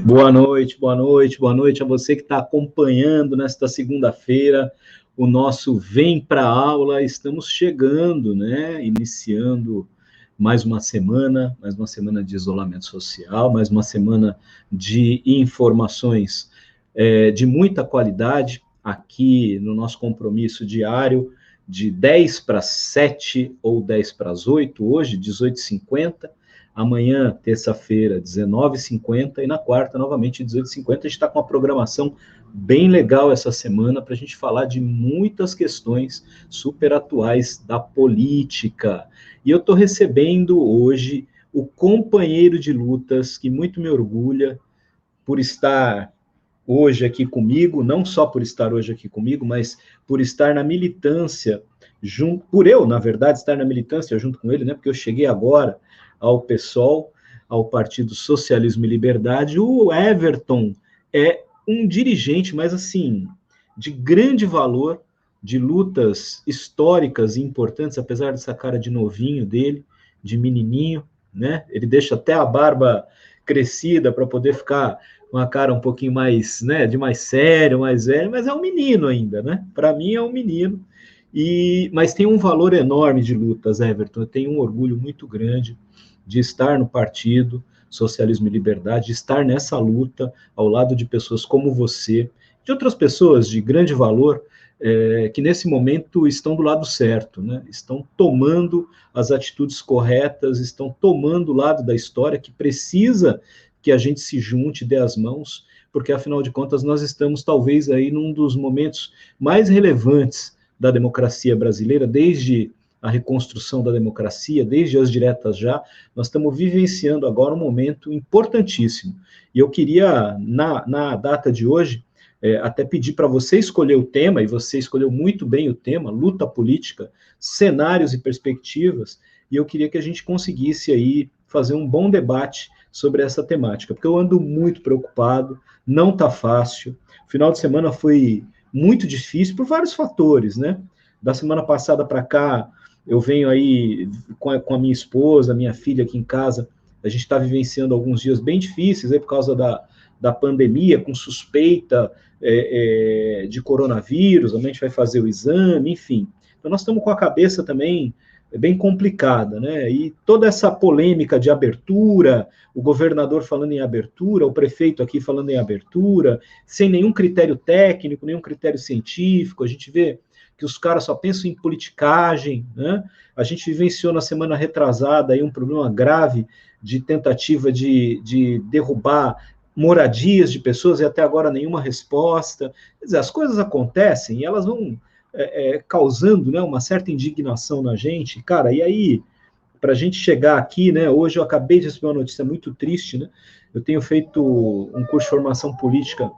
Boa noite, boa noite, boa noite a você que está acompanhando nesta segunda-feira o nosso Vem para a Aula. Estamos chegando, né? Iniciando mais uma semana de isolamento social, mais uma semana de informações de muita qualidade aqui no nosso compromisso diário de 10 para 7 ou 10 para as 8, hoje, 18h50. Amanhã, terça-feira, 19h50, e na quarta, novamente, 18h50. A gente está com uma programação bem legal essa semana para a gente falar de muitas questões super atuais da política. E eu estou recebendo hoje o companheiro de lutas que muito me orgulha por estar hoje aqui comigo, não só por estar hoje aqui comigo, mas por estar na militância, junto, por eu, na verdade, estar na militância junto com ele, né? Porque eu cheguei agora ao PSOL, ao Partido Socialismo e Liberdade. O Everton é um dirigente, mas assim, de grande valor, de lutas históricas e importantes, apesar dessa cara de novinho dele, de menininho, né? Ele deixa até a barba crescida para poder ficar uma cara um pouquinho mais, né, de mais sério, mais velho, mas é um menino ainda, né? Para mim é um menino. Mas tem um valor enorme de lutas, Everton. Eu tenho um orgulho muito grande de estar no Partido Socialismo e Liberdade, de estar nessa luta ao lado de pessoas como você, de outras pessoas de grande valor, que nesse momento estão do lado certo, né? Estão tomando as atitudes corretas, estão tomando o lado da história que precisa que a gente se junte, dê as mãos, porque afinal de contas nós estamos talvez aí num dos momentos mais relevantes da democracia brasileira, desde a reconstrução da democracia, desde as diretas já, nós estamos vivenciando agora um momento importantíssimo. E eu queria, na data de hoje, até pedir para você escolher o tema, e você escolheu muito bem o tema, luta política, cenários e perspectivas, e eu queria que a gente conseguisse aí fazer um bom debate sobre essa temática, porque eu ando muito preocupado, não está fácil. O final de semana foi muito difícil por vários fatores, né? Da semana passada para cá, eu venho aí com a minha esposa, minha filha aqui em casa, a gente está vivenciando alguns dias bem difíceis aí por causa da pandemia, com suspeita de coronavírus, a gente vai fazer o exame, enfim. Então nós estamos com a cabeça também bem complicada, né? E toda essa polêmica de abertura, o governador falando em abertura, o prefeito aqui falando em abertura, sem nenhum critério técnico, nenhum critério científico, a gente vê que os caras só pensam em politicagem, né? A gente vivenciou na semana retrasada aí um problema grave de tentativa de derrubar moradias de pessoas e até agora nenhuma resposta. Quer dizer, as coisas acontecem e elas vão causando, né, uma certa indignação na gente, cara, e aí, para a gente chegar aqui, né, hoje eu acabei de receber uma notícia muito triste, né, eu tenho feito um curso de formação política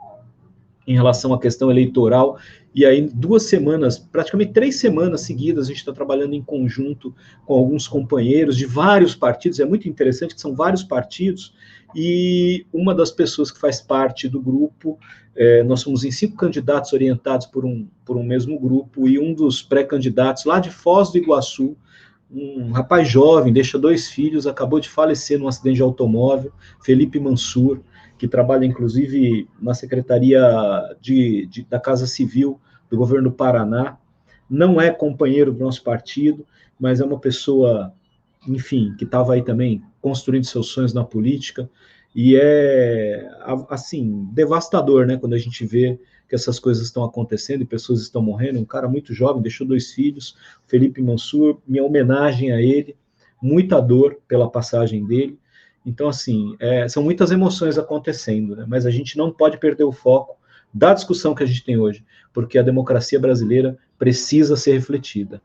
em relação à questão eleitoral, e aí 2 semanas, praticamente 3 semanas seguidas, a gente está trabalhando em conjunto com alguns companheiros de vários partidos, é muito interessante que são vários partidos, e uma das pessoas que faz parte do grupo, nós somos em 5 candidatos orientados por um mesmo grupo, e um dos pré-candidatos lá de Foz do Iguaçu, um rapaz jovem, deixa 2 filhos, acabou de falecer num acidente de automóvel, Felipe Mansur, que trabalha inclusive na Secretaria da Casa Civil do governo do Paraná, não é companheiro do nosso partido, mas é uma pessoa, enfim, que estava aí também construindo seus sonhos na política, e é, assim, devastador, né, quando a gente vê que essas coisas estão acontecendo e pessoas estão morrendo. Um cara muito jovem, deixou 2 filhos, Felipe Mansur, minha homenagem a ele, muita dor pela passagem dele. Então, assim, são muitas emoções acontecendo, né? Mas a gente não pode perder o foco da discussão que a gente tem hoje, porque a democracia brasileira precisa ser refletida.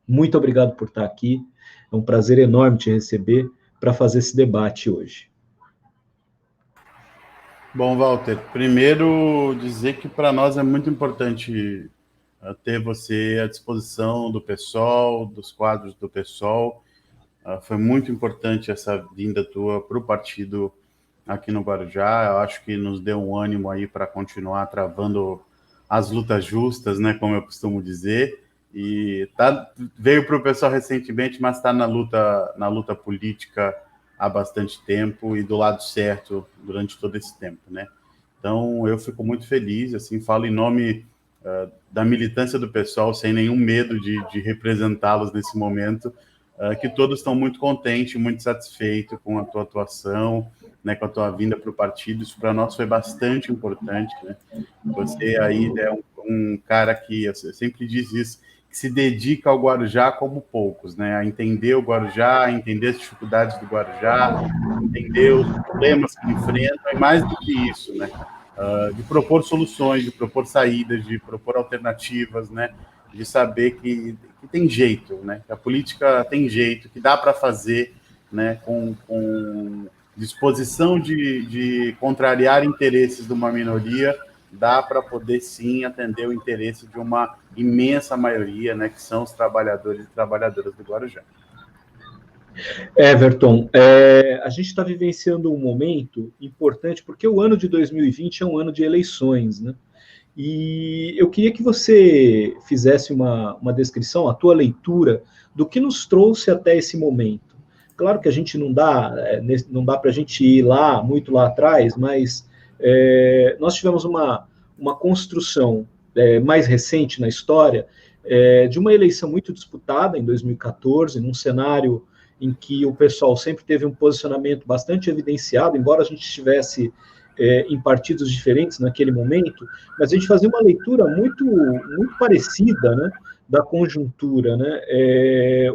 Muito obrigado por estar aqui, é um prazer enorme te receber para fazer esse debate hoje. Bom, Walter, primeiro dizer que para nós é muito importante ter você à disposição do PSOL, dos quadros do PSOL. Foi muito importante essa vinda tua para o partido aqui no Guarujá. Eu acho que nos deu um ânimo aí para continuar travando as lutas justas, né, como eu costumo dizer. E veio para o pessoal recentemente, mas está na luta política há bastante tempo e do lado certo durante todo esse tempo, né? Então, eu fico muito feliz, assim, falo em nome da militância do pessoal, sem nenhum medo de representá-los nesse momento, que todos estão muito contentes, muito satisfeitos com a tua atuação, né, com a tua vinda para o partido. Isso para nós foi bastante importante, né? Você aí é um cara que, eu sempre diz isso, que se dedica ao Guarujá como poucos, né? A entender o Guarujá, a entender as dificuldades do Guarujá, entender os problemas que enfrentam, e mais do que isso, né? De propor soluções, de propor saídas, de propor alternativas, né? De saber que tem jeito, né? Que a política tem jeito, que dá para fazer, né? Com disposição de contrariar interesses de uma minoria, dá para poder sim atender o interesse de uma imensa maioria, né? Que são os trabalhadores e trabalhadoras do Guarujá. Everton, a gente está vivenciando um momento importante, porque o ano de 2020 é um ano de eleições, né? E eu queria que você fizesse uma descrição, a tua leitura, do que nos trouxe até esse momento. Claro que a gente não dá para a gente ir muito lá atrás, mas nós tivemos uma construção mais recente na história de uma eleição muito disputada em 2014, num cenário em que o pessoal sempre teve um posicionamento bastante evidenciado, embora a gente estivesse em partidos diferentes naquele momento, mas a gente fazia uma leitura muito parecida, né, da conjuntura, né?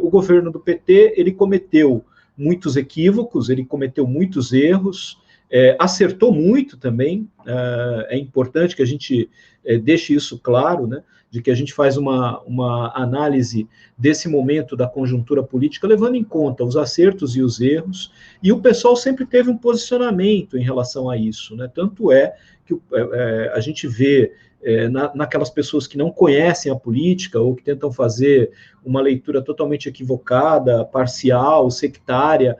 O governo do PT, ele cometeu muitos equívocos, ele cometeu muitos erros, acertou muito também, é importante que a gente deixe isso claro, né, de que a gente faz uma análise desse momento da conjuntura política, levando em conta os acertos e os erros, e o pessoal sempre teve um posicionamento em relação a isso, né? Tanto é que a gente vê naquelas pessoas que não conhecem a política ou que tentam fazer uma leitura totalmente equivocada, parcial, sectária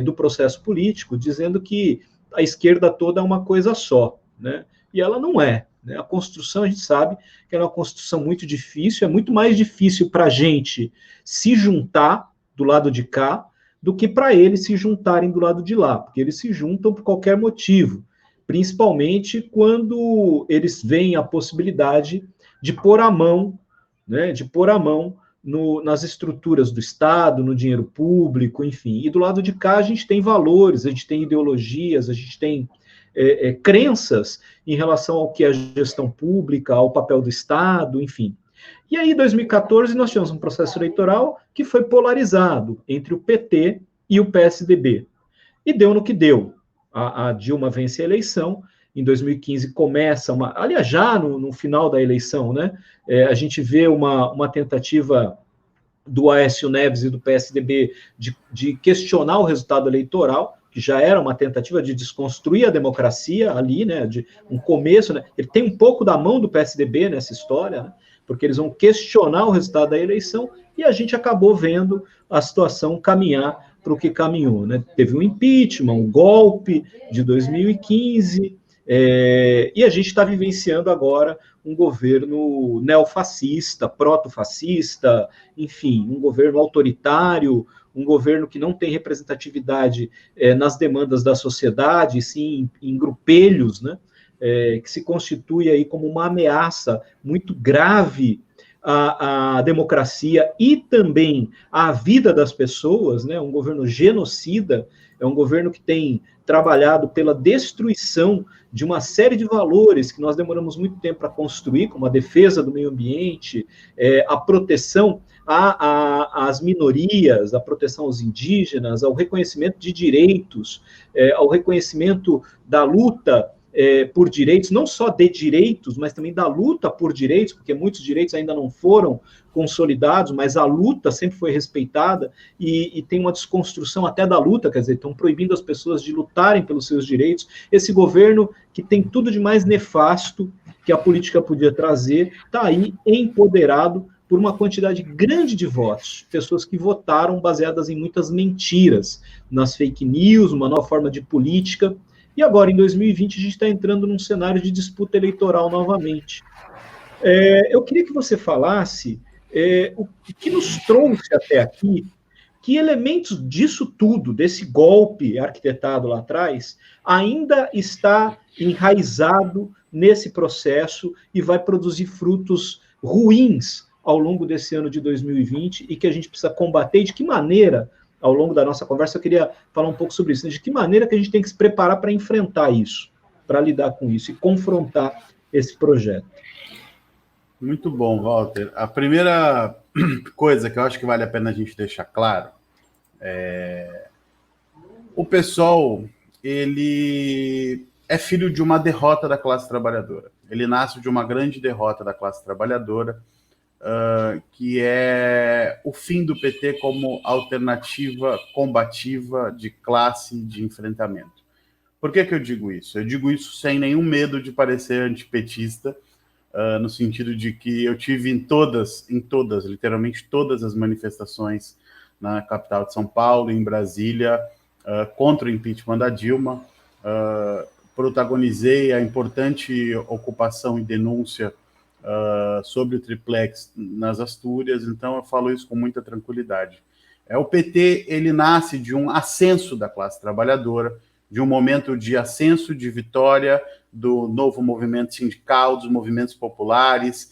do processo político, dizendo que a esquerda toda é uma coisa só, né? E ela não é. Né? A construção, a gente sabe que é uma construção muito difícil, é muito mais difícil para a gente se juntar do lado de cá do que para eles se juntarem do lado de lá, porque eles se juntam por qualquer motivo, principalmente quando eles veem a possibilidade de pôr a mão, né, nas estruturas do Estado, no dinheiro público, enfim. E do lado de cá a gente tem valores, a gente tem ideologias, a gente tem crenças em relação ao que é a gestão pública, ao papel do Estado, enfim. E aí, em 2014, nós tivemos um processo eleitoral que foi polarizado entre o PT e o PSDB. E deu no que deu. A Dilma vence a eleição, em 2015 começa aliás, já no final da eleição, né, a gente vê uma tentativa do Aécio Neves e do PSDB de questionar o resultado eleitoral, que já era uma tentativa de desconstruir a democracia ali, né, de um começo, né, ele tem um pouco da mão do PSDB nessa história, né, porque eles vão questionar o resultado da eleição, e a gente acabou vendo a situação caminhar para o que caminhou, né? Teve um impeachment, um golpe de 2015, e a gente está vivenciando agora um governo neofascista, proto-fascista, enfim, um governo autoritário, um governo que não tem representatividade nas demandas da sociedade, sim em grupelhos, né, que se constitui aí como uma ameaça muito grave à democracia e também à vida das pessoas, né, um governo genocida, é um governo que tem trabalhado pela destruição de uma série de valores que nós demoramos muito tempo para construir, como a defesa do meio ambiente, a proteção às minorias, a proteção aos indígenas, ao reconhecimento de direitos, ao reconhecimento da luta por direitos, não só de direitos, mas também da luta por direitos, porque muitos direitos ainda não foram consolidados, mas a luta sempre foi respeitada e tem uma desconstrução até da luta, quer dizer, estão proibindo as pessoas de lutarem pelos seus direitos. Esse governo, que tem tudo de mais nefasto que a política podia trazer, está aí empoderado por uma quantidade grande de votos, pessoas que votaram baseadas em muitas mentiras, nas fake news, uma nova forma de política. E agora, em 2020, a gente está entrando num cenário de disputa eleitoral novamente. Eu queria que você falasse o que nos trouxe até aqui que elementos disso tudo, desse golpe arquitetado lá atrás, ainda está enraizado nesse processo e vai produzir frutos ruins ao longo desse ano de 2020 e que a gente precisa combater. E de que maneira, ao longo da nossa conversa, eu queria falar um pouco sobre isso, de que maneira que a gente tem que se preparar para enfrentar isso, para lidar com isso e confrontar esse projeto. Muito bom, Walter. A primeira coisa que eu acho que vale a pena a gente deixar claro é o PSOL, ele é filho de uma derrota da classe trabalhadora. Ele nasce de uma grande derrota da classe trabalhadora, que é o fim do PT como alternativa combativa de classe de enfrentamento. Por que eu digo isso? Eu digo isso sem nenhum medo de parecer antipetista, no sentido de que eu tive em todas, literalmente todas as manifestações na capital de São Paulo, em Brasília, contra o impeachment da Dilma, protagonizei a importante ocupação e denúncia sobre o triplex nas Astúrias, então eu falo isso com muita tranquilidade. O PT, ele nasce de um ascenso da classe trabalhadora, de um momento de ascenso, de vitória do novo movimento sindical, dos movimentos populares,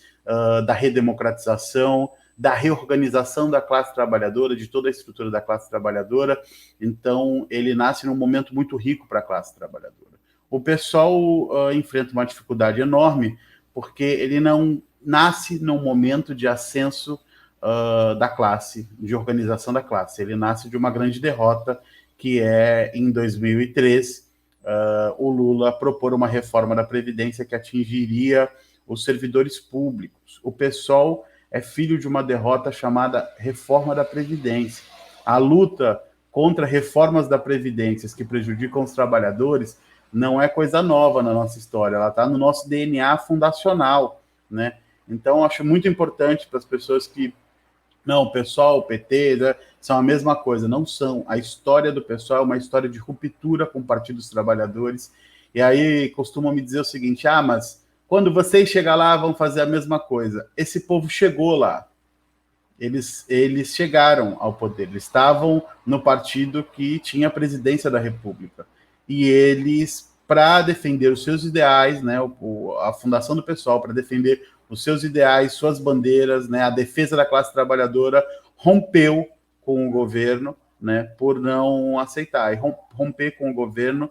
da redemocratização, da reorganização da classe trabalhadora, de toda a estrutura da classe trabalhadora. Então, ele nasce num momento muito rico para a classe trabalhadora. O PSOL enfrenta uma dificuldade enorme, porque ele não nasce num momento de ascenso da classe, de organização da classe. Ele nasce de uma grande derrota, que é, em 2003, o Lula propor uma reforma da Previdência que atingiria os servidores públicos. O PSOL é filho de uma derrota chamada Reforma da Previdência. A luta contra reformas da Previdência que prejudicam os trabalhadores não é coisa nova na nossa história, ela está no nosso DNA fundacional, né? Então, acho muito importante para as pessoas que não, o PSOL, o PT, né, são a mesma coisa. Não são. A história do PSOL é uma história de ruptura com o Partido dos Trabalhadores. E aí costumam me dizer o seguinte, mas quando vocês chegar lá, vão fazer a mesma coisa. Esse povo chegou lá. Eles chegaram ao poder. Eles estavam no partido que tinha a presidência da República. E eles, para defender os seus ideais, né, a fundação do PSOL, para defender os seus ideais, suas bandeiras, né, a defesa da classe trabalhadora, rompeu com o governo, né, por não aceitar. E romper com o governo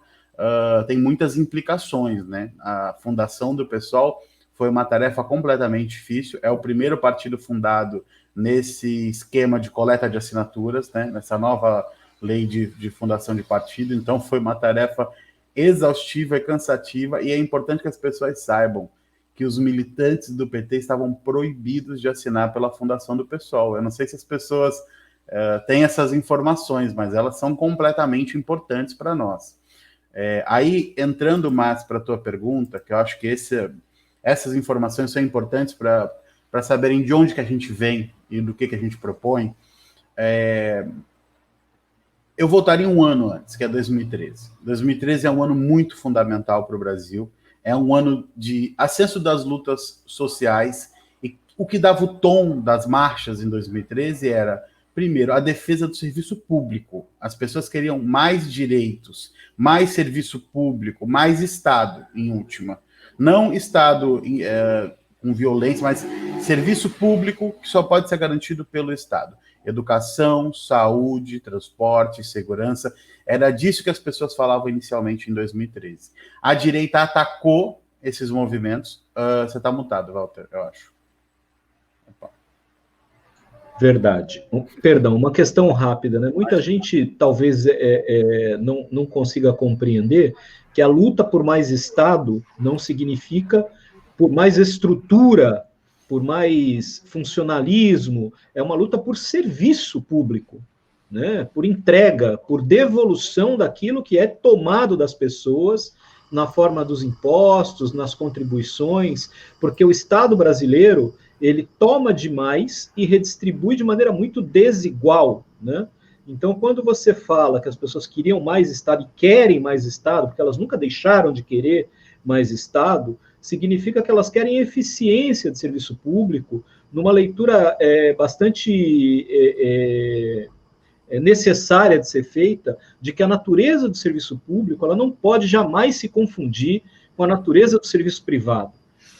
tem muitas implicações, né? A fundação do PSOL foi uma tarefa completamente difícil. É o primeiro partido fundado nesse esquema de coleta de assinaturas, né, nessa nova lei de fundação de partido. Então, foi uma tarefa exaustiva e cansativa, e é importante que as pessoas saibam que os militantes do PT estavam proibidos de assinar pela fundação do PSOL. Eu não sei se as pessoas têm essas informações, mas elas são completamente importantes para nós. Aí, entrando mais para a tua pergunta, que eu acho que essas informações são importantes para saberem de onde que a gente vem e do que a gente propõe, eu voltaria um ano antes, que é 2013. 2013 é um ano muito fundamental para o Brasil, é um ano de ascenso das lutas sociais, e o que dava o tom das marchas em 2013 era, primeiro, a defesa do serviço público. As pessoas queriam mais direitos, mais serviço público, mais Estado, em última. Não Estado com violência, mas serviço público que só pode ser garantido pelo Estado. Educação, saúde, transporte, segurança. Era disso que as pessoas falavam inicialmente em 2013. A direita atacou esses movimentos. Você está mutado, Walter, eu acho. Opa. Verdade. Perdão, uma questão rápida, né? Muita gente talvez não consiga compreender que a luta por mais Estado não significa por mais estrutura, por mais funcionalismo, é uma luta por serviço público, né? Por entrega, por devolução daquilo que é tomado das pessoas na forma dos impostos, nas contribuições, porque o Estado brasileiro, ele toma demais e redistribui de maneira muito desigual, né? Então, quando você fala que as pessoas queriam mais Estado e querem mais Estado, porque elas nunca deixaram de querer mais Estado, significa que elas querem eficiência de serviço público numa leitura bastante necessária de ser feita, de que a natureza do serviço público ela não pode jamais se confundir com a natureza do serviço privado.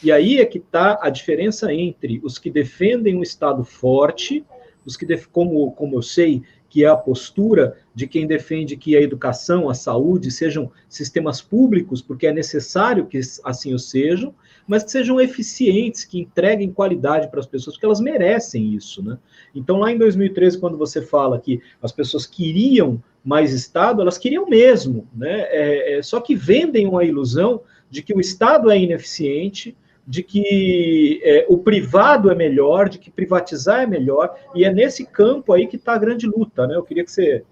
E aí é que está a diferença entre os que defendem um Estado forte, os que, como eu sei, que é a postura de quem defende que a educação, a saúde sejam sistemas públicos, porque é necessário que assim o sejam, mas que sejam eficientes, que entreguem qualidade para as pessoas, porque elas merecem isso, né? Então, lá em 2013, quando você fala que as pessoas queriam mais Estado, elas queriam mesmo, né? Só que vendem uma ilusão de que o Estado é ineficiente, de que o privado é melhor, de que privatizar é melhor, e é nesse campo aí que está a grande luta, né? Eu queria que você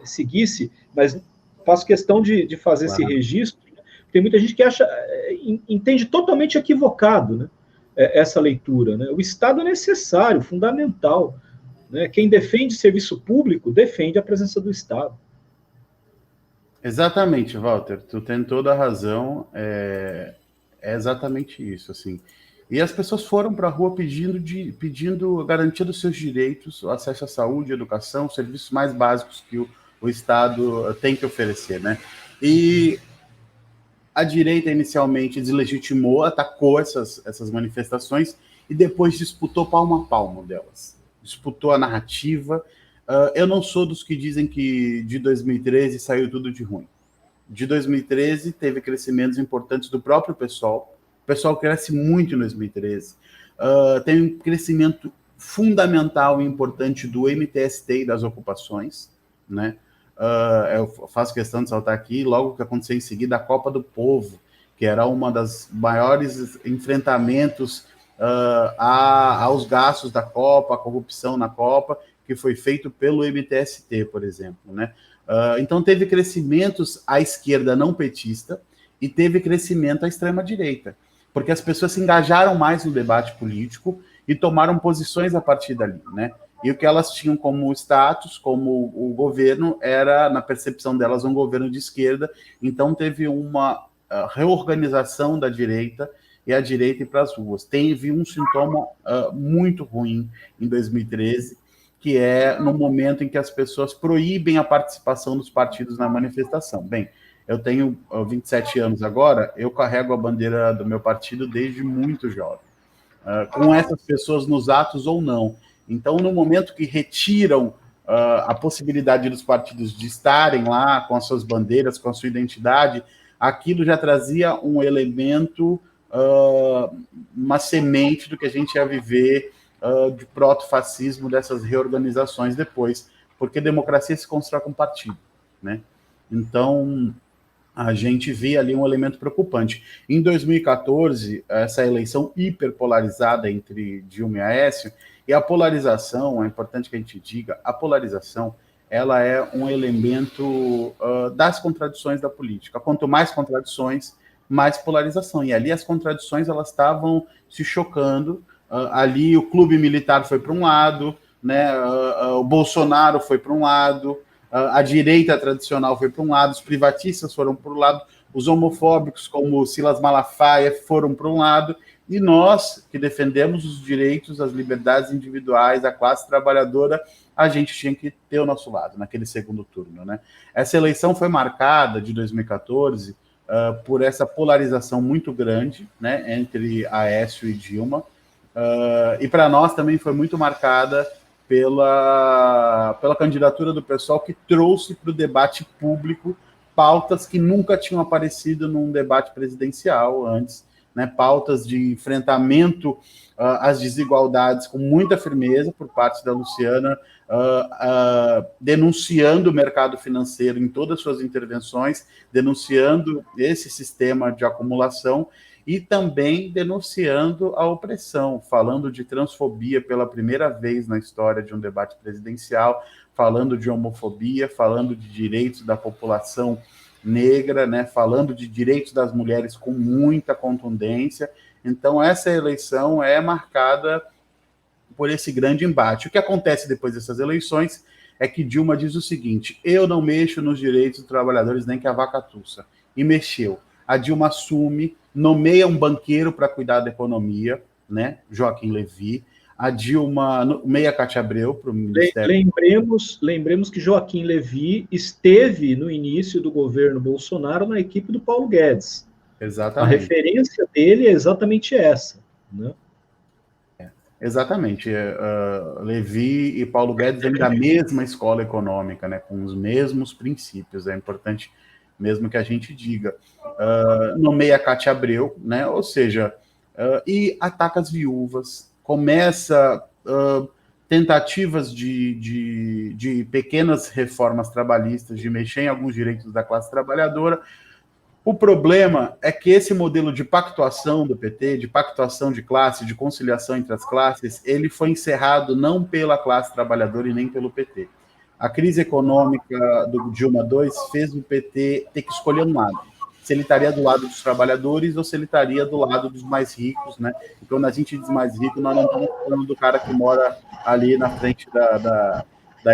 seguisse, mas faço questão de fazer esse registro. Tem muita gente que entende totalmente equivocado, né? Essa leitura, né? O Estado é necessário, fundamental, né? Quem defende serviço público defende a presença do Estado. Exatamente, Walter. Tu tem toda a razão. É exatamente isso, assim. E as pessoas foram para a rua pedindo garantia dos seus direitos, o acesso à saúde, educação, serviços mais básicos que o Estado tem que oferecer, né? E a direita inicialmente deslegitimou, atacou essas manifestações e depois disputou palmo a palmo delas. Disputou a narrativa. Eu não sou dos que dizem que de 2013 saiu tudo de ruim. De 2013 teve crescimentos importantes do próprio PSOL. O PSOL cresce muito em 2013. Tem um crescimento fundamental e importante do MTST e das ocupações, né? Eu faço questão de saltar aqui, logo que aconteceu em seguida, a Copa do Povo, que era uma das maiores enfrentamentos aos gastos da Copa, a corrupção na Copa, que foi feito pelo MTST, por exemplo, né? Então teve crescimentos à esquerda não petista e teve crescimento à extrema-direita, porque as pessoas se engajaram mais no debate político e tomaram posições a partir dali, né? E o que elas tinham como status, como o governo, era, na percepção delas, um governo de esquerda. Então teve uma reorganização da direita e a direita ir para as ruas. Teve um sintoma muito ruim em 2013, que é no momento em que as pessoas proíbem a participação dos partidos na manifestação. Bem, eu tenho 27 anos agora, eu carrego a bandeira do meu partido desde muito jovem, com essas pessoas nos atos ou não. Então, no momento que retiram a possibilidade dos partidos de estarem lá com as suas bandeiras, com a sua identidade, aquilo já trazia um elemento, uma semente do que a gente ia viver de proto-fascismo, dessas reorganizações depois, porque democracia se constrói com partido, né? Então, a gente vê ali um elemento preocupante. Em 2014, essa eleição hiperpolarizada entre Dilma e Aécio, e a polarização, é importante que a gente diga, a polarização, ela é um elemento das contradições da política. Quanto mais contradições, mais polarização. E ali as contradições, elas estavam se chocando. Ali o clube militar foi para um lado, né? O Bolsonaro foi para um lado, a direita tradicional foi para um lado, os privatistas foram para um lado, os homofóbicos, como o Silas Malafaia, foram para um lado, e nós, que defendemos os direitos, as liberdades individuais, a classe trabalhadora, a gente tinha que ter o nosso lado, naquele segundo turno, né? Essa eleição foi marcada, de 2014, por essa polarização muito grande, né, entre Aécio e Dilma, e para nós também foi muito marcada pela candidatura do pessoal, que trouxe para o debate público pautas que nunca tinham aparecido num debate presidencial antes, né? Pautas de enfrentamento às desigualdades com muita firmeza por parte da Luciana, denunciando o mercado financeiro em todas as suas intervenções, denunciando esse sistema de acumulação e também denunciando a opressão, falando de transfobia pela primeira vez na história de um debate presidencial, falando de homofobia, falando de direitos da população negra, né, falando de direitos das mulheres com muita contundência. Então, essa eleição é marcada por esse grande embate. O que acontece depois dessas eleições é que Dilma diz o seguinte: eu não mexo nos direitos dos trabalhadores nem que a vaca tussa. E mexeu. A Dilma assume, nomeia um banqueiro para cuidar da economia, né, Joaquim Levy. a Dilma, meia Cátia Abreu, para o Ministério. Lembremos que Joaquim Levy esteve no início do governo Bolsonaro na equipe do Paulo Guedes. Exatamente. A referência dele é exatamente essa, né? Exatamente. Levy e Paulo Guedes vêm da mesma escola econômica, né, com os mesmos princípios. É importante mesmo que a gente diga. Nomeia Cátia Abreu, né, ou seja, e ataca as viúvas, começa tentativas de pequenas reformas trabalhistas, de mexer em alguns direitos da classe trabalhadora. O problema é que esse modelo de pactuação do PT, de pactuação de classe, de conciliação entre as classes, ele foi encerrado não pela classe trabalhadora e nem pelo PT. A crise econômica do Dilma II fez o PT ter que escolher um lado. Se ele estaria do lado dos trabalhadores ou se ele estaria do lado dos mais ricos, né? E quando a gente diz mais rico, nós não estamos falando do cara que mora ali na frente da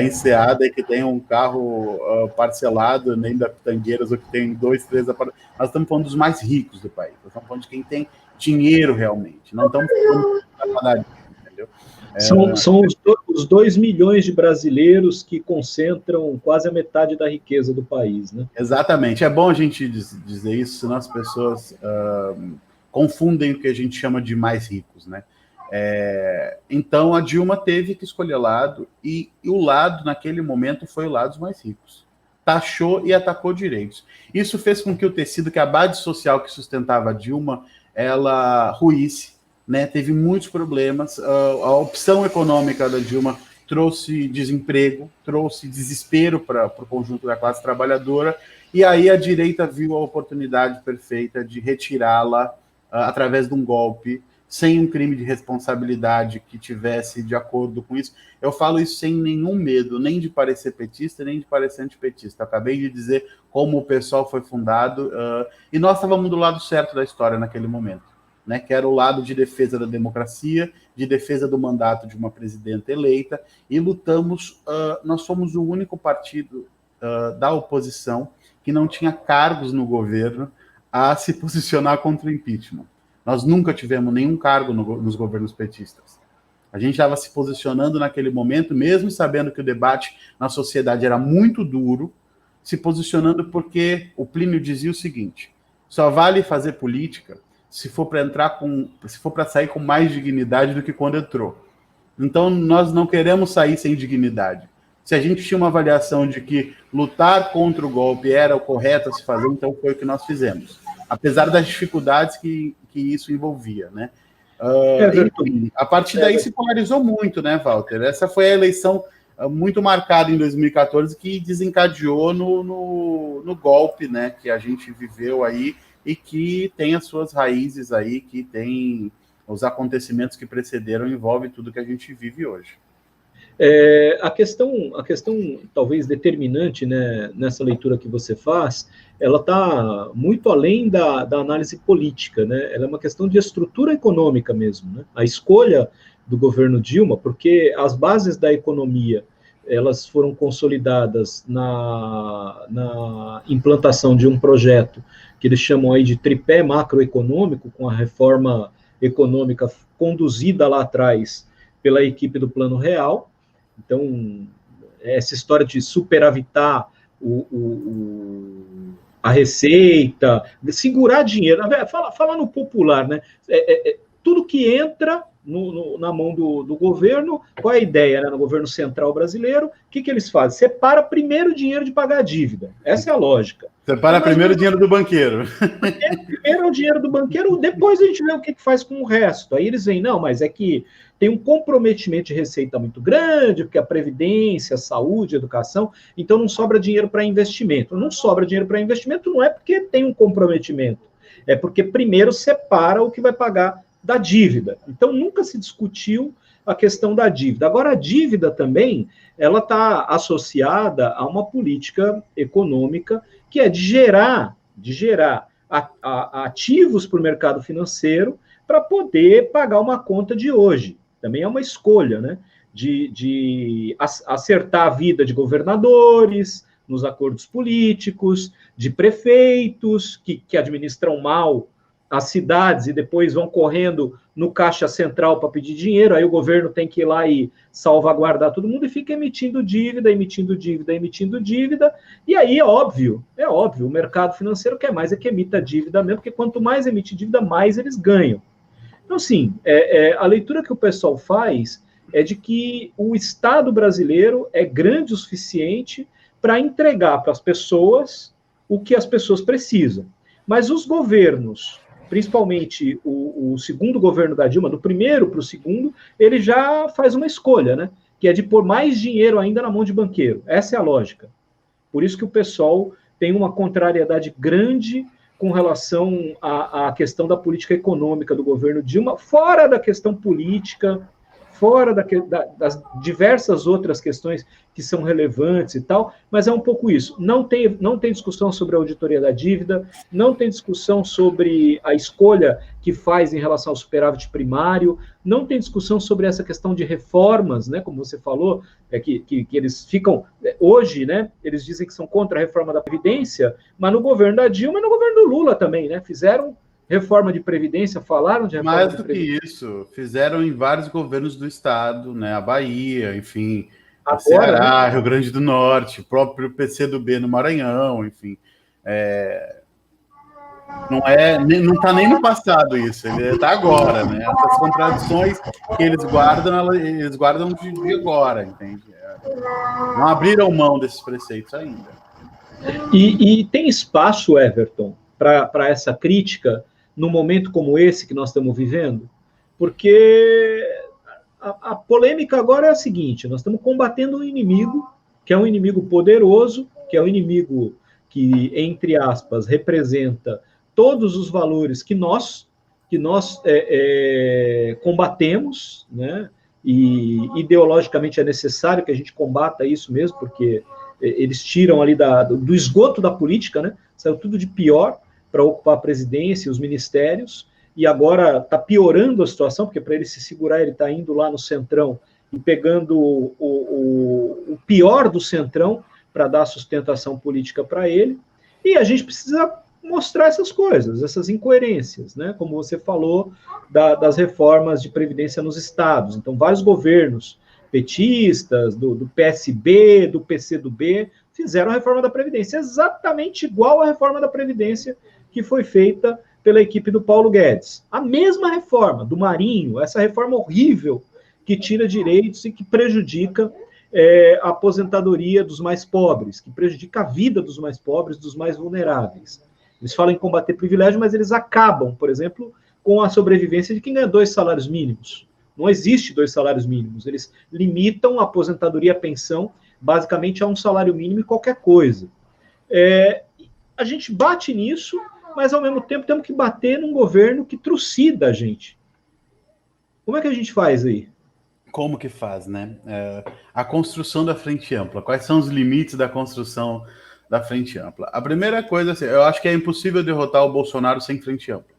Enseada e que tem um carro parcelado, nem da Pitangueiras, ou que tem 2, 3 apartamentos. Nós estamos falando dos mais ricos do país. Nós estamos falando de quem tem dinheiro realmente. Não estamos falando da padaria, entendeu? São os 2 milhões de brasileiros que concentram quase a metade da riqueza do país, né? Exatamente. É bom a gente dizer isso, senão as pessoas confundem o que a gente chama de mais ricos, né? Então a Dilma teve que escolher lado, e o lado naquele momento foi o lado dos mais ricos. Taxou e atacou direitos. Isso fez com que o tecido, que a base social que sustentava a Dilma, ela ruísse, né? Teve muitos problemas. A opção econômica da Dilma trouxe desemprego, trouxe desespero para o conjunto da classe trabalhadora, e aí a direita viu a oportunidade perfeita de retirá-la através de um golpe, sem um crime de responsabilidade que tivesse de acordo com isso. Eu falo isso sem nenhum medo, nem de parecer petista, nem de parecer antipetista. Acabei de dizer como o PSOL foi fundado, e nós estávamos do lado certo da história naquele momento, né, que era o lado de defesa da democracia, de defesa do mandato de uma presidenta eleita, e lutamos. Nós somos o único partido da oposição que não tinha cargos no governo a se posicionar contra o impeachment. Nós nunca tivemos nenhum cargo nos governos petistas. A gente estava se posicionando naquele momento, mesmo sabendo que o debate na sociedade era muito duro, se posicionando porque o Plínio dizia o seguinte: só vale fazer política se for para sair com mais dignidade do que quando entrou. Então, nós não queremos sair sem dignidade. Se a gente tinha uma avaliação de que lutar contra o golpe era o correto a se fazer, então foi o que nós fizemos, apesar das dificuldades que isso envolvia, né? Enfim, a partir daí se polarizou muito, né, Walter? Essa foi a eleição muito marcada em 2014, que desencadeou no golpe, né, que a gente viveu aí, e que tem as suas raízes aí, que tem os acontecimentos que precederam, envolve tudo que a gente vive hoje. A questão talvez determinante, né, nessa leitura que você faz, ela está muito além da análise política, né? Ela é uma questão de estrutura econômica mesmo, né? A escolha do governo Dilma, porque as bases da economia elas foram consolidadas na implantação de um projeto que eles chamam aí de tripé macroeconômico, com a reforma econômica conduzida lá atrás pela equipe do Plano Real. Então, essa história de superavitar a receita, segurar dinheiro, falar no popular, né? Tudo que entra na mão do governo, qual é a ideia, né? No governo central brasileiro, o que eles fazem? Separa primeiro o dinheiro de pagar a dívida. Essa é a lógica. Separa primeiro o dinheiro do banqueiro. Primeiro é o dinheiro do banqueiro, depois a gente vê o que faz com o resto. Aí eles veem, não, mas é que tem um comprometimento de receita muito grande, porque a previdência, a saúde, a educação, então não sobra dinheiro para investimento. Não sobra dinheiro para investimento não é porque tem um comprometimento, é porque primeiro separa o que vai pagar da dívida. Então nunca se discutiu a questão da dívida. Agora a dívida também, ela está associada a uma política econômica que é de gerar ativos para o mercado financeiro para poder pagar uma conta de hoje. Também é uma escolha, né? De acertar a vida de governadores nos acordos políticos, de prefeitos que administram mal as cidades e depois vão correndo no caixa central para pedir dinheiro, aí o governo tem que ir lá e salvaguardar todo mundo e fica emitindo dívida, emitindo dívida, emitindo dívida, e aí é óbvio, o mercado financeiro quer mais é que emita dívida mesmo, porque quanto mais emite dívida, mais eles ganham. Então, sim, a leitura que o pessoal faz é de que o Estado brasileiro é grande o suficiente para entregar para as pessoas o que as pessoas precisam. Mas os governos, principalmente o segundo governo da Dilma, do primeiro para o segundo, ele já faz uma escolha, né? Que é de pôr mais dinheiro ainda na mão de banqueiro. Essa é a lógica. Por isso que o pessoal tem uma contrariedade grande com relação à questão da política econômica do governo Dilma, fora da questão política, fora das diversas outras questões que são relevantes e tal, mas é um pouco isso. Não tem discussão sobre a auditoria da dívida, não tem discussão sobre a escolha que faz em relação ao superávit primário, não tem discussão sobre essa questão de reformas, né, como você falou, que eles ficam, hoje, né, eles dizem que são contra a reforma da Previdência, mas no governo da Dilma e no governo do Lula também, né, fizeram reforma de Previdência, falaram de reforma Mais de do Previdência. que isso, fizeram em vários governos do estado, né? A Bahia, enfim, o Agora, Ceará, né? Rio Grande do Norte, o próprio PCdoB no Maranhão, enfim. Não está nem no passado isso, ele está agora, né? Essas contradições que eles guardam de agora, entende? Não abriram mão desses preceitos ainda. E tem espaço, Everton, para essa crítica num momento como esse que nós estamos vivendo? Porque a polêmica agora é a seguinte: nós estamos combatendo um inimigo, que é um inimigo poderoso, que é um inimigo que, entre aspas, representa todos os valores que nós combatemos, né? E ideologicamente é necessário que a gente combata isso mesmo, porque eles tiram ali do esgoto da política, né? Saiu tudo de pior para ocupar a presidência e os ministérios, e agora está piorando a situação, porque para ele se segurar, ele está indo lá no Centrão e pegando o pior do Centrão para dar sustentação política para ele, e a gente precisa mostrar essas coisas, essas incoerências, né? Como você falou das reformas de previdência nos estados. Então, vários governos petistas, do PSB, do PCdoB, fizeram a reforma da Previdência, exatamente igual à reforma da Previdência que foi feita pela equipe do Paulo Guedes. A mesma reforma do Marinho, essa reforma horrível que tira direitos e que prejudica a aposentadoria dos mais pobres, que prejudica a vida dos mais pobres, dos mais vulneráveis. Eles falam em combater privilégio, mas eles acabam, por exemplo, com a sobrevivência de quem ganha 2 salários mínimos. Não existe 2 salários mínimos. Eles limitam a aposentadoria e a pensão basicamente a um salário mínimo e qualquer coisa. A gente bate nisso, mas ao mesmo tempo temos que bater num governo que trucida a gente. Como é que a gente faz aí? Como que faz, né? A construção da frente ampla. Quais são os limites da construção da frente ampla? A primeira coisa, assim, eu acho que é impossível derrotar o Bolsonaro sem frente ampla.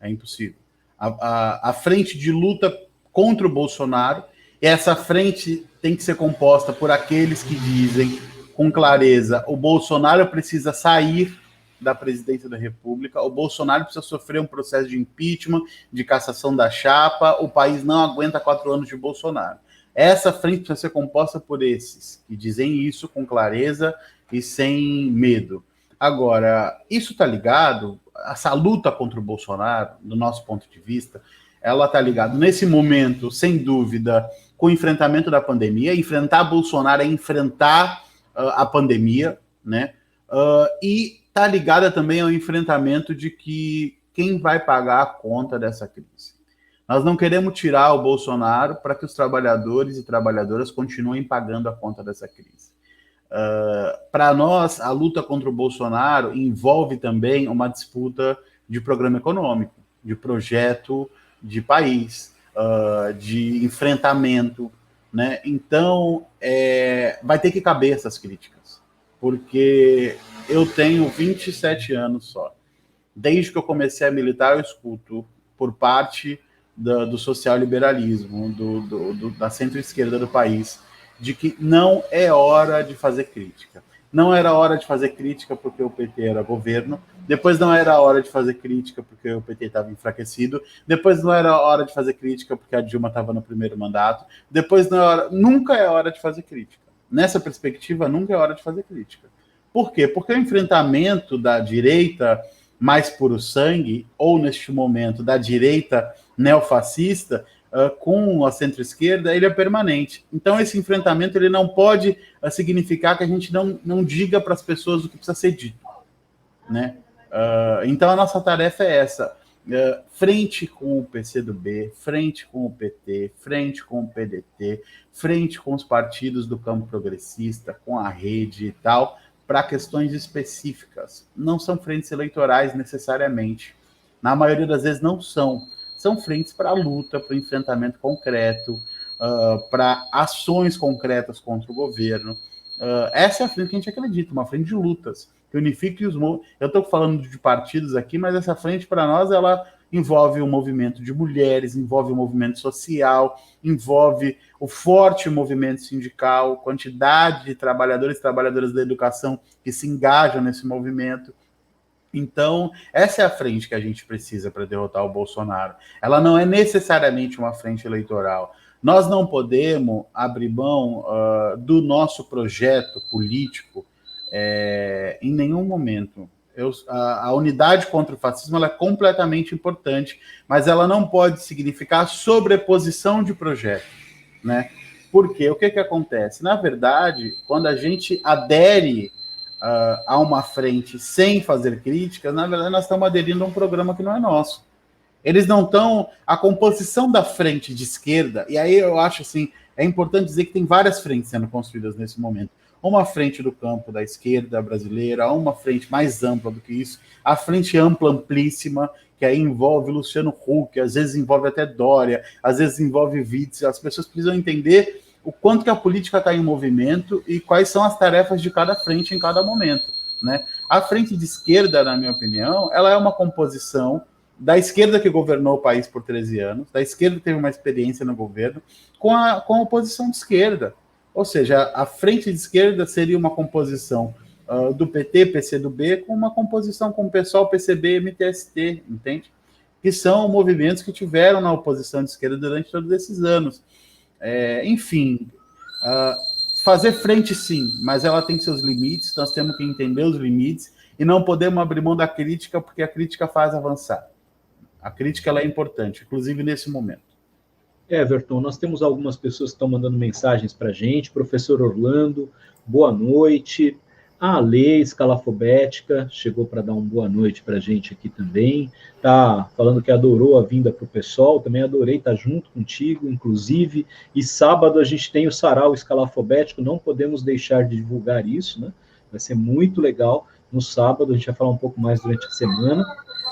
É impossível. A frente de luta contra o Bolsonaro, essa frente tem que ser composta por aqueles que dizem com clareza: o Bolsonaro precisa sair da presidência da República, o Bolsonaro precisa sofrer um processo de impeachment, de cassação da chapa, o país não aguenta 4 anos de Bolsonaro. Essa frente precisa ser composta por esses que dizem isso com clareza e sem medo. Agora, isso está ligado, essa luta contra o Bolsonaro, do nosso ponto de vista, ela está ligada, nesse momento, sem dúvida, com o enfrentamento da pandemia. Enfrentar Bolsonaro é enfrentar a pandemia, né? E está ligada também ao enfrentamento de que quem vai pagar a conta dessa crise. Nós não queremos tirar o Bolsonaro para que os trabalhadores e trabalhadoras continuem pagando a conta dessa crise. Para nós, a luta contra o Bolsonaro envolve também uma disputa de programa econômico, de projeto de país, de enfrentamento, né? Então, vai ter que caber essas críticas, porque eu tenho 27 anos só. Desde que eu comecei a militar, eu escuto por parte do social-liberalismo, da centro-esquerda do país, de que não é hora de fazer crítica. não era hora de fazer crítica porque o PT era governo, depois não era hora de fazer crítica porque o PT estava enfraquecido, depois não era hora de fazer crítica porque a Dilma estava no primeiro mandato, depois não é hora, nunca é hora de fazer crítica. Nessa perspectiva, nunca é hora de fazer crítica. Por quê? Porque o enfrentamento da direita mais puro sangue, ou neste momento da direita neofascista, com a centro-esquerda, ele é permanente. Então, esse enfrentamento ele não pode significar que a gente não diga para as pessoas o que precisa ser dito, né? Então, a nossa tarefa é essa. Frente com o PCdoB, frente com o PT, frente com o PDT, frente com os partidos do campo progressista, com a rede e tal, para questões específicas. Não são frentes eleitorais necessariamente. Na maioria das vezes não são. São frentes para a luta, para o enfrentamento concreto, para ações concretas contra o governo. Essa é a frente que a gente acredita, uma frente de lutas, que unifique os... Eu estou falando de partidos aqui, mas essa frente, para nós, ela envolve o movimento de mulheres, envolve o movimento social, envolve o forte movimento sindical, quantidade de trabalhadores e trabalhadoras da educação que se engajam nesse movimento. Então, essa é a frente que a gente precisa para derrotar o Bolsonaro. Ela não é necessariamente uma frente eleitoral. Nós não podemos abrir mão do nosso projeto político em nenhum momento. A unidade contra o fascismo ela é completamente importante, mas ela não pode significar sobreposição de projeto, né? Porque o que acontece? Na verdade, quando a gente adere a uma frente sem fazer críticas, na verdade nós estamos aderindo a um programa que não é nosso. Eles não estão... A composição da frente de esquerda, e aí eu acho assim, é importante dizer que tem várias frentes sendo construídas nesse momento. Uma frente do campo da esquerda brasileira, uma frente mais ampla do que isso, a frente ampla, amplíssima, que aí envolve Luciano Huck, às vezes envolve até Dória, às vezes envolve Witzel. As pessoas precisam entender o quanto que a política está em movimento e quais são as tarefas de cada frente em cada momento, né? A frente de esquerda, na minha opinião, ela é uma composição da esquerda que governou o país por 13 anos, da esquerda que teve uma experiência no governo, com a oposição de esquerda. Ou seja, a frente de esquerda seria uma composição do PT, PCdoB, com uma composição com o PSOL, PCB, MTST, entende? Que são movimentos que tiveram na oposição de esquerda durante todos esses anos. Enfim, fazer frente sim, mas ela tem seus limites, nós temos que entender os limites e não podemos abrir mão da crítica, porque a crítica faz avançar. A crítica ela é importante, inclusive nesse momento. Everton, nós temos algumas pessoas que estão mandando mensagens para a gente. Professor Orlando, boa noite. A Lei Escalafobética chegou para dar uma boa noite para a gente aqui também. Está falando que adorou a vinda para o PSOL, também adorei estar junto contigo, inclusive. E sábado a gente tem o Sarau Escalafobético, não podemos deixar de divulgar isso, né? Vai ser muito legal. No sábado, a gente vai falar um pouco mais durante a semana.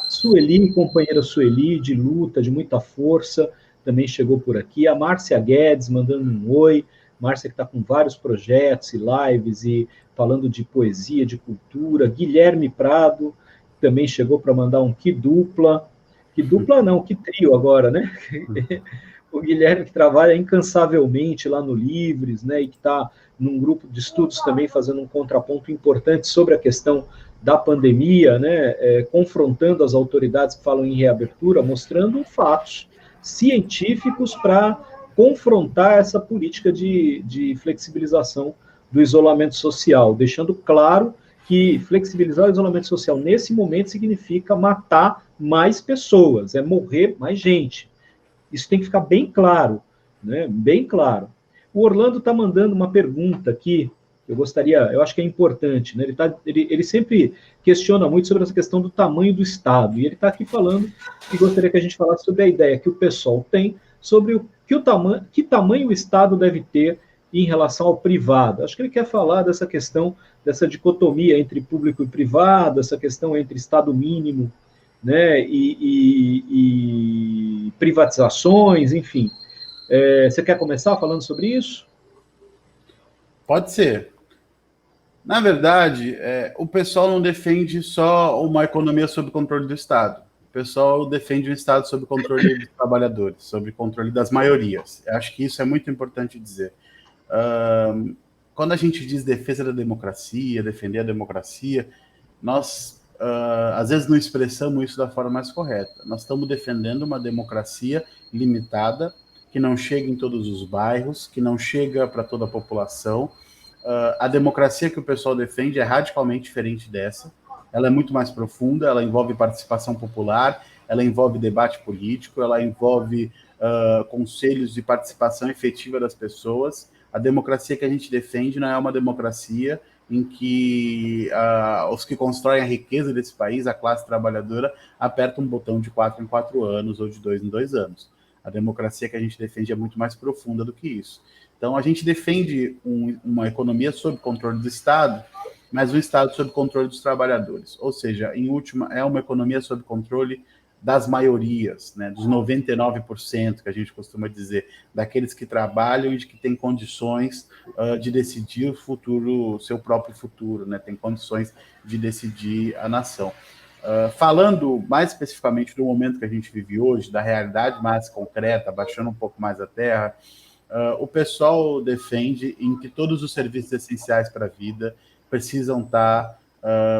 Sueli, companheira Sueli, de luta, de muita força, também chegou por aqui. A Márcia Guedes mandando um oi. Márcia que está com vários projetos e lives e falando de poesia, de cultura. Guilherme Prado também chegou para mandar um que dupla. Que dupla não, que trio agora, né? O Guilherme que trabalha incansavelmente lá no Livres, né? E que está num grupo de estudos também fazendo um contraponto importante sobre a questão da pandemia, né? Confrontando as autoridades que falam em reabertura, mostrando fatos científicos para confrontar essa política de flexibilização do isolamento social, deixando claro que flexibilizar o isolamento social nesse momento significa matar mais pessoas, é morrer mais gente. Isso tem que ficar bem claro, né? Bem claro. O Orlando está mandando uma pergunta aqui, eu acho que é importante, né? Ele sempre questiona muito sobre essa questão do tamanho do Estado, e ele está aqui falando, e gostaria que a gente falasse sobre a ideia que o pessoal tem sobre que tamanho o Estado deve ter em relação ao privado. Acho que ele quer falar dessa questão, dessa dicotomia entre público e privado, essa questão entre Estado mínimo, né, e privatizações, enfim. Você quer começar falando sobre isso? Pode ser. Na verdade, o pessoal não defende só uma economia sob controle do Estado. O pessoal defende um Estado sob controle dos trabalhadores, sob controle das maiorias. Eu acho que isso é muito importante dizer. quando a gente diz defesa da democracia, defender a democracia, nós às vezes não expressamos isso da forma mais correta. Nós estamos defendendo uma democracia limitada, que não chega em todos os bairros, que não chega para toda a população. A democracia que o pessoal defende é radicalmente diferente dessa. Ela é muito mais profunda, ela envolve participação popular, ela envolve debate político, ela envolve conselhos de participação efetiva das pessoas. A democracia que a gente defende não é uma democracia em que os que constroem a riqueza desse país, a classe trabalhadora, apertam um botão de 4 em 4 anos ou de 2 em 2 anos. A democracia que a gente defende é muito mais profunda do que isso. Então, a gente defende uma economia sob controle do Estado, mas um Estado sob controle dos trabalhadores. Ou seja, em última, é uma economia sob controle das maiorias, né, dos 99%, que a gente costuma dizer, daqueles que trabalham e de que têm condições de decidir o futuro, seu próprio futuro, né, tem condições de decidir a nação. Falando mais especificamente do momento que a gente vive hoje, da realidade mais concreta, baixando um pouco mais a terra, o pessoal defende em que todos os serviços essenciais para a vida precisam estar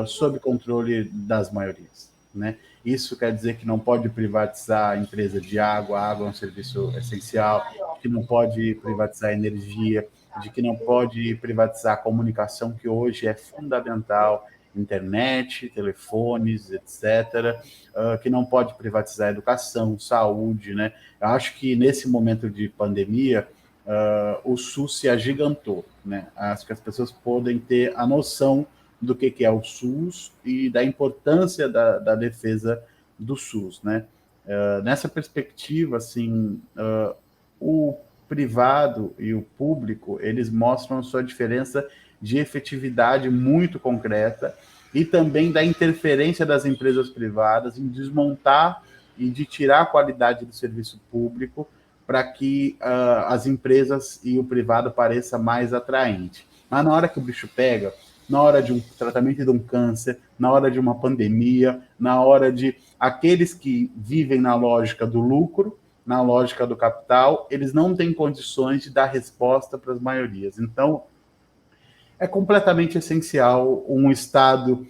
sob controle das maiorias, né? Isso quer dizer que não pode privatizar a empresa de água, a água é um serviço essencial, que não pode privatizar a energia, de que não pode privatizar a comunicação, que hoje é fundamental, internet, telefones, etc., que não pode privatizar a educação, saúde, né? Eu acho que nesse momento de pandemia, o SUS se agigantou, né? Acho que as pessoas podem ter a noção do que é o SUS e da importância da defesa do SUS, né? Nessa perspectiva, assim, o privado e o público, eles mostram a sua diferença de efetividade muito concreta e também da interferência das empresas privadas em desmontar e de tirar a qualidade do serviço público para que as empresas e o privado pareça mais atraente. Mas na hora que o bicho pega, na hora de um tratamento de um câncer, na hora de uma pandemia, na hora de aqueles que vivem na lógica do lucro, na lógica do capital, eles não têm condições de dar resposta para as maiorias. Então, é completamente essencial um Estado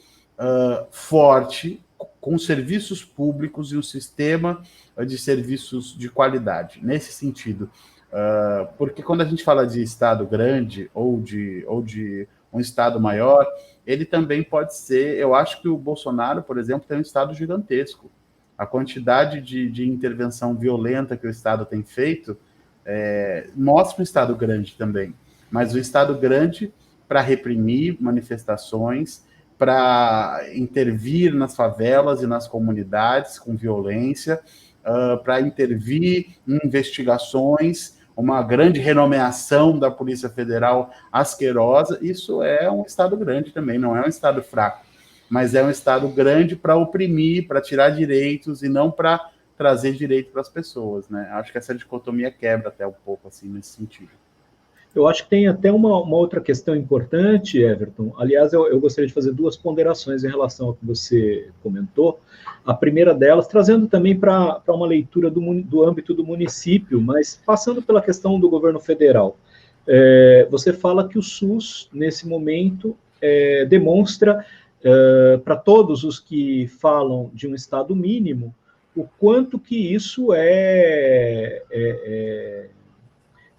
forte, com serviços públicos e um sistema de serviços de qualidade. Nesse sentido, porque quando a gente fala de Estado grande ou de um Estado maior, ele também pode ser... Eu acho que o Bolsonaro, por exemplo, tem um Estado gigantesco. A quantidade de intervenção violenta que o Estado tem feito mostra um Estado grande também. Mas o Estado grande para reprimir manifestações, para intervir nas favelas e nas comunidades com violência, para intervir em investigações, uma grande renomeação da Polícia Federal asquerosa. Isso é um Estado grande também, não é um Estado fraco, mas é um Estado grande para oprimir, para tirar direitos e não para trazer direito para as pessoas, né? Acho que essa dicotomia quebra até um pouco assim nesse sentido. Eu acho que tem até uma outra questão importante, Everton. Aliás, eu gostaria de fazer duas ponderações em relação ao que você comentou. A primeira delas, trazendo também para uma leitura do âmbito do município, mas passando pela questão do governo federal. Você fala que o SUS, nesse momento, demonstra para todos os que falam de um Estado mínimo, o quanto que isso é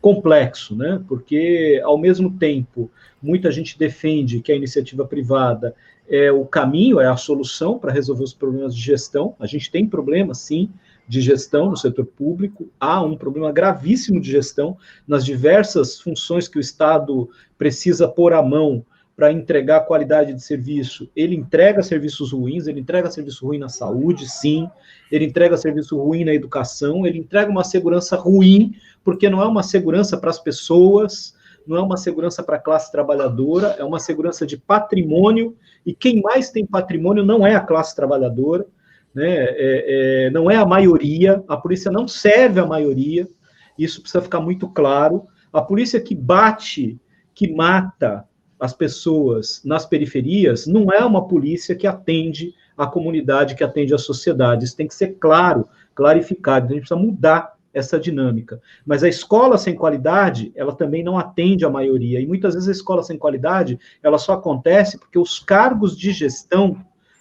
complexo, né? Porque, ao mesmo tempo, muita gente defende que a iniciativa privada é o caminho, é a solução para resolver os problemas de gestão. A gente tem problemas, sim, de gestão no setor público, há um problema gravíssimo de gestão nas diversas funções que o Estado precisa pôr à mão para entregar qualidade de serviço. Ele entrega serviços ruins, ele entrega serviço ruim na saúde, sim, ele entrega serviço ruim na educação, ele entrega uma segurança ruim, porque não é uma segurança para as pessoas, não é uma segurança para a classe trabalhadora, é uma segurança de patrimônio, e quem mais tem patrimônio não é a classe trabalhadora, né? Não é a maioria, a polícia não serve à maioria, isso precisa ficar muito claro. A polícia que bate, que mata as pessoas nas periferias, não é uma polícia que atende a comunidade, que atende a sociedade. Isso tem que ser claro, clarificado. Então, a gente precisa mudar essa dinâmica. Mas a escola sem qualidade, ela também não atende a maioria. E muitas vezes a escola sem qualidade, ela só acontece porque os cargos de gestão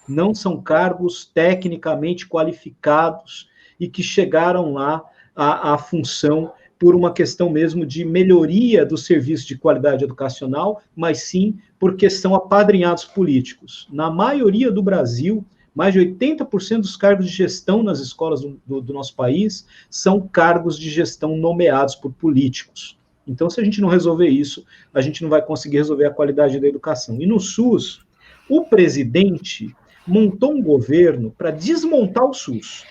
não são cargos tecnicamente qualificados e que chegaram lá à função por uma questão mesmo de melhoria do serviço de qualidade educacional, mas sim porque são apadrinhados políticos. Na maioria do Brasil, mais de 80% dos cargos de gestão nas escolas do nosso país são cargos de gestão nomeados por políticos. Então, se a gente não resolver isso, a gente não vai conseguir resolver a qualidade da educação. E no SUS, o presidente montou um governo para desmontar o SUS.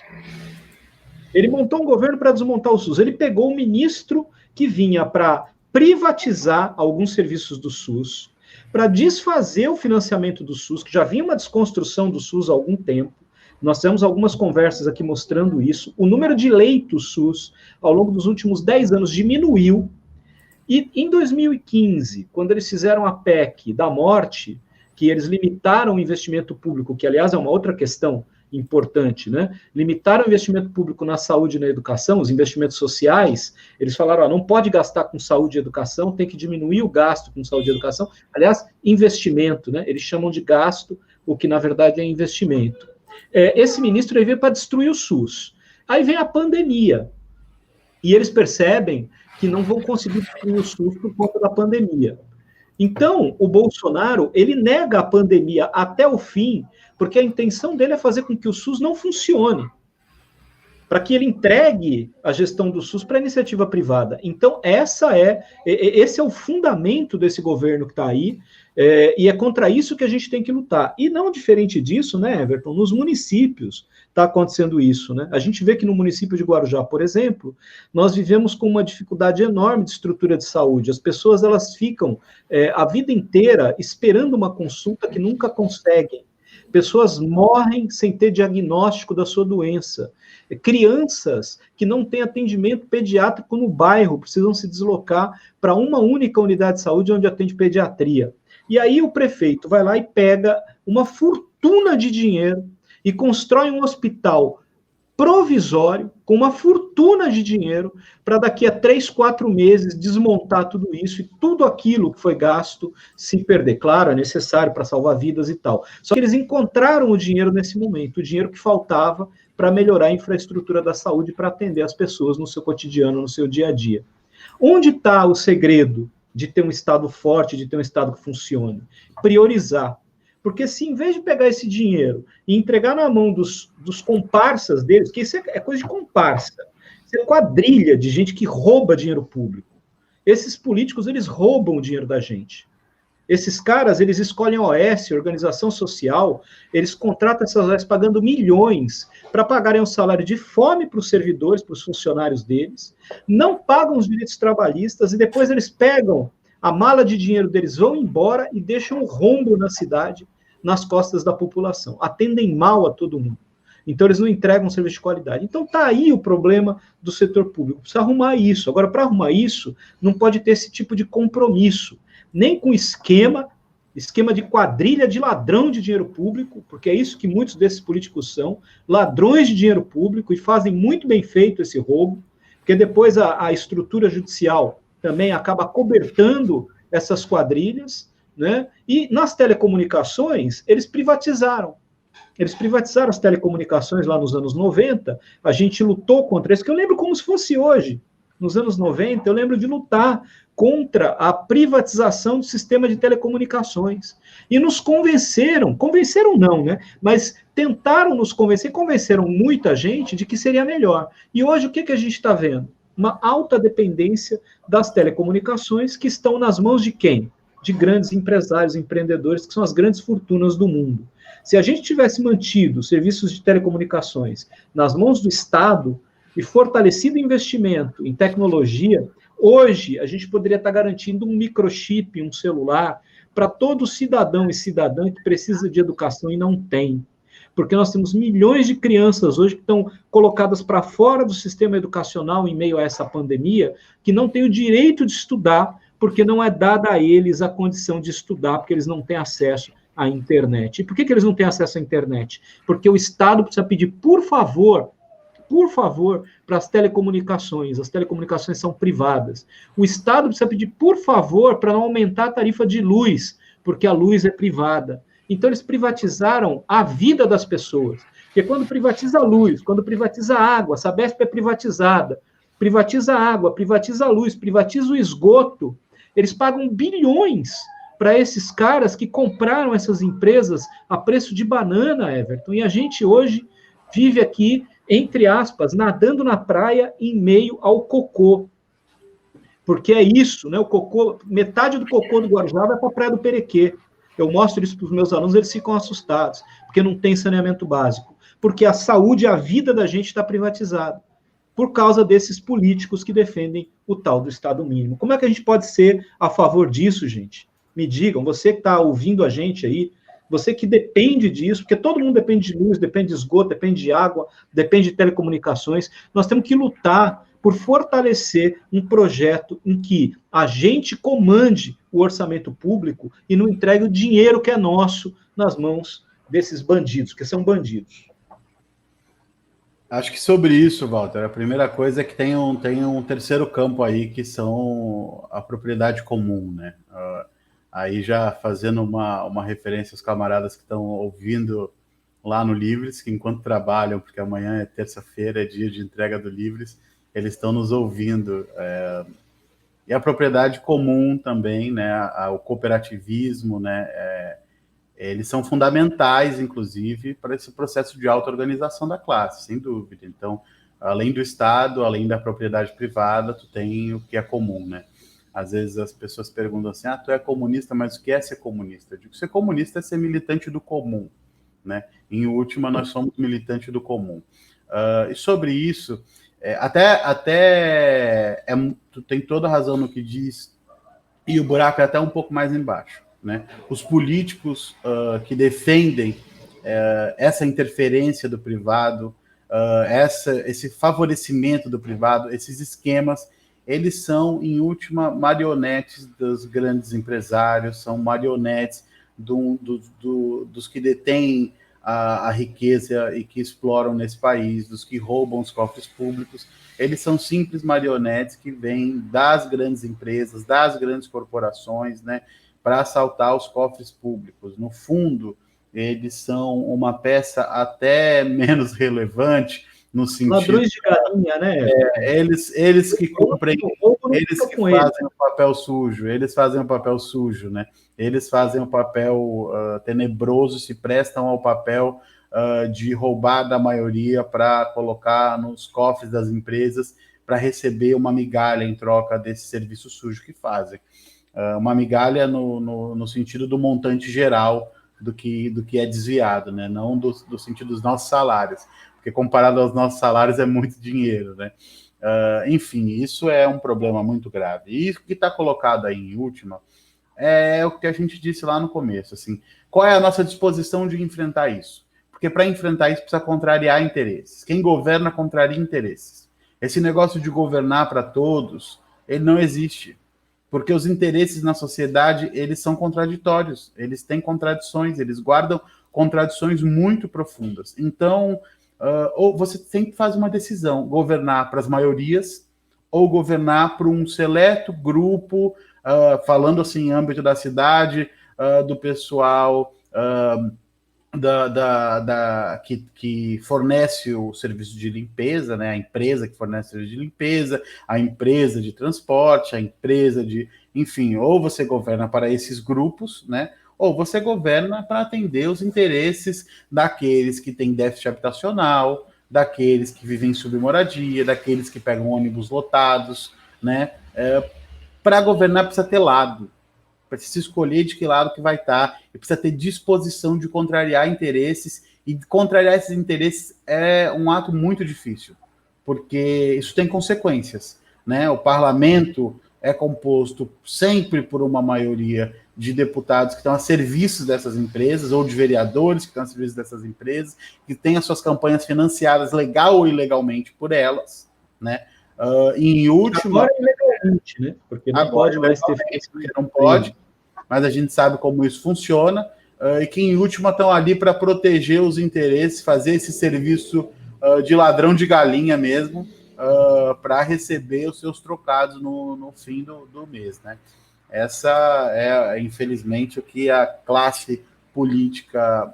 Ele montou um governo para desmontar o SUS. Ele pegou o ministro que vinha para privatizar alguns serviços do SUS, para desfazer o financiamento do SUS, que já vinha uma desconstrução do SUS há algum tempo. Nós temos algumas conversas aqui mostrando isso. O número de leitos SUS, ao longo dos últimos 10 anos, diminuiu. E em 2015, quando eles fizeram a PEC da morte, que eles limitaram o investimento público, que, aliás, é uma outra questão importante, né? Limitaram o investimento público na saúde e na educação, os investimentos sociais, eles falaram, não pode gastar com saúde e educação, tem que diminuir o gasto com saúde e educação. Aliás, investimento, né? Eles chamam de gasto, o que na verdade é investimento. Esse ministro veio para destruir o SUS. Aí vem a pandemia, e eles percebem que não vão conseguir destruir o SUS por conta da pandemia. Então, o Bolsonaro, ele nega a pandemia até o fim, porque a intenção dele é fazer com que o SUS não funcione, para que ele entregue a gestão do SUS para a iniciativa privada. Então, esse é o fundamento desse governo que está aí, e é contra isso que a gente tem que lutar. E não diferente disso, né, Everton, nos municípios está acontecendo isso, né? A gente vê que no município de Guarujá, por exemplo, nós vivemos com uma dificuldade enorme de estrutura de saúde. As pessoas, elas ficam a vida inteira esperando uma consulta que nunca conseguem. Pessoas morrem sem ter diagnóstico da sua doença. Crianças que não têm atendimento pediátrico no bairro precisam se deslocar para uma única unidade de saúde onde atende pediatria. E aí o prefeito vai lá e pega uma fortuna de dinheiro e constrói um hospital provisório, com uma fortuna de dinheiro, para daqui a 3, 4 meses desmontar tudo isso e tudo aquilo que foi gasto se perder. Claro, é necessário para salvar vidas e tal. Só que eles encontraram o dinheiro nesse momento, o dinheiro que faltava para melhorar a infraestrutura da saúde, para atender as pessoas no seu cotidiano, no seu dia a dia. Onde está o segredo de ter um Estado forte, de ter um Estado que funcione? Priorizar. Porque se, em vez de pegar esse dinheiro e entregar na mão dos comparsas deles, que isso é coisa de comparsa, isso é quadrilha de gente que rouba dinheiro público. Esses políticos, eles roubam o dinheiro da gente. Esses caras, eles escolhem a OS, organização social, eles contratam essas OS pagando milhões para pagarem um salário de fome para os servidores, para os funcionários deles, não pagam os direitos trabalhistas e depois eles pegam a mala de dinheiro deles, vão embora e deixam um rombo na cidade, nas costas da população. Atendem mal a todo mundo. Então, eles não entregam um serviço de qualidade. Então, está aí o problema do setor público. Precisa arrumar isso. Agora, para arrumar isso, não pode ter esse tipo de compromisso. Nem com esquema de quadrilha de ladrão de dinheiro público, porque é isso que muitos desses políticos são, ladrões de dinheiro público, e fazem muito bem feito esse roubo, porque depois a estrutura judicial também acaba cobertando essas quadrilhas, né? E nas telecomunicações, eles privatizaram. Eles privatizaram as telecomunicações lá nos anos 90, a gente lutou contra isso, que eu lembro como se fosse hoje. Nos anos 90, eu lembro de lutar contra a privatização do sistema de telecomunicações. E nos convenceram não, né? Mas tentaram nos convencer, convenceram muita gente de que seria melhor. E hoje, o que a gente está vendo? Uma alta dependência das telecomunicações, que estão nas mãos de quem? De grandes empresários, empreendedores, que são as grandes fortunas do mundo. Se a gente tivesse mantido serviços de telecomunicações nas mãos do Estado e fortalecido o investimento em tecnologia, hoje a gente poderia estar garantindo um microchip, um celular, para todo cidadão e cidadã que precisa de educação e não tem. Porque nós temos milhões de crianças hoje que estão colocadas para fora do sistema educacional em meio a essa pandemia, que não têm o direito de estudar, porque não é dada a eles a condição de estudar, porque eles não têm acesso à internet. E por que eles não têm acesso à internet? Porque o Estado precisa pedir, por favor, por favor, para as telecomunicações são privadas. O Estado precisa pedir, por favor, para não aumentar a tarifa de luz, porque a luz é privada. Então, eles privatizaram a vida das pessoas. Porque quando privatiza a luz, quando privatiza a água, a Sabesp é privatizada, privatiza a água, privatiza a luz, privatiza o esgoto, eles pagam bilhões para esses caras que compraram essas empresas a preço de banana, Everton. E a gente hoje vive aqui, entre aspas, nadando na praia em meio ao cocô. Porque é isso, né? O cocô, metade do cocô do Guarujá vai para a Praia do Perequê. Eu mostro isso para os meus alunos, eles ficam assustados, porque não tem saneamento básico. Porque a saúde, a vida da gente está privatizada. Por causa desses políticos que defendem o tal do Estado mínimo. Como é que a gente pode ser a favor disso, gente? Me digam, você que está ouvindo a gente aí, você que depende disso, porque todo mundo depende de luz, depende de esgoto, depende de água, depende de telecomunicações, nós temos que lutar por fortalecer um projeto em que a gente comande o orçamento público e não entregue o dinheiro que é nosso nas mãos desses bandidos, que são bandidos. Acho que sobre isso, Walter, a primeira coisa é que tem um terceiro campo aí, que são a propriedade comum, né? Aí já fazendo uma referência aos camaradas que estão ouvindo lá no Livres, que enquanto trabalham, porque amanhã é terça-feira, é dia de entrega do Livres, eles estão nos ouvindo. E a propriedade comum também, né? O cooperativismo, né? Eles são fundamentais, inclusive, para esse processo de auto-organização da classe, sem dúvida. Então, além do Estado, além da propriedade privada, tu tem o que é comum, né? Às vezes as pessoas perguntam assim, tu é comunista, mas o que é ser comunista? Eu digo, ser comunista é ser militante do comum, né? Em última, nós somos militante do comum. E sobre isso, tu tem toda a razão no que diz, e o buraco é até um pouco mais embaixo, né? Os políticos que defendem essa interferência do privado, esse favorecimento do privado, esses esquemas, eles são, em última, marionetes dos grandes empresários, são marionetes dos que detêm a riqueza e que exploram nesse país, dos que roubam os cofres públicos. Eles são simples marionetes que vêm das grandes empresas, das grandes corporações, né, para assaltar os cofres públicos. No fundo, eles são uma peça até menos relevante, no sentido... Ladrões de galinha, né? Eles que cumprem, eles que fazem o papel sujo, eles fazem o papel sujo, né? Eles fazem o papel tenebroso, se prestam ao papel de roubar da maioria para colocar nos cofres das empresas para receber uma migalha em troca desse serviço sujo que fazem. Uma migalha no sentido do montante geral do que é desviado, né? Não do sentido dos nossos salários, porque comparado aos nossos salários é muito dinheiro, né? Enfim, isso é um problema muito grave. E isso que está colocado aí em última é o que a gente disse lá no começo, assim, qual é a nossa disposição de enfrentar isso? Porque para enfrentar isso precisa contrariar interesses. Quem governa contraria interesses. Esse negócio de governar para todos, ele não existe. Porque os interesses na sociedade, eles são contraditórios, eles têm contradições, eles guardam contradições muito profundas. Então, ou você tem que fazer uma decisão, governar para as maiorias ou governar para um seleto grupo, falando assim em âmbito da cidade, do pessoal que fornece o serviço de limpeza, né? A empresa que fornece o serviço de limpeza, a empresa de transporte, a empresa de... Enfim, ou você governa para esses grupos, né? Ou você governa para atender os interesses daqueles que têm déficit habitacional, daqueles que vivem em submoradia, daqueles que pegam ônibus lotados, né? Para governar precisa ter lado, precisa escolher de que lado que vai estar, e precisa ter disposição de contrariar interesses, e contrariar esses interesses é um ato muito difícil, porque isso tem consequências, né? O parlamento é composto sempre por uma maioria de deputados que estão a serviço dessas empresas, ou de vereadores que estão a serviço dessas empresas, que têm as suas campanhas financiadas legal ou ilegalmente por elas, né? Em última... Agora é ilegalmente, né? Porque não pode mais ter... Não pode, mas a gente sabe como isso funciona, e que em última estão ali para proteger os interesses, fazer esse serviço de ladrão de galinha mesmo, para receber os seus trocados no fim do mês, né? Essa é, infelizmente, o que a classe política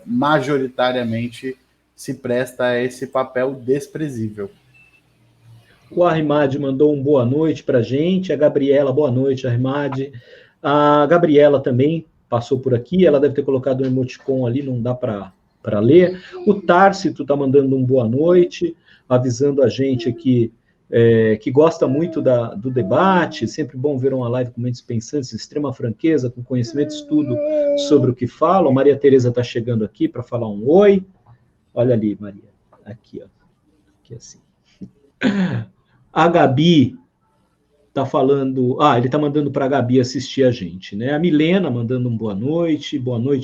majoritariamente se presta a esse papel desprezível. O Arrimad mandou um boa noite para a gente. A Gabriela, boa noite, Arrimad. A Gabriela também passou por aqui. Ela deve ter colocado um emoticon ali, não dá para ler. O Társito está mandando um boa noite, avisando a gente aqui que gosta muito do debate. Sempre bom ver uma live com mentes pensantes, extrema franqueza, com conhecimento e estudo sobre o que falam. A Maria Tereza está chegando aqui para falar um oi. Olha ali, Maria. Aqui, ó. Aqui assim. A Gabi está falando... ele está mandando para a Gabi assistir a gente, né? A Milena mandando um boa noite,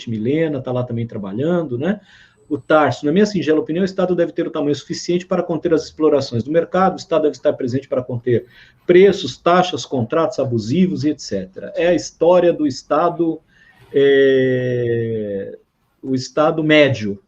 Milena, está lá também trabalhando, né? O Tarso, na minha singela opinião, o Estado deve ter o tamanho suficiente para conter as explorações do mercado, o Estado deve estar presente para conter preços, taxas, contratos abusivos e etc. É a história do Estado, o Estado médio.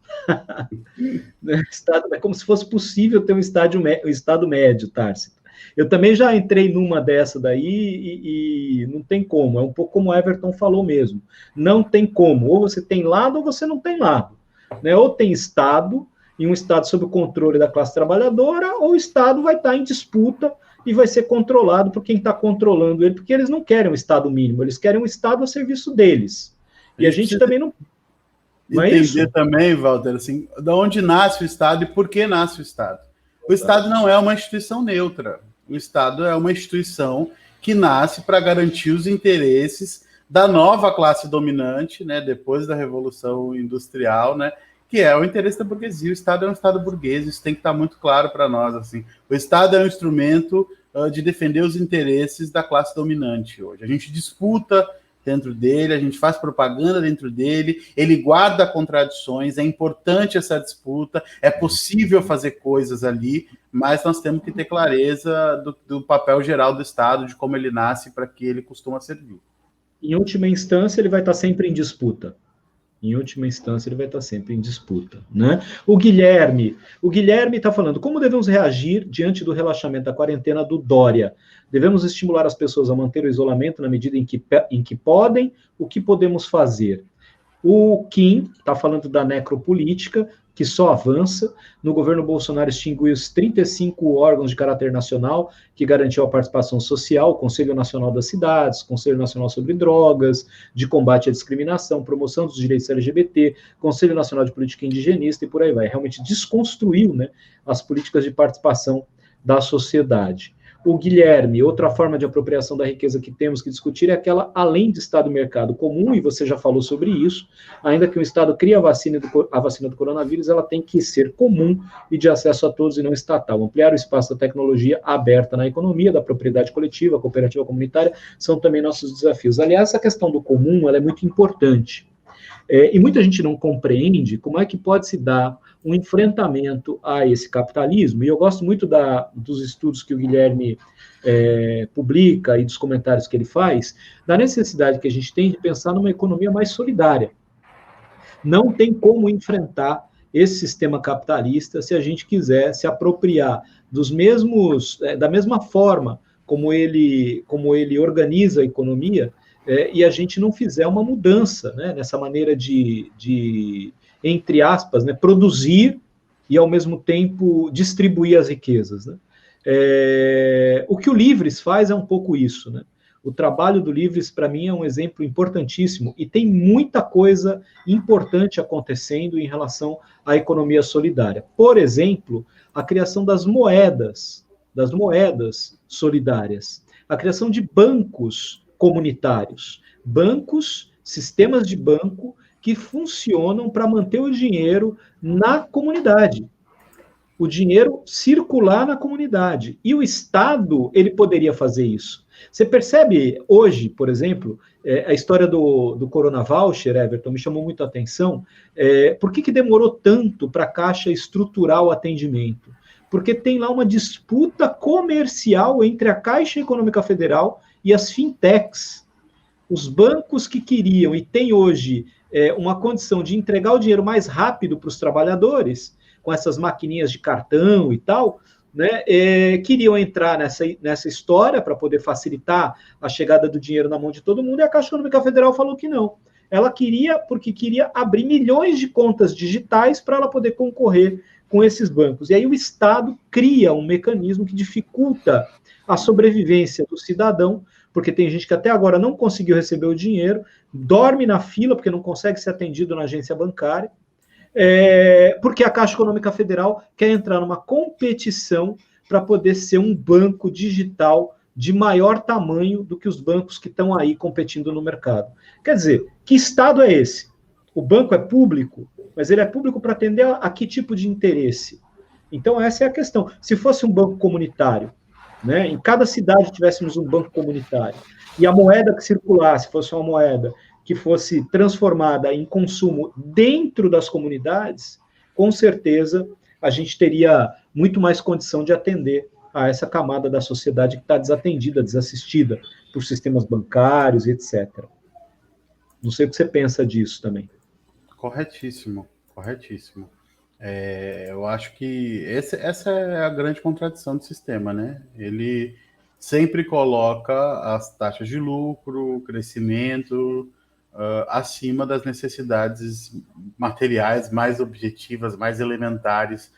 É como se fosse possível ter um Estado médio, Tarso. Eu também já entrei numa dessa daí e não tem como. É um pouco como o Everton falou mesmo. Não tem como. Ou você tem lado ou você não tem lado. Né? Ou tem Estado, e um Estado sob o controle da classe trabalhadora, ou o Estado vai estar em disputa e vai ser controlado por quem está controlando ele, porque eles não querem um Estado mínimo, eles querem um Estado a serviço deles. E a gente também não... Não é entender isso? Também, Walter, assim, de onde nasce o Estado e por que nasce o Estado. O Estado não é uma instituição neutra. O Estado é uma instituição que nasce para garantir os interesses da nova classe dominante, né, depois da Revolução Industrial, né, que é o interesse da burguesia. O Estado é um Estado burguês, isso tem que estar muito claro para nós. Assim. O Estado é um instrumento de defender os interesses da classe dominante hoje. A gente disputa dentro dele, a gente faz propaganda dentro dele, ele guarda contradições, é importante essa disputa, é possível fazer coisas ali, mas nós temos que ter clareza do papel geral do Estado, de como ele nasce, para que ele costuma servir. Em última instância, ele vai estar sempre em disputa. Em última instância, ele vai estar sempre em disputa, né? O Guilherme está falando, como devemos reagir diante do relaxamento da quarentena do Dória? Devemos estimular as pessoas a manter o isolamento na medida em que podem? O que podemos fazer? O Kim está falando da necropolítica, que só avança. No governo Bolsonaro extinguiu os 35 órgãos de caráter nacional que garantiu a participação social, o Conselho Nacional das Cidades, Conselho Nacional sobre Drogas, de combate à discriminação, promoção dos direitos LGBT, Conselho Nacional de Política Indigenista e por aí vai. Realmente desconstruiu, né, as políticas de participação da sociedade. O Guilherme, outra forma de apropriação da riqueza que temos que discutir é aquela além de Estado e mercado comum, e você já falou sobre isso, ainda que o Estado crie a vacina do coronavírus, ela tem que ser comum e de acesso a todos e não estatal. Ampliar o espaço da tecnologia aberta na economia, da propriedade coletiva, cooperativa comunitária, são também nossos desafios. Aliás, essa questão do comum, ela é muito importante. E muita gente não compreende como é que pode se dar um enfrentamento a esse capitalismo, e eu gosto muito dos estudos que o Guilherme publica e dos comentários que ele faz, da necessidade que a gente tem de pensar numa economia mais solidária. Não tem como enfrentar esse sistema capitalista se a gente quiser se apropriar da mesma forma como ele organiza a economia, e a gente não fizer uma mudança, né, nessa maneira de entre aspas, né, produzir e, ao mesmo tempo, distribuir as riquezas. Né? O que o Livres faz é um pouco isso. Né? O trabalho do Livres, para mim, é um exemplo importantíssimo e tem muita coisa importante acontecendo em relação à economia solidária. Por exemplo, a criação das moedas solidárias, a criação de bancos comunitários, sistemas de banco que funcionam para manter o dinheiro na comunidade, o dinheiro circular na comunidade. E o Estado, ele poderia fazer isso. Você percebe hoje, por exemplo, a história do Corona Voucher, Everton, me chamou muito a atenção. Por que demorou tanto para a Caixa estruturar o atendimento? Porque tem lá uma disputa comercial entre a Caixa Econômica Federal e as fintechs. Os bancos que queriam e têm hoje uma condição de entregar o dinheiro mais rápido para os trabalhadores, com essas maquininhas de cartão e tal, né, queriam entrar nessa história para poder facilitar a chegada do dinheiro na mão de todo mundo, e a Caixa Econômica Federal falou que não. Ela queria, porque queria abrir milhões de contas digitais para ela poder concorrer com esses bancos. E aí o Estado cria um mecanismo que dificulta a sobrevivência do cidadão, porque tem gente que até agora não conseguiu receber o dinheiro, dorme na fila porque não consegue ser atendido na agência bancária, porque a Caixa Econômica Federal quer entrar numa competição para poder ser um banco digital de maior tamanho do que os bancos que estão aí competindo no mercado. Quer dizer, que Estado é esse? O banco é público, mas ele é público para atender a que tipo de interesse? Então, essa é a questão. Se fosse um banco comunitário, né, em cada cidade tivéssemos um banco comunitário, e a moeda que circulasse fosse uma moeda que fosse transformada em consumo dentro das comunidades, com certeza a gente teria muito mais condição de atender a essa camada da sociedade que está desatendida, desassistida por sistemas bancários, etc. Não sei o que você pensa disso também. Corretíssimo, corretíssimo. Eu acho que essa é a grande contradição do sistema, né? Ele sempre coloca as taxas de lucro, o crescimento, acima das necessidades materiais mais objetivas, mais elementares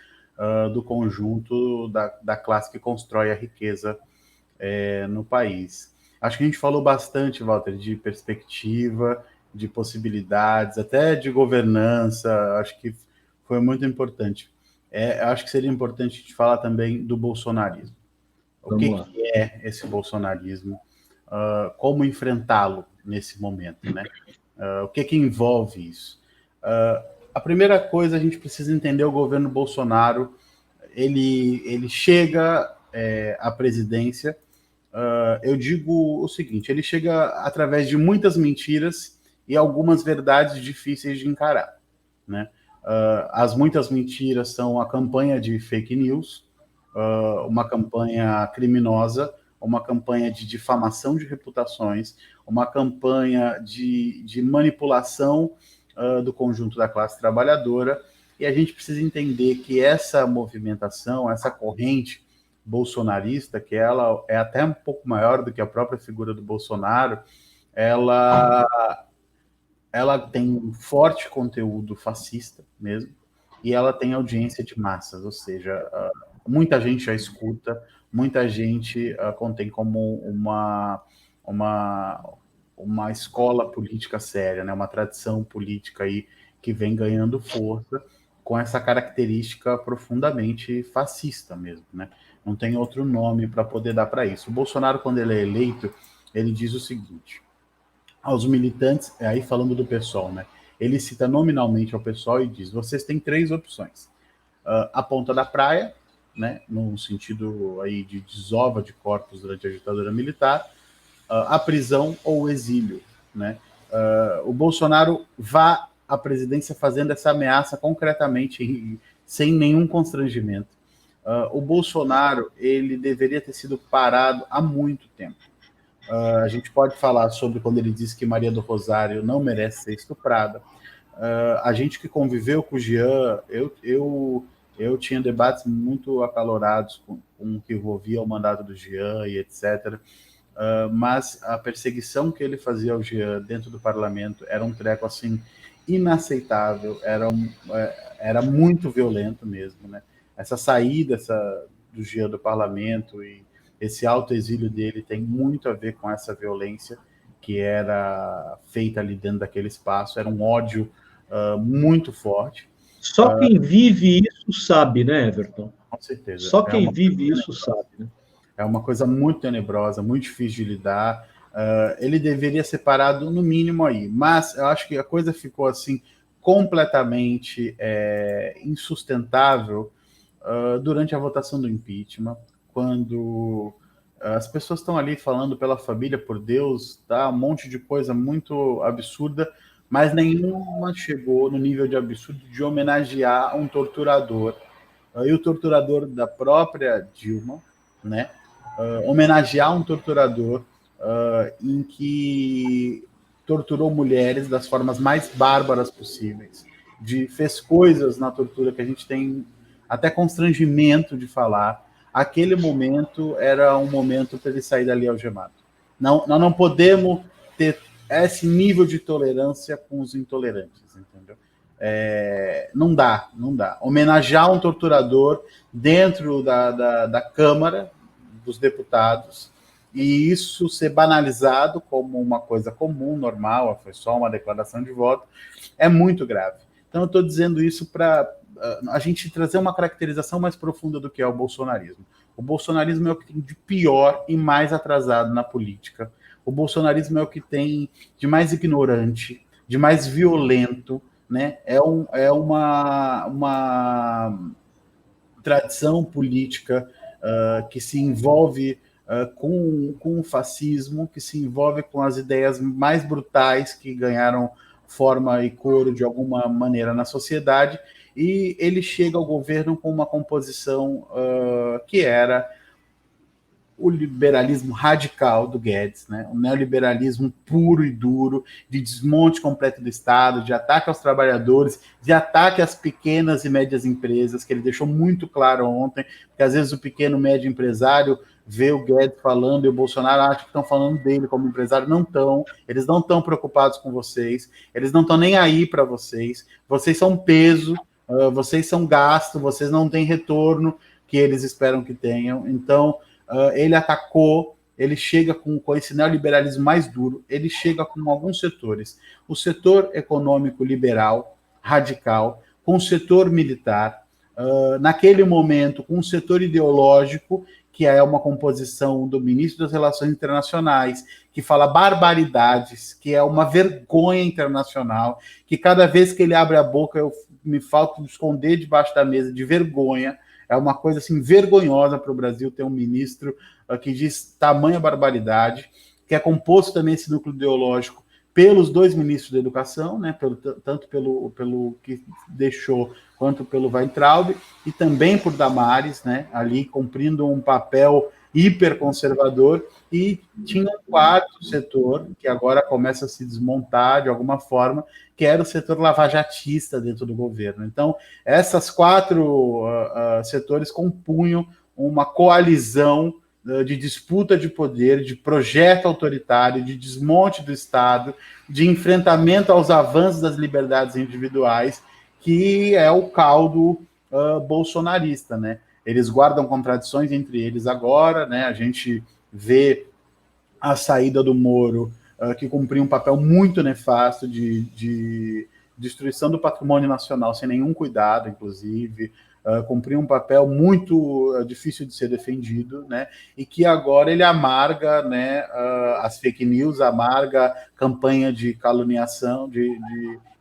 do conjunto da classe que constrói a riqueza no país. Acho que a gente falou bastante, Walter, de perspectiva, de possibilidades, até de governança. Acho que foi muito importante. Acho que seria importante a gente falar também do bolsonarismo. O que é esse bolsonarismo? Como enfrentá-lo nesse momento, né? O que envolve isso? A primeira coisa, a gente precisa entender o governo Bolsonaro. Ele chega à presidência, eu digo o seguinte, ele chega através de muitas mentiras e algumas verdades difíceis de encarar, né? As muitas mentiras são a campanha de fake news, uma campanha criminosa, uma campanha de difamação de reputações, uma campanha de manipulação do conjunto da classe trabalhadora, e a gente precisa entender que essa movimentação, essa corrente bolsonarista, que ela é até um pouco maior do que a própria figura do Bolsonaro, ela tem um forte conteúdo fascista mesmo, e ela tem audiência de massas, ou seja, muita gente a escuta, muita gente contém como uma escola política séria, né? Uma tradição política aí que vem ganhando força com essa característica profundamente fascista mesmo, né? Não tem outro nome para poder dar para isso. O Bolsonaro, quando ele é eleito, ele diz o seguinte aos militantes, aí falando do PSOL, né? Ele cita nominalmente ao PSOL e diz: vocês têm 3 opções. A ponta da praia, né, no sentido aí de desova de corpos durante a ditadura militar, a prisão ou o exílio, né? O Bolsonaro vá à presidência fazendo essa ameaça concretamente, sem nenhum constrangimento. O Bolsonaro, ele deveria ter sido parado há muito tempo. A gente pode falar sobre quando ele disse que Maria do Rosário não merece ser estuprada. A gente que conviveu com o Jean, eu tinha debates muito acalorados com o que envolvia o mandato do Jean e etc. Mas a perseguição que ele fazia ao Jean dentro do parlamento era um treco assim inaceitável, era muito violento mesmo, né? Essa saída do Jean do parlamento e esse autoexílio dele tem muito a ver com essa violência que era feita ali dentro daquele espaço, era um ódio muito forte. Só quem vive isso sabe, né, Everton? Com certeza. Só quem vive isso sabe, né? É uma coisa muito tenebrosa, muito difícil de lidar. Ele deveria ser parado no mínimo aí, mas eu acho que a coisa ficou assim completamente insustentável durante a votação do impeachment, quando as pessoas estão ali falando pela família, por Deus, tá? Um monte de coisa muito absurda, mas nenhuma chegou no nível de absurdo de homenagear um torturador. E o torturador da própria Dilma, né? Homenagear um torturador em que torturou mulheres das formas mais bárbaras possíveis, fez coisas na tortura que a gente tem até constrangimento de falar. Aquele momento era um momento para ele sair dali algemado. Nós não podemos ter esse nível de tolerância com os intolerantes, entendeu? Não dá. Homenagear um torturador dentro da Câmara dos Deputados e isso ser banalizado como uma coisa comum, normal, foi só uma declaração de voto, é muito grave. Então eu estou dizendo isso para a gente trazer uma caracterização mais profunda do que é o bolsonarismo. O bolsonarismo é o que tem de pior e mais atrasado na política. O bolsonarismo é o que tem de mais ignorante, de mais violento, né? É uma tradição política que se envolve com o fascismo, que se envolve com as ideias mais brutais que ganharam forma e coro de alguma maneira na sociedade, e ele chega ao governo com uma composição que era o liberalismo radical do Guedes, né? O neoliberalismo puro e duro, de desmonte completo do Estado, de ataque aos trabalhadores, de ataque às pequenas e médias empresas, que ele deixou muito claro ontem, porque às vezes o pequeno e médio empresário vê o Guedes falando e o Bolsonaro acha que estão falando dele como empresário. Não estão, eles não estão preocupados com vocês, eles não estão nem aí para vocês são peso, vocês são gasto, vocês não têm retorno que eles esperam que tenham. Então, ele atacou, ele chega com esse neoliberalismo mais duro, ele chega com alguns setores. O setor econômico liberal, radical, com o setor militar, naquele momento, com o setor ideológico, que é uma composição do ministro das Relações Internacionais, que fala barbaridades, que é uma vergonha internacional, que cada vez que ele abre a boca, me falta esconder debaixo da mesa de vergonha. É uma coisa assim vergonhosa para o Brasil ter um ministro que diz tamanha barbaridade, que é composto também esse núcleo ideológico pelos dois ministros da Educação, né, tanto pelo que deixou quanto pelo Weintraub, e também por Damares, né, ali cumprindo um papel hiperconservador, e tinha um quarto setor, que agora começa a se desmontar de alguma forma, que era o setor lavajatista dentro do governo. Então, essas quatro setores compunham uma coalizão de disputa de poder, de projeto autoritário, de desmonte do Estado, de enfrentamento aos avanços das liberdades individuais, que é o caldo bolsonarista, né? Eles guardam contradições entre eles agora, né? A gente vê a saída do Moro, que cumpriu um papel muito nefasto de destruição do patrimônio nacional, sem nenhum cuidado, inclusive, cumpriu um papel muito difícil de ser defendido, né? E que agora ele amarga, né, as fake news, amarga campanha de caluniação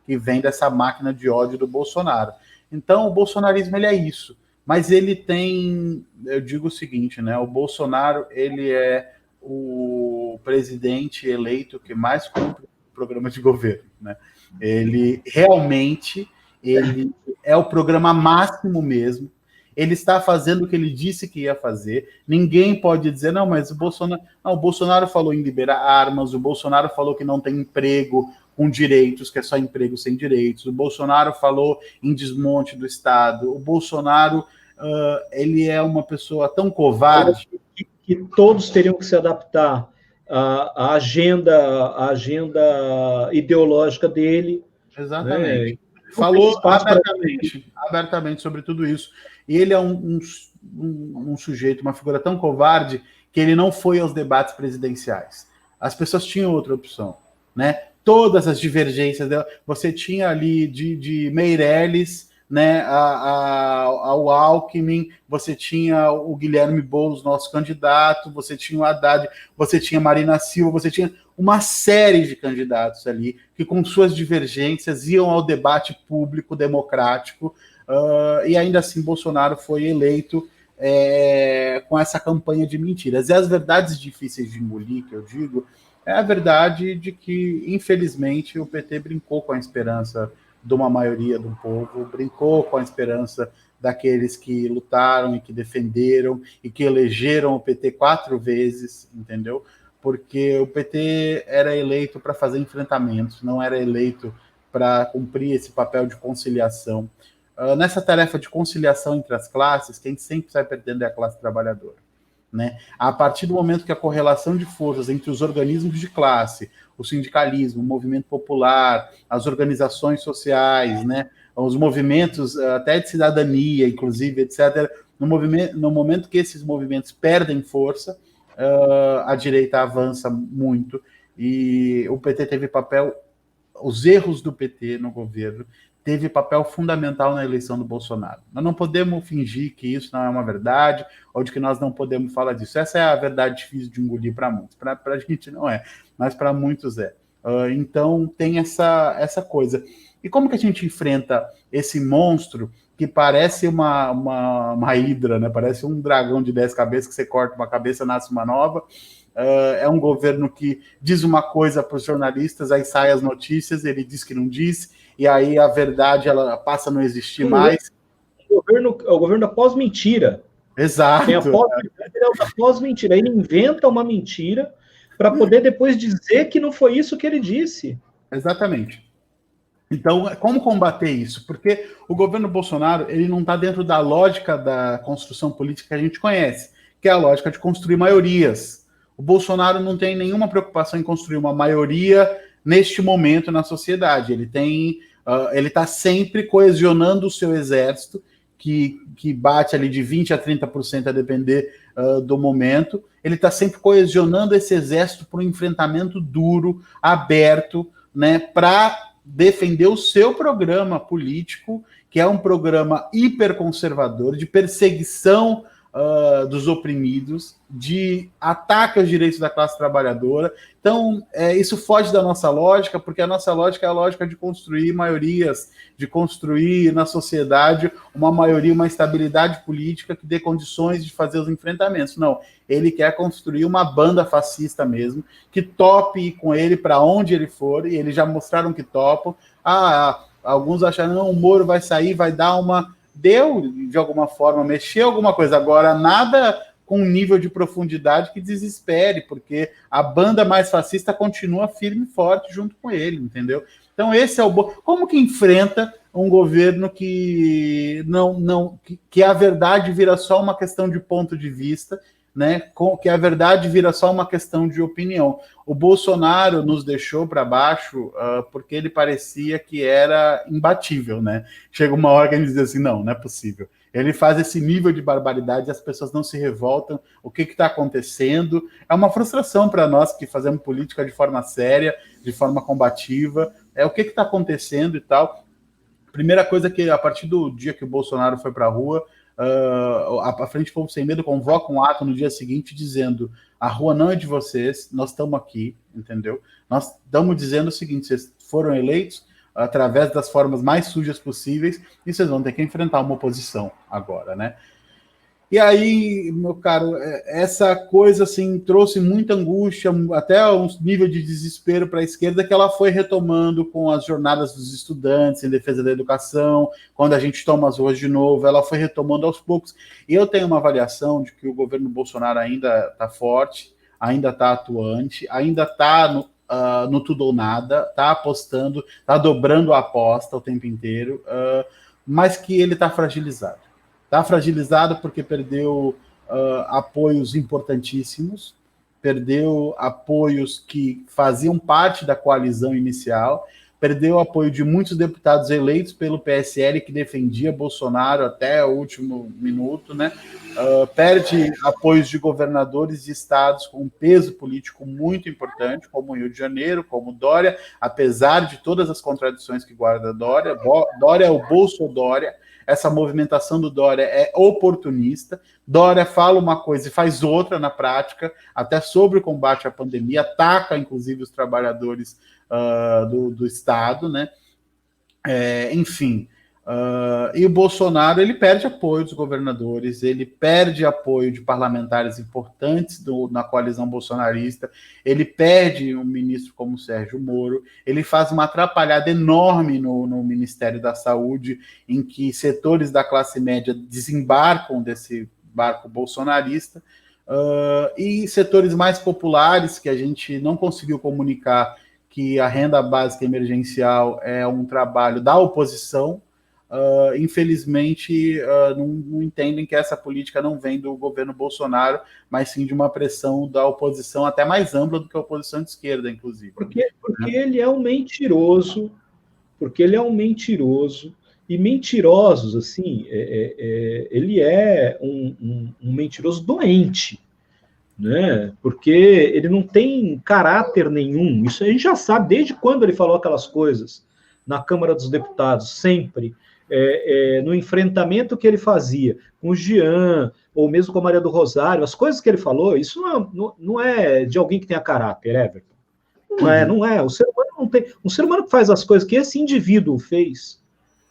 que vem dessa máquina de ódio do Bolsonaro. Então, o bolsonarismo ele é isso, mas ele tem, eu digo o seguinte, né? O Bolsonaro ele é o presidente eleito que mais cumpre o programa de governo, né? Ele realmente é o programa máximo mesmo. Ele está fazendo o que ele disse que ia fazer. Ninguém pode dizer, não, mas o Bolsonaro falou em liberar armas, o Bolsonaro falou que não tem emprego com direitos, que é só emprego sem direitos, o Bolsonaro falou em desmonte do Estado, o Bolsonaro ele é uma pessoa tão covarde que todos teriam que se adaptar à agenda ideológica dele. Exatamente. Né? Falou abertamente sobre tudo isso. E ele é um sujeito, uma figura tão covarde, que ele não foi aos debates presidenciais. As pessoas tinham outra opção, né? Todas as divergências dela, você tinha ali de Meirelles, né, ao Alckmin, você tinha o Guilherme Boulos, nosso candidato, você tinha o Haddad, você tinha Marina Silva, você tinha uma série de candidatos ali que, com suas divergências, iam ao debate público, democrático, e ainda assim Bolsonaro foi eleito com essa campanha de mentiras. E as verdades difíceis de engolir, que eu digo, é a verdade de que, infelizmente, o PT brincou com a esperança de uma maioria do povo, brincou com a esperança daqueles que lutaram e que defenderam e que elegeram o PT 4 vezes, entendeu? Porque o PT era eleito para fazer enfrentamentos, não era eleito para cumprir esse papel de conciliação. Nessa tarefa de conciliação entre as classes, quem sempre sai perdendo é a classe trabalhadora, né? A partir do momento que a correlação de forças entre os organismos de classe, o sindicalismo, o movimento popular, as organizações sociais, né, os movimentos até de cidadania, inclusive, etc., no momento que esses movimentos perdem força, a direita avança muito, e o PT teve papel, os erros do PT no governo teve papel fundamental na eleição do Bolsonaro. Nós não podemos fingir que isso não é uma verdade, ou de que nós não podemos falar disso. Essa é a verdade difícil de engolir para muitos. Para a gente não é, mas para muitos é. Então tem essa coisa. E como que a gente enfrenta esse monstro que parece uma hidra, né? Parece um dragão de 10 cabeças, que você corta uma cabeça, nasce uma nova. É um governo que diz uma coisa para os jornalistas, aí saem as notícias, ele diz que não disse, e aí a verdade ela passa a não existir mais. É o governo da pós-mentira. Exato. Tem a pós-mentira. Ele inventa uma mentira para poder depois dizer que não foi isso que ele disse. Exatamente. Então, como combater isso? Porque o governo Bolsonaro ele não está dentro da lógica da construção política que a gente conhece, que é a lógica de construir maiorias. O Bolsonaro não tem nenhuma preocupação em construir uma maioria neste momento na sociedade. Ele está sempre coesionando o seu exército, que bate ali de 20% a 30% a depender do momento. Ele está sempre coesionando esse exército para um enfrentamento duro, aberto, né, para defender o seu programa político, que é um programa hiperconservador, de perseguição dos oprimidos, de ataque aos direitos da classe trabalhadora. Então, isso foge da nossa lógica, porque a nossa lógica é a lógica de construir maiorias, de construir na sociedade uma maioria, uma estabilidade política que dê condições de fazer os enfrentamentos. Não, ele quer construir uma banda fascista mesmo, que tope ir com ele para onde ele for, e eles já mostraram que topam. Alguns acharam, não, o Moro vai sair, vai dar uma... Deu, de alguma forma, mexer alguma coisa. Agora, nada com um nível de profundidade que desespere, porque a banda mais fascista continua firme e forte junto com ele, entendeu? Então, esse é o... Como que enfrenta um governo que que a verdade vira só uma questão de ponto de vista, né? Que a verdade vira só uma questão de opinião. O Bolsonaro nos deixou para baixo porque ele parecia que era imbatível, né? Chega uma hora que ele diz assim, não é possível. Ele faz esse nível de barbaridade, as pessoas não se revoltam, o que está acontecendo? É uma frustração para nós que fazemos política de forma séria, de forma combativa, o que está acontecendo e tal. Primeira coisa que, a partir do dia que o Bolsonaro foi para a rua, a Frente Povo Sem Medo convoca um ato no dia seguinte dizendo: a rua não é de vocês, nós estamos aqui, entendeu? Nós estamos dizendo o seguinte: vocês foram eleitos através das formas mais sujas possíveis e vocês vão ter que enfrentar uma oposição agora, né? E aí, meu caro, essa coisa assim trouxe muita angústia, até um nível de desespero para a esquerda, que ela foi retomando com as jornadas dos estudantes em defesa da educação, quando a gente toma as ruas de novo, ela foi retomando aos poucos. E eu tenho uma avaliação de que o governo Bolsonaro ainda está forte, ainda está atuante, ainda está no tudo ou nada, está apostando, está dobrando a aposta o tempo inteiro, mas que ele está fragilizado. Está fragilizado porque perdeu apoios importantíssimos, perdeu apoios que faziam parte da coalizão inicial, perdeu o apoio de muitos deputados eleitos pelo PSL que defendia Bolsonaro até o último minuto, né? Perde apoios de governadores de estados com um peso político muito importante, como o Rio de Janeiro, como Dória, apesar de todas as contradições que guarda Dória. Dória é o Bolsodória. Essa movimentação do Dória é oportunista. Dória fala uma coisa e faz outra na prática, até sobre o combate à pandemia, ataca, inclusive, os trabalhadores do Estado, né? Enfim. E o Bolsonaro, ele perde apoio dos governadores, ele perde apoio de parlamentares importantes na coalizão bolsonarista, ele perde um ministro como Sérgio Moro, ele faz uma atrapalhada enorme no Ministério da Saúde, em que setores da classe média desembarcam desse barco bolsonarista, e setores mais populares que a gente não conseguiu comunicar que a renda básica emergencial é um trabalho da oposição, infelizmente não entendem que essa política não vem do governo Bolsonaro, mas sim de uma pressão da oposição até mais ampla do que a oposição de esquerda, inclusive. Porque ele é um mentiroso, e mentirosos, assim, ele é um mentiroso doente, né? Porque ele não tem caráter nenhum. Isso a gente já sabe desde quando ele falou aquelas coisas na Câmara dos Deputados, sempre no enfrentamento que ele fazia com o Jean, ou mesmo com a Maria do Rosário, as coisas que ele falou, isso não é de alguém que tenha caráter, Everton. Não é. O ser humano não tem. Um ser humano que faz as coisas que esse indivíduo fez,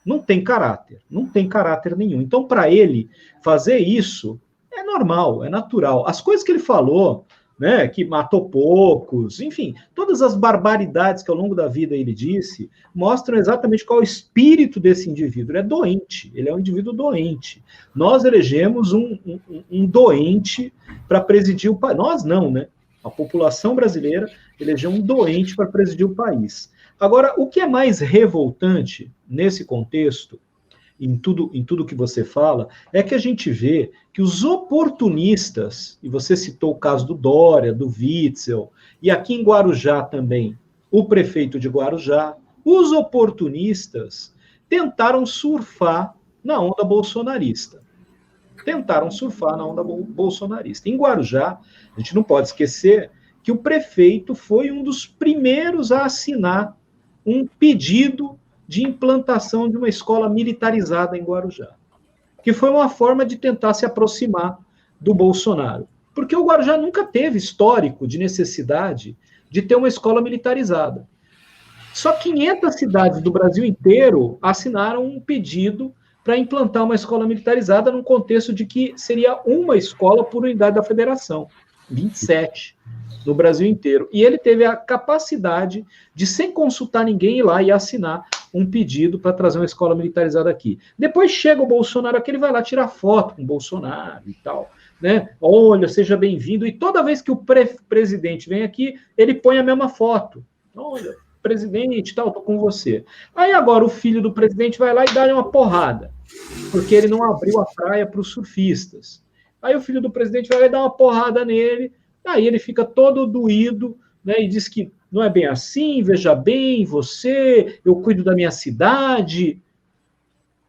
não tem caráter nenhum. Então, para ele fazer isso é normal, é natural. As coisas que ele falou, né, que matou poucos, enfim, todas as barbaridades que ao longo da vida ele disse, mostram exatamente qual é o espírito desse indivíduo. Ele é doente, ele é um indivíduo doente. Nós elegemos um doente para presidir o país. Nós não, né? A população brasileira elegeu um doente para presidir o país. Agora, o que é mais revoltante nesse contexto, em tudo que você fala, é que a gente vê que os oportunistas, e você citou o caso do Dória, do Witzel, e aqui em Guarujá também, o prefeito de Guarujá, os oportunistas tentaram surfar na onda bolsonarista. Em Guarujá, a gente não pode esquecer que o prefeito foi um dos primeiros a assinar um pedido de implantação de uma escola militarizada em Guarujá, que foi uma forma de tentar se aproximar do Bolsonaro. Porque o Guarujá nunca teve histórico de necessidade de ter uma escola militarizada. Só 500 cidades do Brasil inteiro assinaram um pedido para implantar uma escola militarizada num contexto de que seria uma escola por unidade da federação, 27 no Brasil inteiro. E ele teve a capacidade de, sem consultar ninguém, ir lá e assinar um pedido para trazer uma escola militarizada aqui. Depois chega o Bolsonaro aqui, ele vai lá tirar foto com o Bolsonaro e tal, né? Olha, seja bem-vindo. E toda vez que o presidente vem aqui, ele põe a mesma foto. Olha, presidente, tal, tô com você. Aí agora o filho do presidente vai lá e dá uma porrada, porque ele não abriu a praia para os surfistas. Aí o filho do presidente vai lá e dá uma porrada nele, aí ele fica todo doído, né, e diz que não é bem assim, veja bem, eu cuido da minha cidade.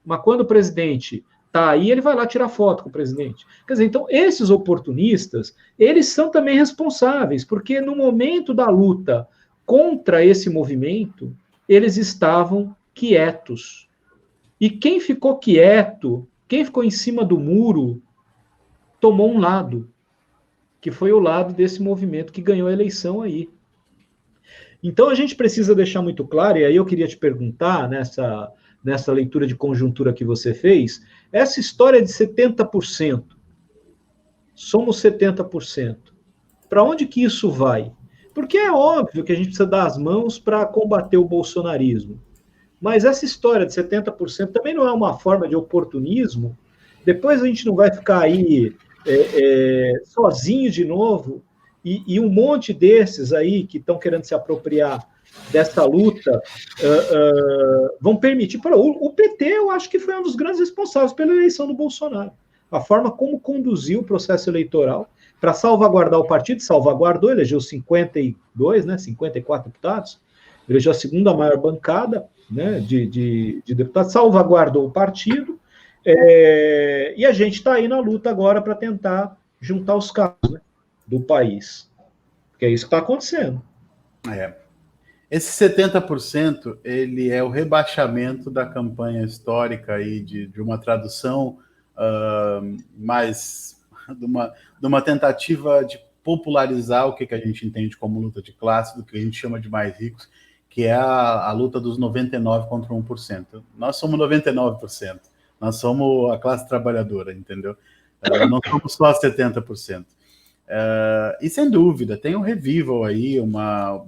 Mas quando o presidente está aí, ele vai lá tirar foto com o presidente. Quer dizer, então, esses oportunistas, eles são também responsáveis, porque no momento da luta contra esse movimento, eles estavam quietos. E quem ficou quieto, quem ficou em cima do muro, tomou um lado, que foi o lado desse movimento que ganhou a eleição aí. Então a gente precisa deixar muito claro, e aí eu queria te perguntar, nessa leitura de conjuntura que você fez, essa história de 70%, somos 70%, para onde que isso vai? Porque é óbvio que a gente precisa dar as mãos para combater o bolsonarismo, mas essa história de 70% também não é uma forma de oportunismo? Depois a gente não vai ficar aí sozinho de novo, e um monte desses aí que estão querendo se apropriar dessa luta vão permitir. O PT, eu acho que foi um dos grandes responsáveis pela eleição do Bolsonaro. A forma como conduziu o processo eleitoral para salvaguardar o partido, salvaguardou, elegeu 52, né, 54 deputados, elegeu a segunda maior bancada, né, de deputados, salvaguardou o partido, e a gente está aí na luta agora para tentar juntar os cabos, né, do país. Porque é isso que está acontecendo. Esse 70%, ele é o rebaixamento da campanha histórica aí de uma tradução mais de uma tentativa de popularizar o que a gente entende como luta de classe, do que a gente chama de mais ricos, que é a luta dos 99% contra 1%. Nós somos 99%. Nós somos a classe trabalhadora, entendeu? Não somos só 70%. E sem dúvida, tem um revival aí, um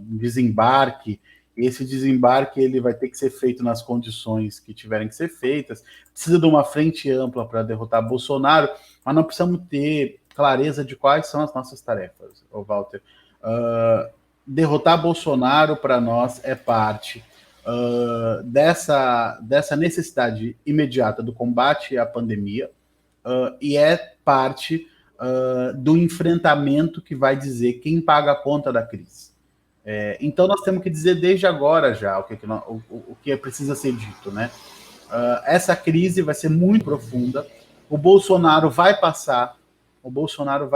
desembarque, e esse desembarque ele vai ter que ser feito nas condições que tiverem que ser feitas. Precisa de uma frente ampla para derrotar Bolsonaro, mas nós precisamos ter clareza de quais são as nossas tarefas, Walter. derrotar Bolsonaro, para nós, é parte dessa necessidade imediata do combate à pandemia, e é parte do enfrentamento que vai dizer quem paga a conta da crise. Então, nós temos que dizer desde agora já o que precisa ser dito, né? Essa crise vai ser muito profunda, o Bolsonaro vai passar, o Bolsonaro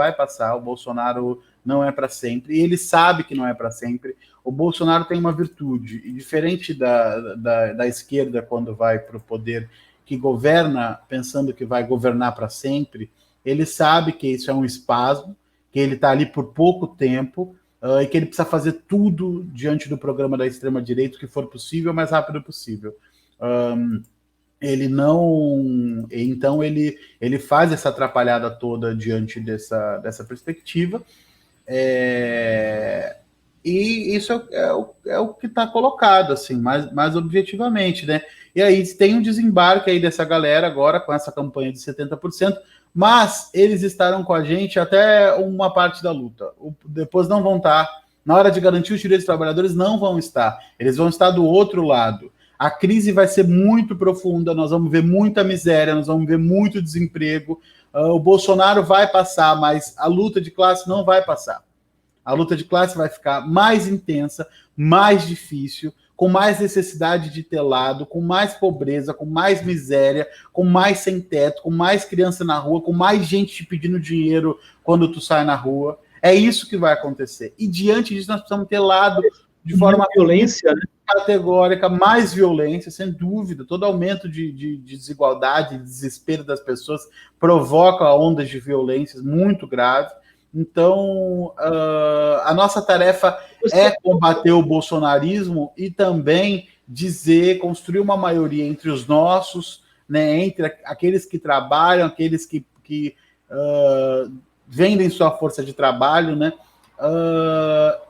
não é para sempre, e ele sabe que não é para sempre. O Bolsonaro tem uma virtude, e diferente da esquerda, quando vai para o poder, que governa pensando que vai governar para sempre, ele sabe que isso é um espasmo, que ele está ali por pouco tempo, e que ele precisa fazer tudo diante do programa da extrema-direita, o que for possível, o mais rápido possível. Então ele faz essa atrapalhada toda diante dessa perspectiva, e isso é o que está colocado, assim, mais objetivamente, né? E aí tem um desembarque aí dessa galera agora com essa campanha de 70%, mas eles estarão com a gente até uma parte da luta. Depois não vão estar. Na hora de garantir os direitos dos trabalhadores, não vão estar. Eles vão estar do outro lado. A crise vai ser muito profunda, nós vamos ver muita miséria, nós vamos ver muito desemprego. O Bolsonaro vai passar, mas a luta de classe não vai passar. A luta de classe vai ficar mais intensa, mais difícil, com mais necessidade de telado, com mais pobreza, com mais miséria, com mais sem teto, com mais criança na rua, com mais gente te pedindo dinheiro quando tu sai na rua. É isso que vai acontecer. E diante disso nós precisamos ter lado de forma violência, né? Categórica, mais violência, sem dúvida. Todo aumento de desigualdade, de desespero das pessoas provoca ondas de violências muito graves. Então, a nossa tarefa é combater o bolsonarismo e também construir uma maioria entre os nossos, né, entre aqueles que trabalham, aqueles que vendem sua força de trabalho, né,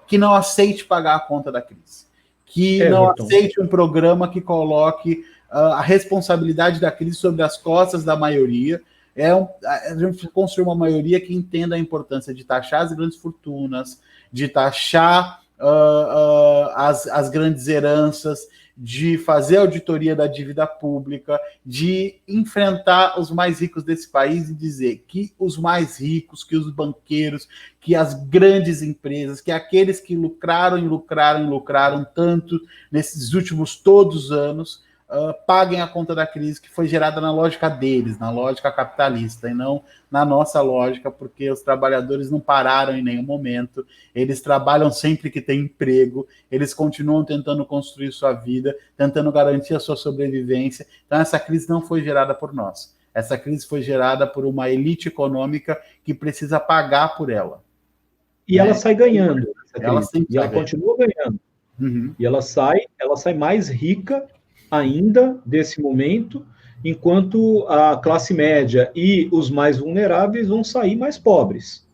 que não aceite pagar a conta da crise, que não aceite um programa que coloque a responsabilidade da crise sobre as costas da maioria. A gente construir uma maioria que entenda a importância de taxar as grandes fortunas, de taxar as grandes heranças, de fazer auditoria da dívida pública, de enfrentar os mais ricos desse país e dizer que os mais ricos, que os banqueiros, que as grandes empresas, que aqueles que lucraram tanto nesses últimos todos os anos, paguem a conta da crise que foi gerada na lógica deles, na lógica capitalista, e não na nossa lógica, porque os trabalhadores não pararam em nenhum momento, eles trabalham sempre que tem emprego, eles continuam tentando construir sua vida, tentando garantir a sua sobrevivência. Então essa crise não foi gerada por nós, essa crise foi gerada por uma elite econômica que precisa pagar por ela. E ela sai ganhando, ela continua ganhando. Uhum. E ela sai mais rica ainda desse momento, enquanto a classe média e os mais vulneráveis vão sair mais pobres.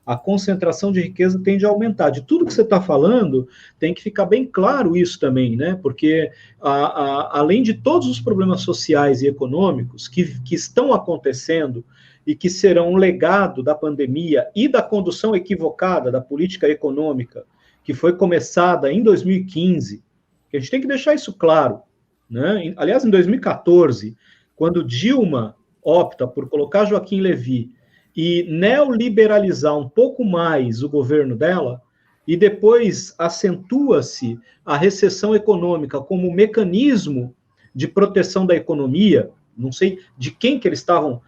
A concentração de riqueza tende a aumentar. De tudo que você está falando, tem que ficar bem claro isso também, né? Porque, além de todos os problemas sociais e econômicos que estão acontecendo e que serão um legado da pandemia e da condução equivocada da política econômica, que foi começada em 2015, que a gente tem que deixar isso claro, né? Aliás, em 2014, quando Dilma opta por colocar Joaquim Levy e neoliberalizar um pouco mais o governo dela, e depois acentua-se a recessão econômica como mecanismo de proteção da economia, não sei de quem que eles estavam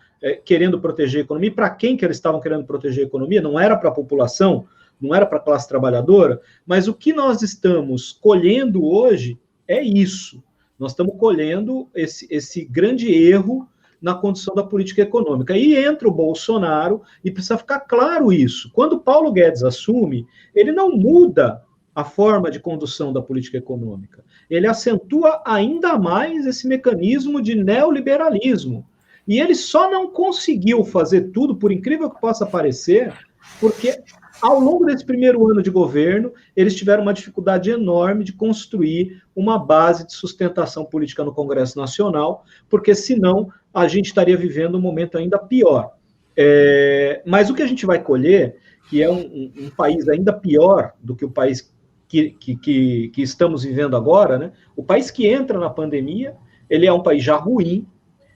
querendo proteger a economia, para quem que eles estavam querendo proteger a economia, não era para a população, não era para a classe trabalhadora, mas o que nós estamos colhendo hoje é isso. Nós estamos colhendo esse grande erro na condução da política econômica. E entra o Bolsonaro, e precisa ficar claro isso. Quando Paulo Guedes assume, ele não muda a forma de condução da política econômica. Ele acentua ainda mais esse mecanismo de neoliberalismo. E ele só não conseguiu fazer tudo, por incrível que possa parecer, porque ao longo desse primeiro ano de governo, eles tiveram uma dificuldade enorme de construir uma base de sustentação política no Congresso Nacional, porque senão a gente estaria vivendo um momento ainda pior. Mas o que a gente vai colher, que é um país ainda pior do que o país que estamos vivendo agora, né? O país que entra na pandemia, ele é um país já ruim,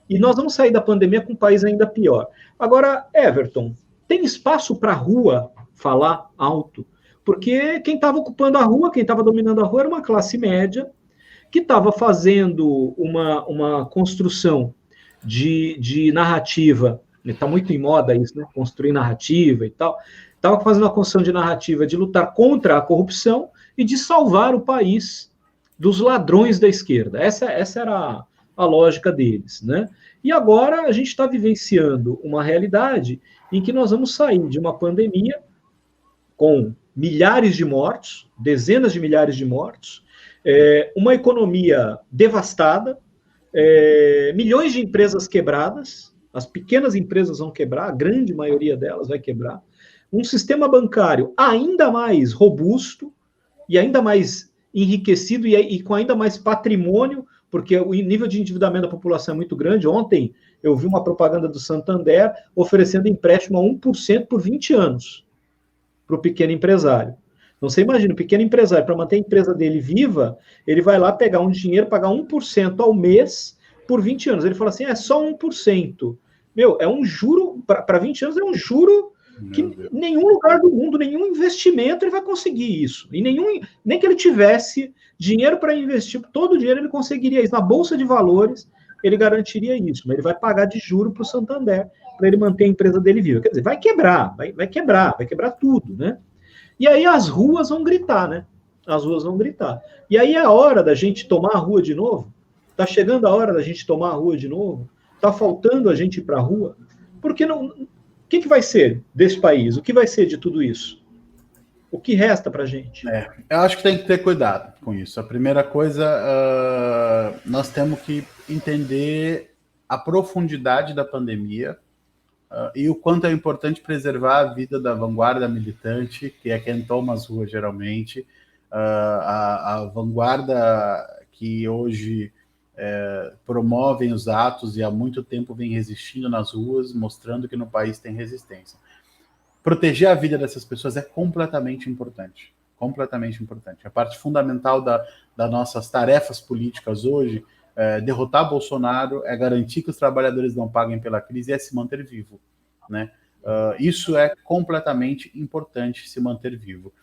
e nós vamos sair da pandemia com um país ainda pior. Agora, Everton, tem espaço para a rua falar alto? Porque quem estava ocupando a rua, quem estava dominando a rua era uma classe média que estava fazendo uma construção de narrativa. Está muito em moda isso, né? Construir narrativa e tal. Estava fazendo uma construção de narrativa de lutar contra a corrupção e de salvar o país dos ladrões da esquerda. Essa era a lógica deles, né? E agora a gente está vivenciando uma realidade em que nós vamos sair de uma pandemia com milhares de mortos, dezenas de milhares de mortos, uma economia devastada, milhões de empresas quebradas, as pequenas empresas vão quebrar, a grande maioria delas vai quebrar, um sistema bancário ainda mais robusto e ainda mais enriquecido e com ainda mais patrimônio, porque o nível de endividamento da população é muito grande. Ontem eu vi uma propaganda do Santander oferecendo empréstimo a 1% por 20 anos para o pequeno empresário. Então, você imagina, o pequeno empresário, para manter a empresa dele viva, ele vai lá pegar um dinheiro, pagar 1% ao mês por 20 anos. Ele fala assim, é só 1%. Meu, é um juro, para 20 anos é um juro que nenhum lugar do mundo, nenhum investimento ele vai conseguir isso. E nem que ele tivesse dinheiro para investir, todo o dinheiro ele conseguiria isso. Na Bolsa de Valores, ele garantiria isso, mas ele vai pagar de juro para o Santander para ele manter a empresa dele viva. Quer dizer, vai quebrar tudo, né? E aí as ruas vão gritar, né? As ruas vão gritar. E aí é a hora da gente tomar a rua de novo? Tá chegando a hora da gente tomar a rua de novo? Tá faltando a gente ir para a rua? Porque não... O que vai ser desse país? O que vai ser de tudo isso? O que resta para a gente? Eu acho que tem que ter cuidado com isso. A primeira coisa, nós temos que entender a profundidade da pandemia e o quanto é importante preservar a vida da vanguarda militante, que é quem toma as ruas geralmente, a vanguarda que hoje promovem os atos e há muito tempo vem resistindo nas ruas, mostrando que no país tem resistência. Proteger a vida dessas pessoas é completamente importante. Completamente importante. A parte fundamental das nossas tarefas políticas hoje é derrotar Bolsonaro, é garantir que os trabalhadores não paguem pela crise e é se manter vivo, né? Isso é completamente importante, se manter vivo.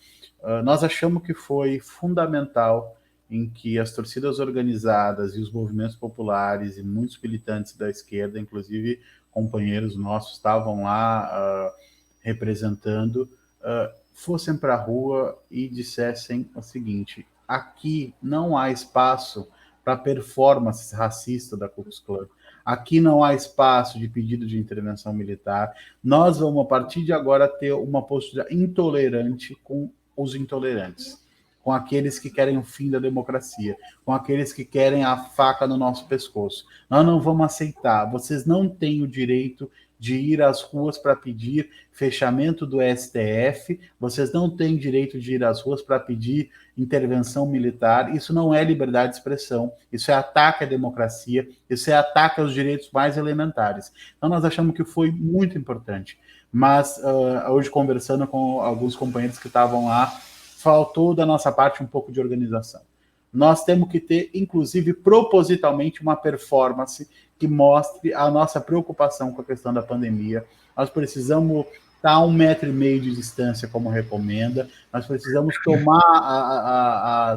Nós achamos que foi fundamental em que as torcidas organizadas e os movimentos populares e muitos militantes da esquerda, inclusive companheiros nossos, estavam lá representando, fossem para a rua e dissessem o seguinte: aqui não há espaço para performances racistas da Ku Klux Klan, aqui não há espaço de pedido de intervenção militar, nós vamos, a partir de agora, ter uma postura intolerante com os intolerantes, com aqueles que querem o fim da democracia, com aqueles que querem a faca no nosso pescoço. Nós não vamos aceitar, vocês não têm o direito de ir às ruas para pedir fechamento do STF, vocês não têm direito de ir às ruas para pedir intervenção militar, isso não é liberdade de expressão, isso é ataque à democracia, isso é ataque aos direitos mais elementares. Então nós achamos que foi muito importante, mas hoje conversando com alguns companheiros que estavam lá, faltou da nossa parte um pouco de organização. Nós temos que ter, inclusive, propositalmente, uma performance que mostre a nossa preocupação com a questão da pandemia. Nós precisamos estar a 1,5 metro de distância, como recomenda. Nós precisamos tomar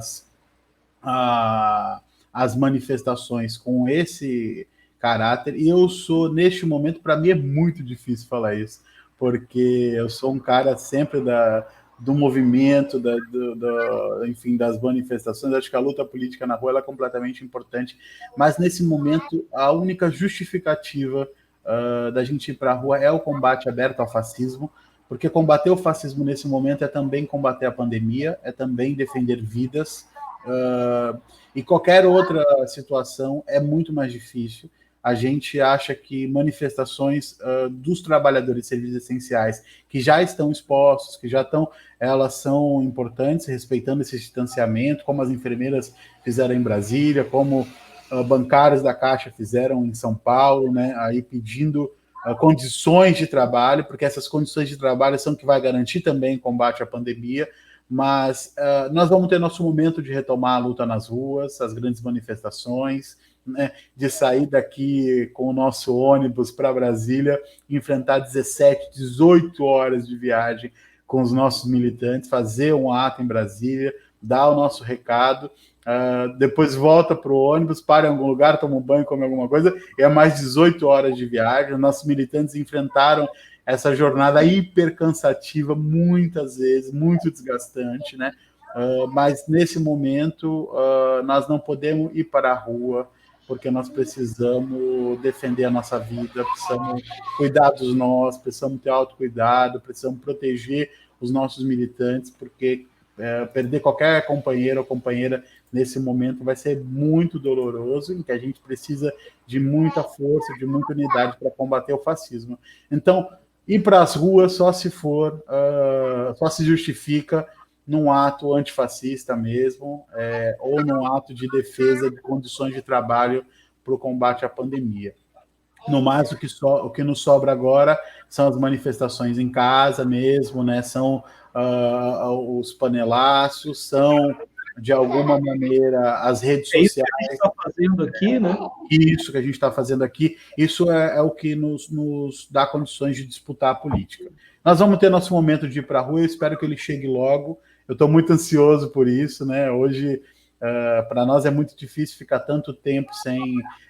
as manifestações com esse caráter. E eu sou, neste momento, para mim é muito difícil falar isso, porque eu sou um cara sempre do movimento, enfim, das manifestações. Acho que a luta política na rua ela é completamente importante, mas nesse momento a única justificativa da gente ir para a rua é o combate aberto ao fascismo, porque combater o fascismo nesse momento é também combater a pandemia, é também defender vidas, e qualquer outra situação é muito mais difícil. A gente acha que manifestações dos trabalhadores de serviços essenciais que já estão expostos, que já estão, elas são importantes, respeitando esse distanciamento, como as enfermeiras fizeram em Brasília, como bancários da Caixa fizeram em São Paulo, né, aí pedindo condições de trabalho, porque essas condições de trabalho são que vai garantir também o combate à pandemia, mas nós vamos ter nosso momento de retomar a luta nas ruas, as grandes manifestações, né, de sair daqui com o nosso ônibus para Brasília, enfrentar 17, 18 horas de viagem com os nossos militantes, fazer um ato em Brasília, dar o nosso recado, depois volta para o ônibus, para em algum lugar, toma um banho, come alguma coisa, e é mais 18 horas de viagem. Os nossos militantes enfrentaram essa jornada hiper cansativa, muitas vezes, muito desgastante, né? Mas nesse momento nós não podemos ir para a rua, porque nós precisamos defender a nossa vida, precisamos cuidar dos nossos, precisamos ter autocuidado, precisamos proteger os nossos militantes, porque perder qualquer companheiro ou companheira nesse momento vai ser muito doloroso, em que a gente precisa de muita força, de muita unidade para combater o fascismo. Então, ir para as ruas só se for, só se justifica num ato antifascista mesmo, ou num ato de defesa de condições de trabalho para o combate à pandemia. No mais, o que nos sobra agora são as manifestações em casa mesmo, né? São os panelaços, são, de alguma maneira, as redes sociais. Isso que a gente está fazendo aqui, né? Isso que a gente está fazendo aqui, isso é o que nos dá condições de disputar a política. Nós vamos ter nosso momento de ir para a rua, eu espero que ele chegue logo. Eu estou muito ansioso por isso, né? Hoje, para nós é muito difícil ficar tanto tempo sem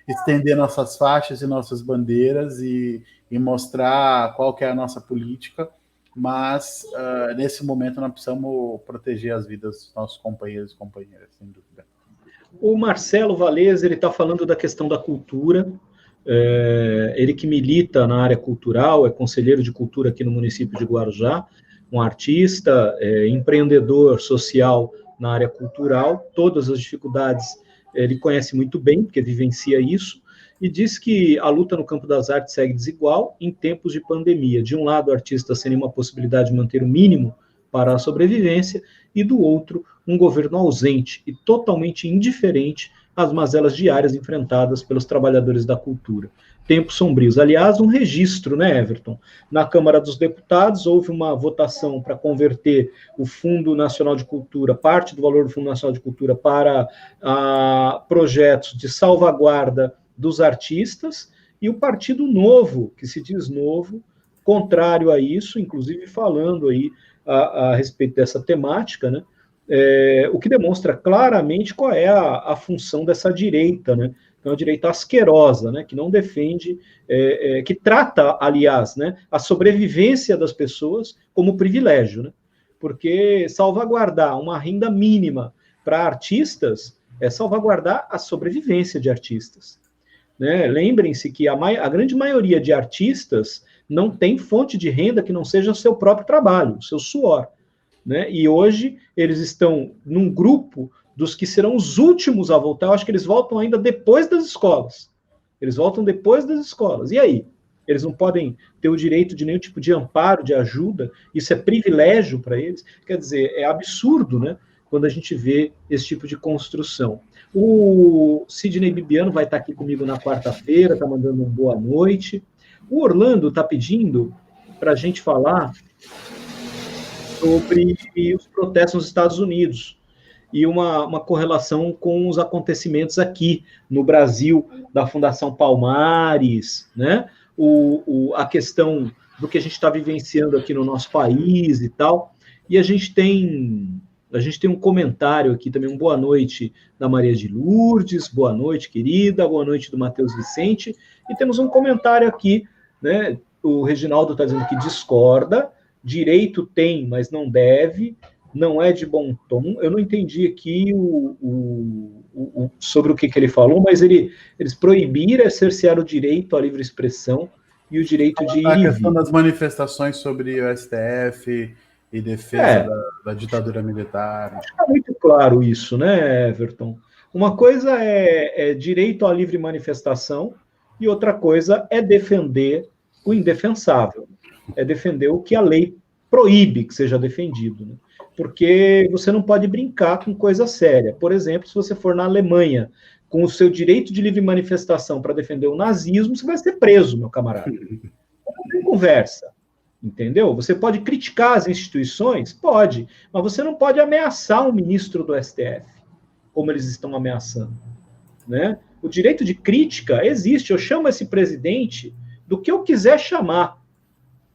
estender nossas faixas e nossas bandeiras e mostrar qual que é a nossa política, mas nesse momento nós precisamos proteger as vidas dos nossos companheiros e companheiras, sem dúvida. O Marcelo Valese, ele está falando da questão da cultura, ele que milita na área cultural, é conselheiro de cultura aqui no município de Guarujá, um artista, empreendedor social na área cultural, todas as dificuldades ele conhece muito bem, porque vivencia isso, e diz que a luta no campo das artes segue desigual em tempos de pandemia. De um lado, artistas sem nenhuma possibilidade de manter o mínimo para a sobrevivência, e do outro, um governo ausente e totalmente indiferente às mazelas diárias enfrentadas pelos trabalhadores da cultura. Tempos sombrios. Aliás, um registro, né, Everton? Na Câmara dos Deputados, houve uma votação para converter o Fundo Nacional de Cultura, parte do valor do Fundo Nacional de Cultura, para projetos de salvaguarda dos artistas, e o Partido Novo, que se diz novo, contrário a isso, inclusive falando aí a respeito dessa temática, né? O que demonstra claramente qual é a função dessa direita, né? É uma direita asquerosa, né, que não defende, que trata, aliás, né, a sobrevivência das pessoas como privilégio, né, porque salvaguardar uma renda mínima para artistas é salvaguardar a sobrevivência de artistas. Né? Lembrem-se que a grande maioria de artistas não tem fonte de renda que não seja o seu próprio trabalho, o seu suor. Né? E hoje eles estão num grupo dos que serão os últimos a voltar. Eu acho que eles voltam ainda depois das escolas. Eles voltam depois das escolas. E aí? Eles não podem ter o direito de nenhum tipo de amparo, de ajuda? Isso é privilégio para eles? Quer dizer, é absurdo, né? Quando a gente vê esse tipo de construção. O Sidney Bibiano vai estar aqui comigo na quarta-feira, está mandando uma boa noite. O Orlando está pedindo para a gente falar sobre os protestos nos Estados Unidos e uma correlação com os acontecimentos aqui no Brasil, da Fundação Palmares, né? A questão do que a gente está vivenciando aqui no nosso país e tal. E a gente tem um comentário aqui também, um boa noite da Maria de Lourdes, boa noite, querida, boa noite do Matheus Vicente, e temos um comentário aqui, né? O Reginaldo está dizendo que discorda, direito tem, mas não deve, não é de bom tom. Eu não entendi aqui sobre o que ele falou, mas eles proibiram cercear o direito à livre expressão e o direito de ir e vir. A questão das manifestações sobre o STF e defesa da ditadura militar. Está muito claro isso, né, Everton? Uma coisa é direito à livre manifestação e outra coisa é defender o indefensável, é defender o que a lei proíbe que seja defendido, né? Porque você não pode brincar com coisa séria. Por exemplo, se você for na Alemanha com o seu direito de livre manifestação para defender o nazismo, você vai ser preso, meu camarada. Não tem conversa. entendeu? Você pode criticar as instituições? Pode, mas você não pode ameaçar um ministro do STF, como eles estão ameaçando, né? O direito de crítica existe, eu chamo esse presidente do que eu quiser chamar,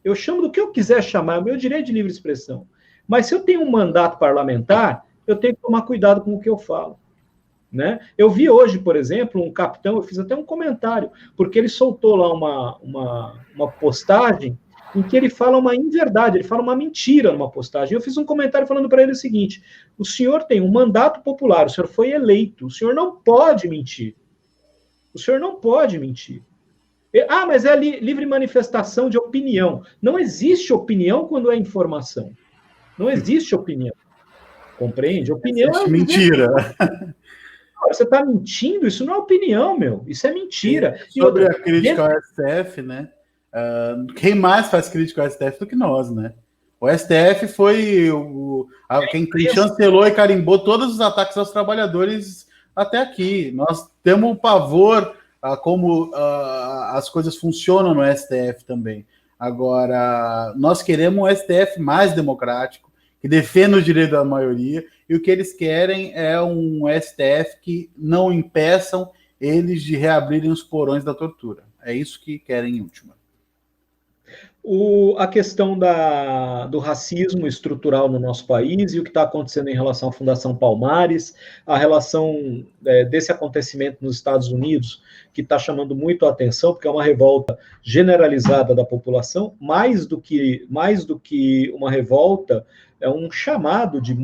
eu chamo do que eu quiser chamar, é o meu direito de livre expressão. Mas se eu tenho um mandato parlamentar, eu tenho que tomar cuidado com o que eu falo, né? Eu vi hoje, por exemplo, um capitão, eu fiz até um comentário, porque ele soltou lá uma postagem em que ele fala uma inverdade, ele fala uma mentira numa postagem. Eu fiz um comentário falando para ele o seguinte: o senhor tem um mandato popular, o senhor foi eleito, o senhor não pode mentir. O senhor não pode mentir. Ah, mas é livre manifestação de opinião. Não existe opinião quando é informação. Não existe opinião. Compreende? Opinião é mentira. Você está mentindo? Isso não é opinião, meu. Isso é mentira. Sobre a crítica ao STF, né? Quem mais faz crítica ao STF do que nós, né? O STF foi quem chancelou e carimbou todos os ataques aos trabalhadores até aqui. Nós temos pavor a como as coisas funcionam no STF também. Agora, nós queremos um STF mais democrático, que defenda o direito da maioria, e o que eles querem é um STF que não impeçam eles de reabrirem os porões da tortura. É isso que querem em última. A questão do racismo estrutural no nosso país e o que está acontecendo em relação à Fundação Palmares, a relação desse acontecimento nos Estados Unidos, que está chamando muito a atenção, porque é uma revolta generalizada da população, mais do que uma revolta, é um chamado de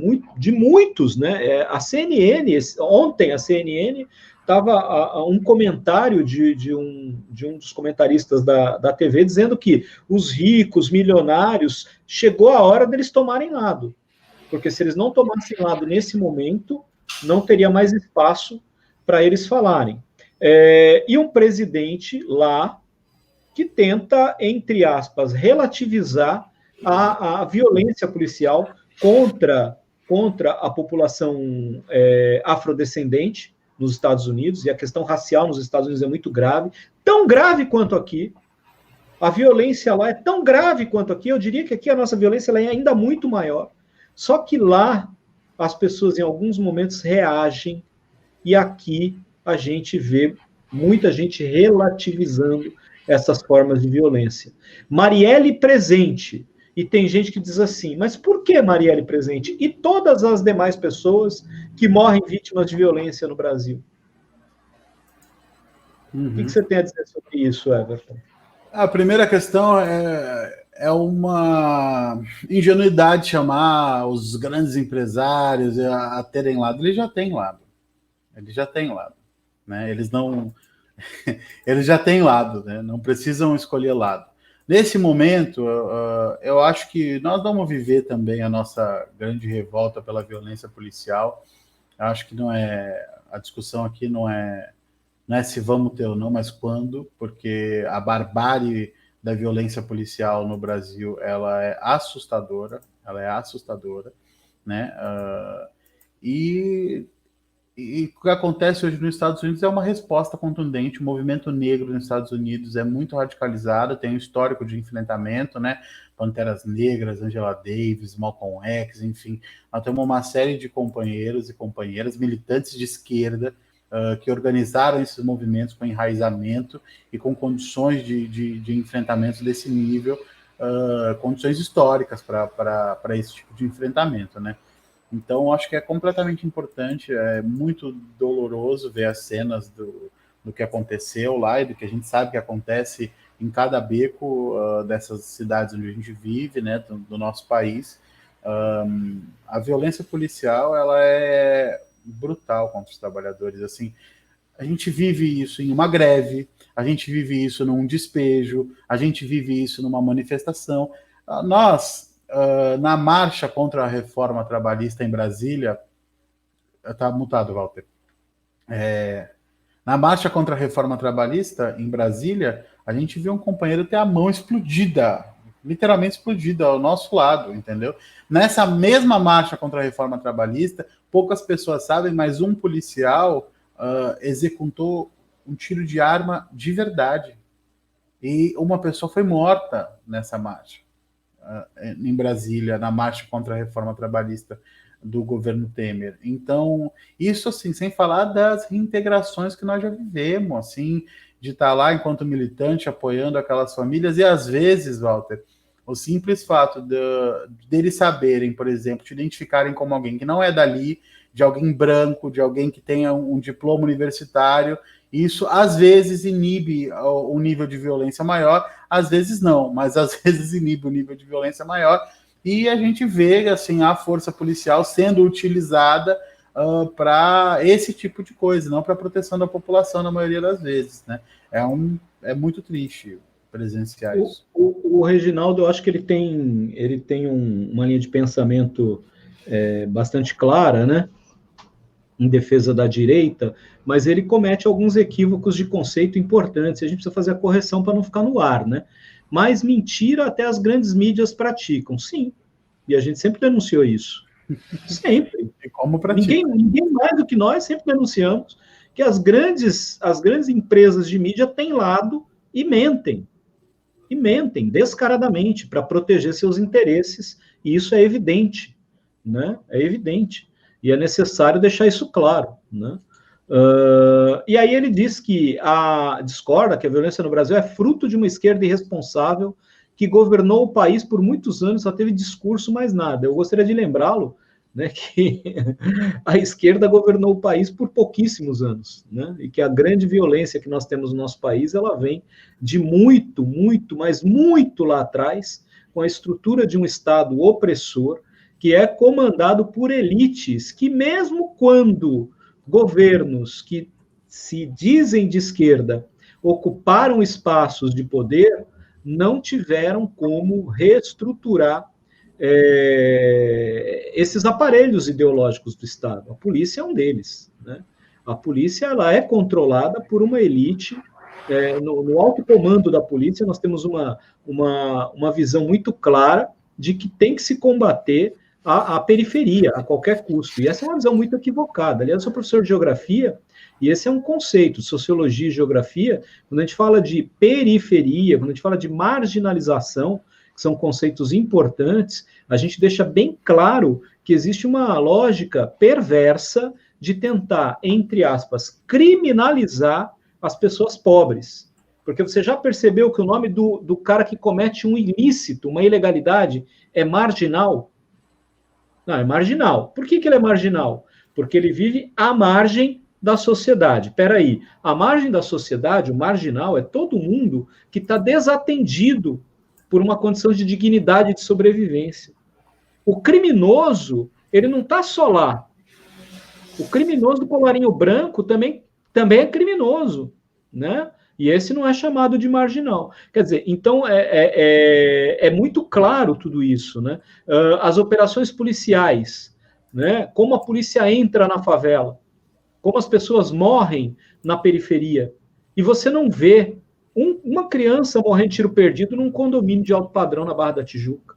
muitos, né? A CNN, ontem a CNN estava um comentário de um dos comentaristas da TV dizendo que os ricos, milionários, chegou a hora deles tomarem lado. Porque se eles não tomassem lado nesse momento, não teria mais espaço para eles falarem. E um presidente lá que tenta, entre aspas, relativizar a violência policial contra a população afrodescendente nos Estados Unidos, e a questão racial nos Estados Unidos é muito grave, tão grave quanto aqui. A violência lá é tão grave quanto aqui, eu diria que aqui a nossa violência ela é ainda muito maior. Só que lá as pessoas em alguns momentos reagem, e aqui a gente vê muita gente relativizando essas formas de violência. Marielle presente. E tem gente que diz assim, mas por que Marielle presente? E todas as demais pessoas que morrem vítimas de violência no Brasil? O que você tem a dizer sobre isso, Everton? A primeira questão é uma ingenuidade chamar os grandes empresários a terem lado. Eles já têm lado. Né? Eles já têm lado, né? Não precisam escolher lado. Nesse momento, eu acho que nós vamos viver também a nossa grande revolta pela violência policial. Eu acho que a discussão aqui não é se vamos ter ou não, mas quando, porque a barbárie da violência policial no Brasil, ela é assustadora, né? E o que acontece hoje nos Estados Unidos é uma resposta contundente. O movimento negro nos Estados Unidos é muito radicalizado, tem um histórico de enfrentamento, né? Panteras Negras, Angela Davis, Malcolm X, enfim. Nós temos uma série de companheiros e companheiras, militantes de esquerda, que organizaram esses movimentos com enraizamento e com condições de enfrentamento desse nível, condições históricas para esse tipo de enfrentamento, né? Então, acho que é completamente importante, é muito doloroso ver as cenas do que aconteceu lá e do que a gente sabe que acontece em cada beco dessas cidades onde a gente vive, né, do nosso país. A violência policial, ela é brutal contra os trabalhadores. Assim, a gente vive isso em uma greve, a gente vive isso num despejo, a gente vive isso numa manifestação. Nós... na marcha contra a reforma trabalhista em Brasília, está mutado, Walter. Na marcha contra a reforma trabalhista em Brasília, a gente viu um companheiro ter a mão explodida, literalmente explodida ao nosso lado, entendeu? Nessa mesma marcha contra a reforma trabalhista, poucas pessoas sabem, mas um policial executou um tiro de arma de verdade. E uma pessoa foi morta nessa marcha. em Brasília, na marcha contra a reforma trabalhista do governo Temer. Então, isso assim, sem falar das reintegrações que nós já vivemos, assim, de estar lá enquanto militante, apoiando aquelas famílias, e às vezes, Walter, o simples fato deles saberem, por exemplo, te identificarem como alguém que não é dali, de alguém branco, de alguém que tenha um diploma universitário, isso às vezes inibe o nível de violência maior, às vezes não, mas às vezes inibe o nível de violência maior, e a gente vê assim, a força policial sendo utilizada para esse tipo de coisa, não para a proteção da população na maioria das vezes, né? É muito triste presenciar isso. O Reginaldo, eu acho que ele tem uma linha de pensamento bastante clara, né, em defesa da direita, mas ele comete alguns equívocos de conceito importantes, a gente precisa fazer a correção para não ficar no ar, né? Mas mentira até as grandes mídias praticam, sim, e a gente sempre denunciou isso, sempre. E como pratica? Ninguém mais do que nós sempre denunciamos que as grandes empresas de mídia têm lado e mentem descaradamente para proteger seus interesses, e isso é evidente, né? É evidente. E é necessário deixar isso claro, né? E aí ele diz que discorda que a violência no Brasil é fruto de uma esquerda irresponsável que governou o país por muitos anos, só teve discurso, mais nada. Eu gostaria de lembrá-lo, né, que a esquerda governou o país por pouquíssimos anos, né, e que a grande violência que nós temos no nosso país, ela vem de muito, mas muito lá atrás, com a estrutura de um Estado opressor, que é comandado por elites, que mesmo quando governos que se dizem de esquerda ocuparam espaços de poder, não tiveram como reestruturar esses aparelhos ideológicos do Estado. A polícia é um deles, né? A polícia, ela é controlada por uma elite. No alto comando da polícia, nós temos uma visão muito clara de que tem que se combater a periferia a qualquer custo. E essa é uma visão muito equivocada. Aliás, eu sou professor de geografia, e esse é um conceito, sociologia e geografia, quando a gente fala de periferia, quando a gente fala de marginalização, que são conceitos importantes, a gente deixa bem claro que existe uma lógica perversa de tentar, entre aspas, criminalizar as pessoas pobres. Porque você já percebeu que o nome do cara que comete um ilícito, uma ilegalidade, é marginal? Não, é marginal. Por que ele é marginal? Porque ele vive à margem da sociedade. Espera aí, a margem da sociedade, o marginal, é todo mundo que está desatendido por uma condição de dignidade de sobrevivência. O criminoso, ele não está só lá. O criminoso do colarinho branco também é criminoso, né? E esse não é chamado de marginal. Quer dizer, então é muito claro tudo isso, né? As operações policiais, né? Como a polícia entra na favela, como as pessoas morrem na periferia. E você não vê uma criança morrendo de tiro perdido num condomínio de alto padrão na Barra da Tijuca.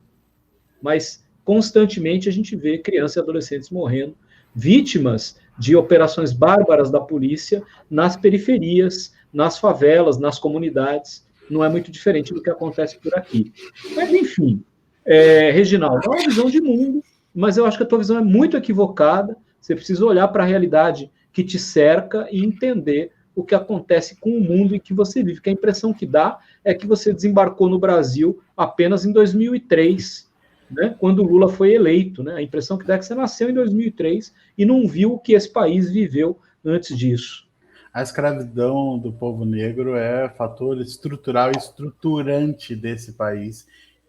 Mas constantemente a gente vê crianças e adolescentes morrendo, vítimas de operações bárbaras da polícia nas periferias, nas favelas, nas comunidades. Não é muito diferente do que acontece por aqui. Mas, enfim, Reginaldo, é uma visão de mundo, mas eu acho que a tua visão é muito equivocada. Você precisa olhar para a realidade que te cerca e entender o que acontece com o mundo em que você vive, que a impressão que dá é que você desembarcou no Brasil apenas em 2003, né, quando o Lula foi eleito, né? A impressão que dá é que você nasceu em 2003 e não viu o que esse país viveu antes disso. A escravidão do povo negro é fator estrutural e estruturante desse país,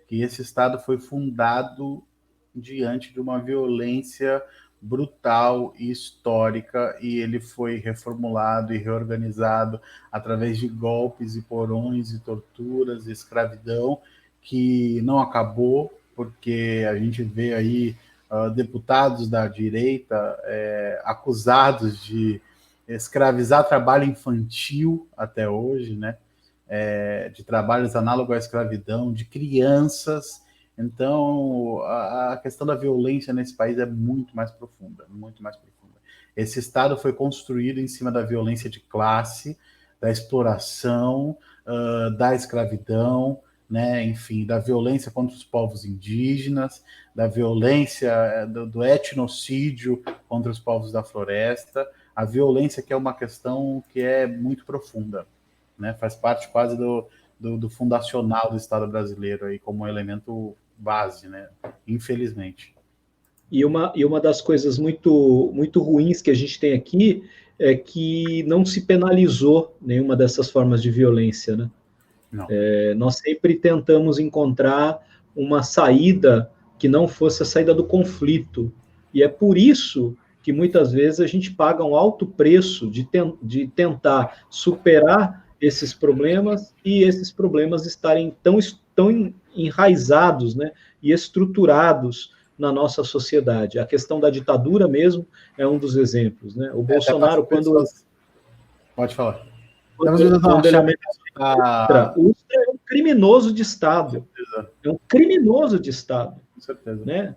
que esse Estado foi fundado diante de uma violência brutal e histórica, e ele foi reformulado e reorganizado através de golpes e porões e torturas e escravidão, que não acabou, porque a gente vê aí deputados da direita acusados de escravizar trabalho infantil até hoje, né? De trabalhos análogos à escravidão, de crianças. Então, a questão da violência nesse país é muito mais profunda, muito mais profunda. Esse Estado foi construído em cima da violência de classe, da exploração, da escravidão, né, enfim, da violência contra os povos indígenas, da violência do etnocídio contra os povos da floresta, a violência que é uma questão que é muito profunda, né, faz parte quase do fundacional do Estado brasileiro aí como um elemento base, né, infelizmente. E uma das coisas muito, muito ruins que a gente tem aqui é que não se penalizou nenhuma dessas formas de violência, né? Nós sempre tentamos encontrar uma saída que não fosse a saída do conflito. E é por isso que muitas vezes a gente paga um alto preço de tentar superar esses problemas e esses problemas estarem tão enraizados, né, e estruturados na nossa sociedade. A questão da ditadura mesmo é um dos exemplos, né? O Bolsonaro, quando... Pode falar. Quando ele Ustra é um criminoso de Estado. É um criminoso de Estado. Com certeza. Né?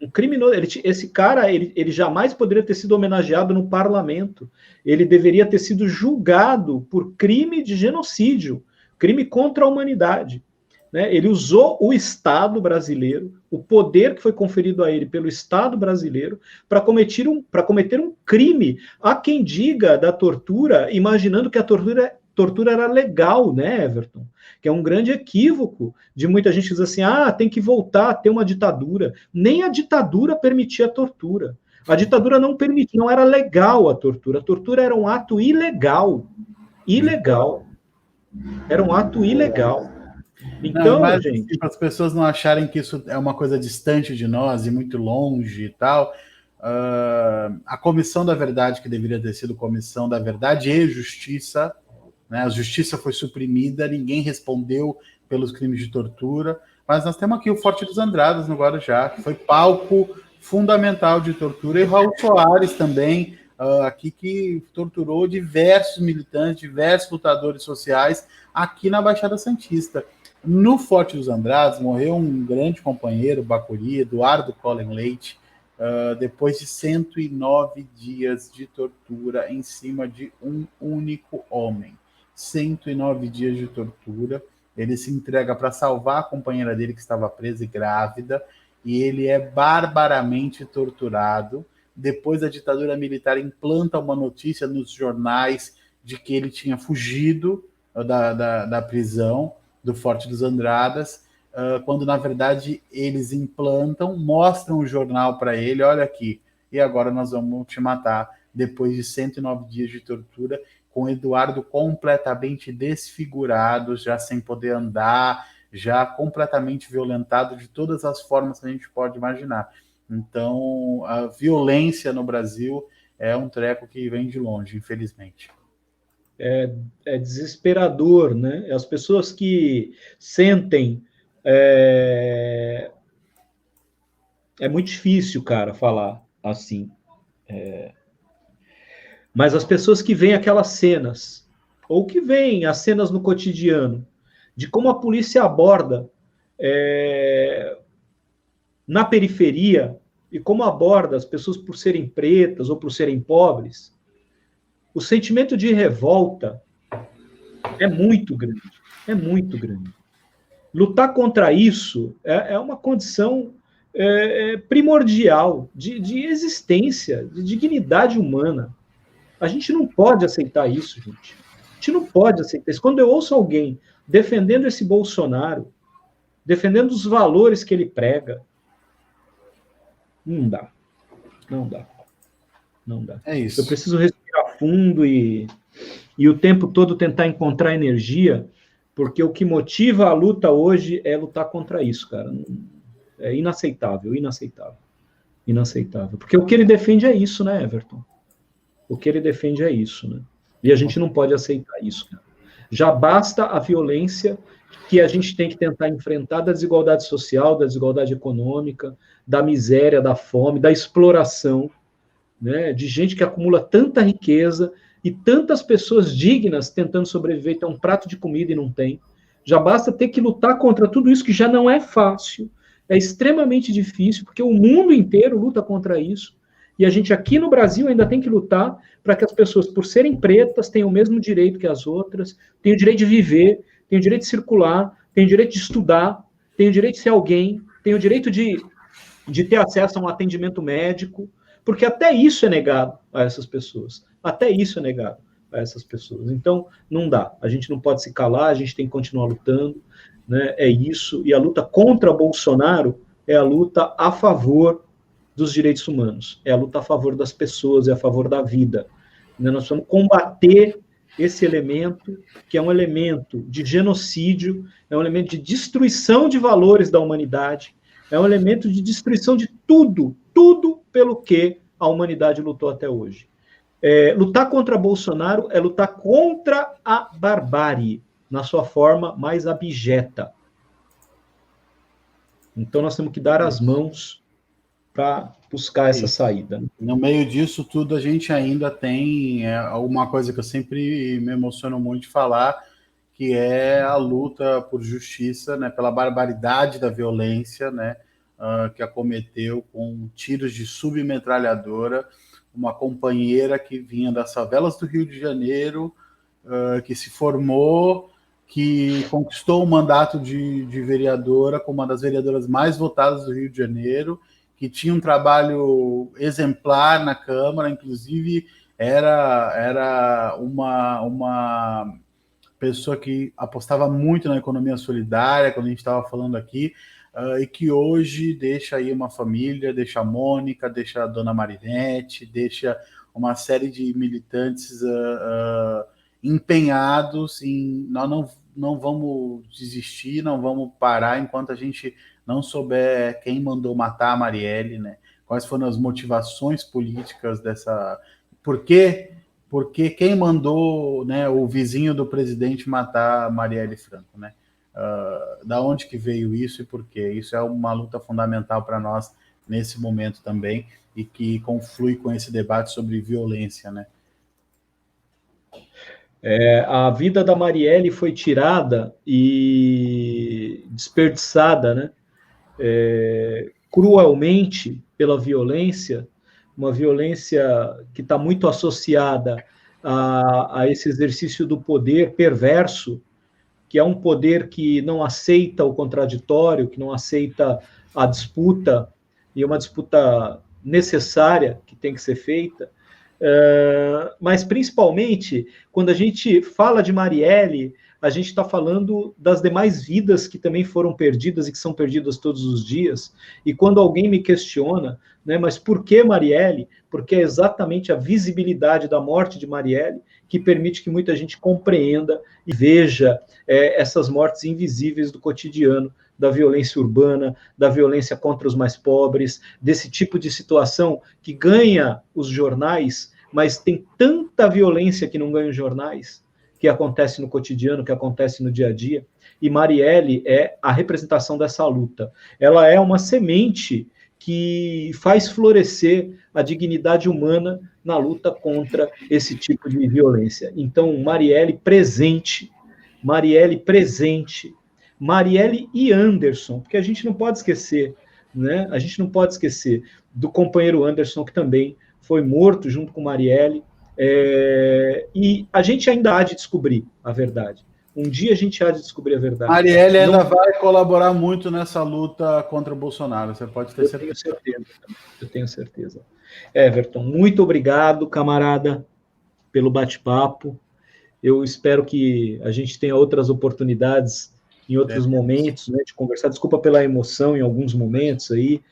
Um criminoso. Esse cara, ele jamais poderia ter sido homenageado no parlamento. Ele deveria ter sido julgado por crime de genocídio, crime contra a humanidade. Né? Ele usou o Estado brasileiro, o poder que foi conferido a ele pelo Estado brasileiro, para cometer um crime. Há quem diga da tortura, imaginando que a tortura era legal, né, Everton? Que é um grande equívoco de muita gente dizer assim, tem que voltar a ter uma ditadura. Nem a ditadura permitia a tortura. A ditadura não permitia, não era legal a tortura era um ato ilegal. Ilegal. Era um ato ilegal. Então, mas, gente... para as pessoas não acharem que isso é uma coisa distante de nós e muito longe e tal, a Comissão da Verdade, que deveria ter sido Comissão da Verdade e Justiça, né, a justiça foi suprimida, ninguém respondeu pelos crimes de tortura, mas nós temos aqui o Forte dos Andradas, no Guarujá, que foi palco fundamental de tortura, e Raul Soares também, aqui, que torturou diversos militantes, diversos lutadores sociais aqui na Baixada Santista. No Forte dos Andradas morreu um grande companheiro, Bacuri, Eduardo Collen Leite, depois de 109 dias de tortura em cima de um único homem. 109 dias de tortura. Ele se entrega para salvar a companheira dele que estava presa e grávida, e ele é barbaramente torturado. Depois a ditadura militar implanta uma notícia nos jornais de que ele tinha fugido da prisão do Forte dos Andradas, quando na verdade eles implantam, mostram o jornal para ele, olha aqui, e agora nós vamos te matar, depois de 109 dias de tortura, com Eduardo completamente desfigurado, já sem poder andar, já completamente violentado de todas as formas que a gente pode imaginar. Então, a violência no Brasil é um treco que vem de longe, infelizmente. É desesperador, né? As pessoas que sentem... É muito difícil, cara, falar assim. Mas as pessoas que veem aquelas cenas, ou que veem as cenas no cotidiano, de como a polícia aborda na periferia, e como aborda as pessoas por serem pretas ou por serem pobres, o sentimento de revolta é muito grande. É muito grande. Lutar contra isso é uma condição primordial de existência, de dignidade humana. A gente não pode aceitar isso, gente. A gente não pode aceitar isso. Quando eu ouço alguém defendendo esse Bolsonaro, defendendo os valores que ele prega, não dá. Não dá. Não dá. É isso. Eu preciso respirar fundo e o tempo todo tentar encontrar energia, porque o que motiva a luta hoje é lutar contra isso, cara. É inaceitável, inaceitável. Inaceitável. Porque o que ele defende é isso, né, Everton? O que ele defende é isso, né? E a gente não pode aceitar isso, cara. Já basta a violência que a gente tem que tentar enfrentar da desigualdade social, da desigualdade econômica, da miséria, da fome, da exploração, né? De gente que acumula tanta riqueza e tantas pessoas dignas tentando sobreviver, ter um prato de comida e não tem. Já basta ter que lutar contra tudo isso, que já não é fácil, é extremamente difícil, porque o mundo inteiro luta contra isso. E a gente aqui no Brasil ainda tem que lutar para que as pessoas, por serem pretas, tenham o mesmo direito que as outras, tenham o direito de viver, tenham o direito de circular, tem o direito de estudar, tem o direito de ser alguém, tem o direito de ter acesso a um atendimento médico, porque até isso é negado a essas pessoas. Até isso é negado a essas pessoas. Então, não dá. A gente não pode se calar, a gente tem que continuar lutando, né? É isso. E a luta contra Bolsonaro é a luta a favor dos direitos humanos, é a luta a favor das pessoas, é a favor da vida. Né? Nós precisamos combater esse elemento, que é um elemento de genocídio, é um elemento de destruição de valores da humanidade, é um elemento de destruição de tudo, tudo pelo que a humanidade lutou até hoje. Lutar contra Bolsonaro é lutar contra a barbárie, na sua forma mais abjeta. Então nós temos que dar as mãos para buscar essa saída. No meio disso tudo, a gente ainda tem uma coisa que eu sempre me emociono muito de falar, que é a luta por justiça, né, pela barbaridade da violência, né, que acometeu com tiros de submetralhadora uma companheira que vinha das favelas do Rio de Janeiro, que se formou, que conquistou o mandato de vereadora, como uma das vereadoras mais votadas do Rio de Janeiro, que tinha um trabalho exemplar na Câmara, inclusive era uma pessoa que apostava muito na economia solidária, quando a gente estava falando aqui, e que hoje deixa aí uma família, deixa a Mônica, deixa a dona Marinete, deixa uma série de militantes empenhados em nós não vamos desistir, não vamos parar enquanto a gente não souber quem mandou matar a Marielle, né? Quais foram as motivações políticas dessa... Por quê? Porque quem mandou, né, o vizinho do presidente matar a Marielle Franco, né? Da onde que veio isso e por quê? Isso é uma luta fundamental para nós nesse momento também e que conflui com esse debate sobre violência, né? A vida da Marielle foi tirada e desperdiçada, né? Cruelmente pela violência, uma violência que está muito associada a esse exercício do poder perverso, que é um poder que não aceita o contraditório, que não aceita a disputa, e uma disputa necessária que tem que ser feita. Mas, principalmente, quando a gente fala de Marielle, a gente está falando das demais vidas que também foram perdidas e que são perdidas todos os dias. E quando alguém me questiona, né, mas por que Marielle? Porque é exatamente a visibilidade da morte de Marielle que permite que muita gente compreenda e veja essas mortes invisíveis do cotidiano, da violência urbana, da violência contra os mais pobres, desse tipo de situação que ganha os jornais, mas tem tanta violência que não ganha os jornais, que acontece no cotidiano, que acontece no dia a dia. E Marielle é a representação dessa luta. Ela é uma semente que faz florescer a dignidade humana na luta contra esse tipo de violência. Então, Marielle presente, Marielle e Anderson, porque a gente não pode esquecer, né? A gente não pode esquecer do companheiro Anderson, que também foi morto junto com Marielle, e a gente ainda há de descobrir a verdade. Um dia a gente há de descobrir a verdade. Marielle ainda vai colaborar muito nessa luta contra o Bolsonaro, você pode ter certeza. Eu tenho certeza. Everton, muito obrigado, camarada, pelo bate-papo. Eu espero que a gente tenha outras oportunidades em outros momentos, né, de conversar. Desculpa pela emoção em alguns momentos aí,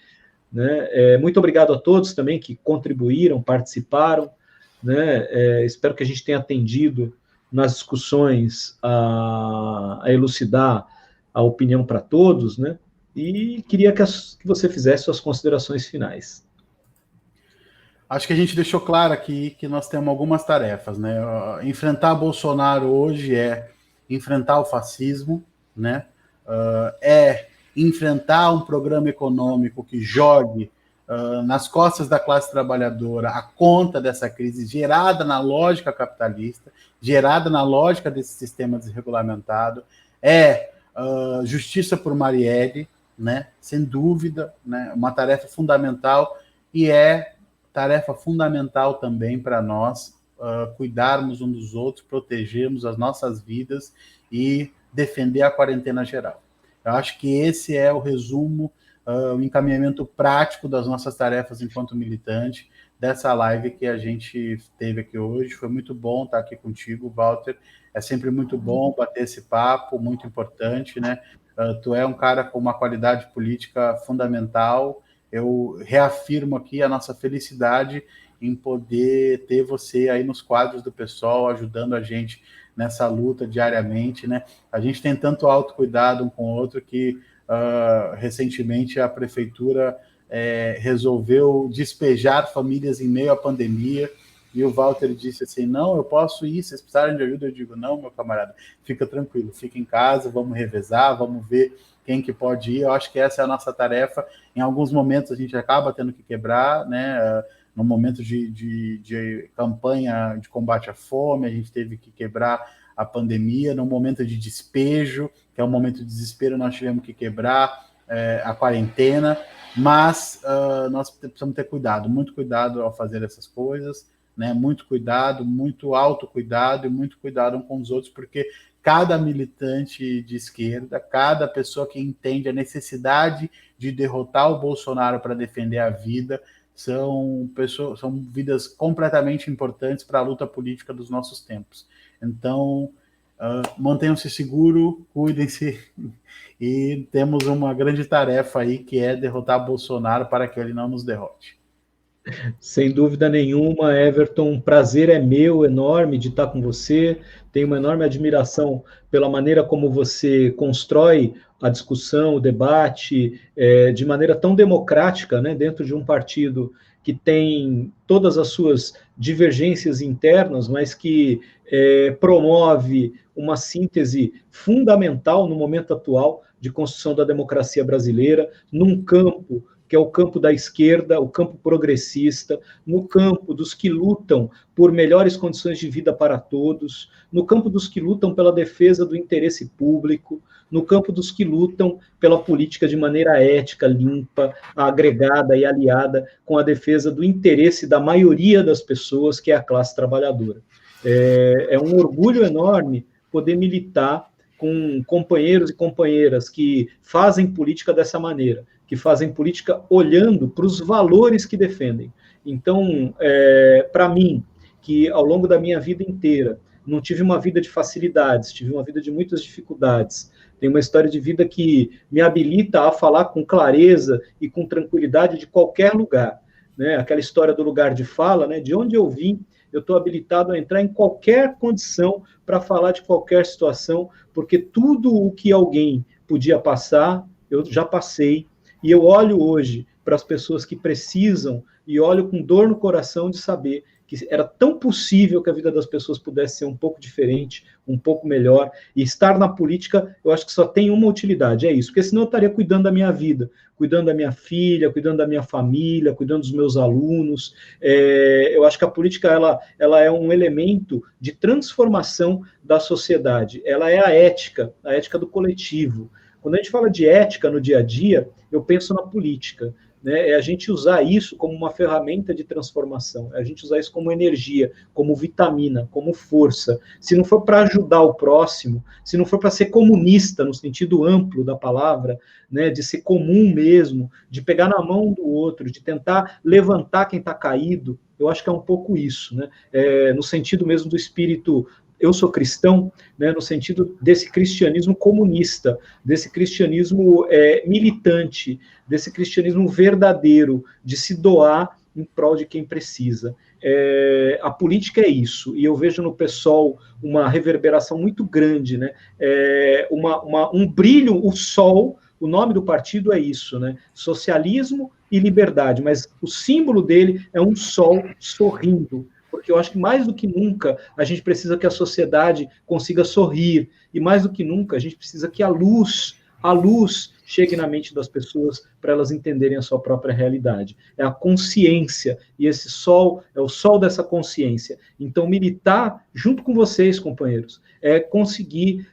né? Muito obrigado a todos também que contribuíram, participaram, né? Espero que a gente tenha atendido nas discussões a elucidar a opinião para todos, né? E queria que você fizesse suas considerações finais. Acho que a gente deixou claro aqui que nós temos algumas tarefas, né? Enfrentar Bolsonaro hoje é enfrentar o fascismo, né? Enfrentar um programa econômico que jogue nas costas da classe trabalhadora a conta dessa crise gerada na lógica capitalista, gerada na lógica desse sistema desregulamentado, justiça por Marielle, né? Sem dúvida, né? Uma tarefa fundamental, e tarefa fundamental também para nós cuidarmos uns dos outros, protegermos as nossas vidas e defender a quarentena geral. Eu acho que esse é o resumo, o encaminhamento prático das nossas tarefas enquanto militante, dessa live que a gente teve aqui hoje. Foi muito bom estar aqui contigo, Walter. É sempre muito bom bater esse papo, muito importante, né? Tu é um cara com uma qualidade política fundamental. Eu reafirmo aqui a nossa felicidade em poder ter você aí nos quadros do PSOL, ajudando a gente nessa luta diariamente, né? A gente tem tanto autocuidado um com o outro que recentemente a prefeitura resolveu despejar famílias em meio à pandemia, e o Walter disse assim, não, eu posso ir, vocês precisarem de ajuda? Eu digo, não, meu camarada, fica tranquilo, fica em casa, vamos revezar, vamos ver quem que pode ir. Eu acho que essa é a nossa tarefa. Em alguns momentos a gente acaba tendo que quebrar, né? No momento de campanha de combate à fome, a gente teve que quebrar a pandemia. No momento de despejo, que é um momento de desespero, nós tivemos que quebrar a quarentena, mas nós precisamos ter cuidado, muito cuidado ao fazer essas coisas, né? Muito cuidado, muito autocuidado e muito cuidado uns com os outros, porque cada militante de esquerda, cada pessoa que entende a necessidade de derrotar o Bolsonaro para defender a vida, são vidas completamente importantes para a luta política dos nossos tempos. Então, mantenham-se seguros, cuidem-se, e temos uma grande tarefa aí, que é derrotar Bolsonaro para que ele não nos derrote. Sem dúvida nenhuma, Everton, um prazer é meu, enorme, de estar com você. Tenho uma enorme admiração pela maneira como você constrói a discussão, o debate, de maneira tão democrática, né, dentro de um partido que tem todas as suas divergências internas, mas que promove uma síntese fundamental no momento atual de construção da democracia brasileira, num campo que é o campo da esquerda, o campo progressista, no campo dos que lutam por melhores condições de vida para todos, no campo dos que lutam pela defesa do interesse público, no campo dos que lutam pela política de maneira ética, limpa, agregada e aliada com a defesa do interesse da maioria das pessoas, que é a classe trabalhadora. É um orgulho enorme poder militar com companheiros e companheiras que fazem política dessa maneira, que fazem política olhando para os valores que defendem. Então, para mim, que ao longo da minha vida inteira não tive uma vida de facilidades, tive uma vida de muitas dificuldades, tenho uma história de vida que me habilita a falar com clareza e com tranquilidade de qualquer lugar, né? Aquela história do lugar de fala, né? De onde eu vim, eu estou habilitado a entrar em qualquer condição para falar de qualquer situação, porque tudo o que alguém podia passar, eu já passei, e eu olho hoje para as pessoas que precisam e olho com dor no coração de saber que era tão possível que a vida das pessoas pudesse ser um pouco diferente, um pouco melhor, e estar na política, eu acho que só tem uma utilidade, é isso, porque senão eu estaria cuidando da minha vida, cuidando da minha filha, cuidando da minha família, cuidando dos meus alunos. Eu acho que a política ela é um elemento de transformação da sociedade, ela é a ética do coletivo. Quando a gente fala de ética no dia a dia, eu penso na política, né? É a gente usar isso como uma ferramenta de transformação, é a gente usar isso como energia, como vitamina, como força. Se não for para ajudar o próximo, se não for para ser comunista no sentido amplo da palavra, né, de ser comum mesmo, de pegar na mão do outro, de tentar levantar quem está caído, eu acho que é um pouco isso, né? No sentido mesmo do espírito eu sou cristão, né, no sentido desse cristianismo comunista, desse cristianismo militante, desse cristianismo verdadeiro, de se doar em prol de quem precisa. A política é isso, e eu vejo no PSOL uma reverberação muito grande, né, um brilho, o sol, o nome do partido é isso, né, socialismo e liberdade, mas o símbolo dele é um sol sorrindo, porque eu acho que mais do que nunca a gente precisa que a sociedade consiga sorrir, e mais do que nunca a gente precisa que a luz chegue na mente das pessoas para elas entenderem a sua própria realidade. É a consciência, e esse sol é o sol dessa consciência. Então, militar junto com vocês, companheiros, é conseguir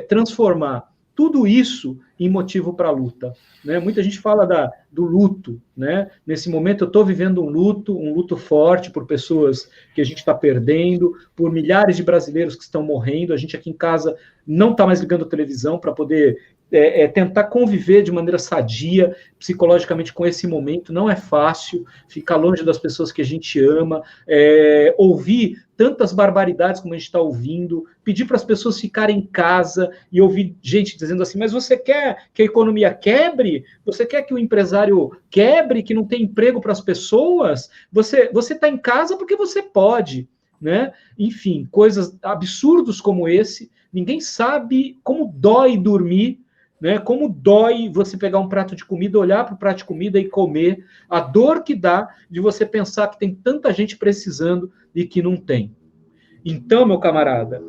transformar tudo isso em motivo para a luta. Né? Muita gente fala do luto. Né? Nesse momento, eu estou vivendo um luto forte por pessoas que a gente está perdendo, por milhares de brasileiros que estão morrendo. A gente aqui em casa não está mais ligando a televisão para poder tentar conviver de maneira sadia, psicologicamente, com esse momento. Não é fácil ficar longe das pessoas que a gente ama, ouvir tantas barbaridades como a gente está ouvindo, pedir para as pessoas ficarem em casa e ouvir gente dizendo assim, mas você quer que a economia quebre? Você quer que o empresário quebre, que não tem emprego para as pessoas? Você está em casa porque você pode. Né? Enfim, coisas absurdos como esse. Ninguém sabe como dói dormir, né? Como dói você pegar um prato de comida, olhar para o prato de comida e comer, a dor que dá de você pensar que tem tanta gente precisando e que não tem. Então, meu camarada,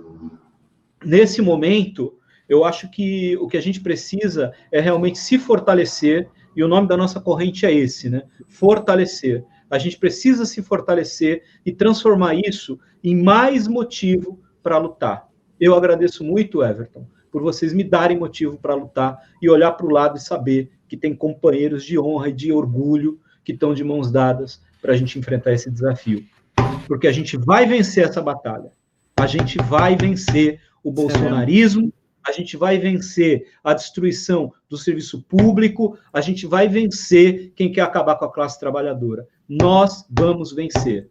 nesse momento, eu acho que o que a gente precisa é realmente se fortalecer, e o nome da nossa corrente é esse, né? Fortalecer. A gente precisa se fortalecer e transformar isso em mais motivo para lutar. Eu agradeço muito, Everton, por vocês me darem motivo para lutar e olhar para o lado e saber que tem companheiros de honra e de orgulho que estão de mãos dadas para a gente enfrentar esse desafio. Porque a gente vai vencer essa batalha. A gente vai vencer o bolsonarismo, a gente vai vencer a destruição do serviço público, a gente vai vencer quem quer acabar com a classe trabalhadora. Nós vamos vencer.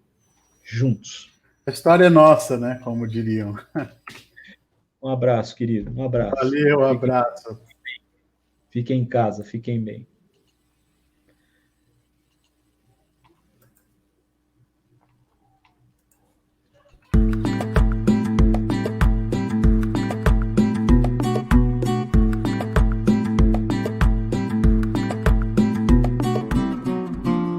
Juntos. A história é nossa, né? Como diriam. Um abraço, querido. Um abraço. Valeu, um abraço. Fiquem em casa, fiquem bem.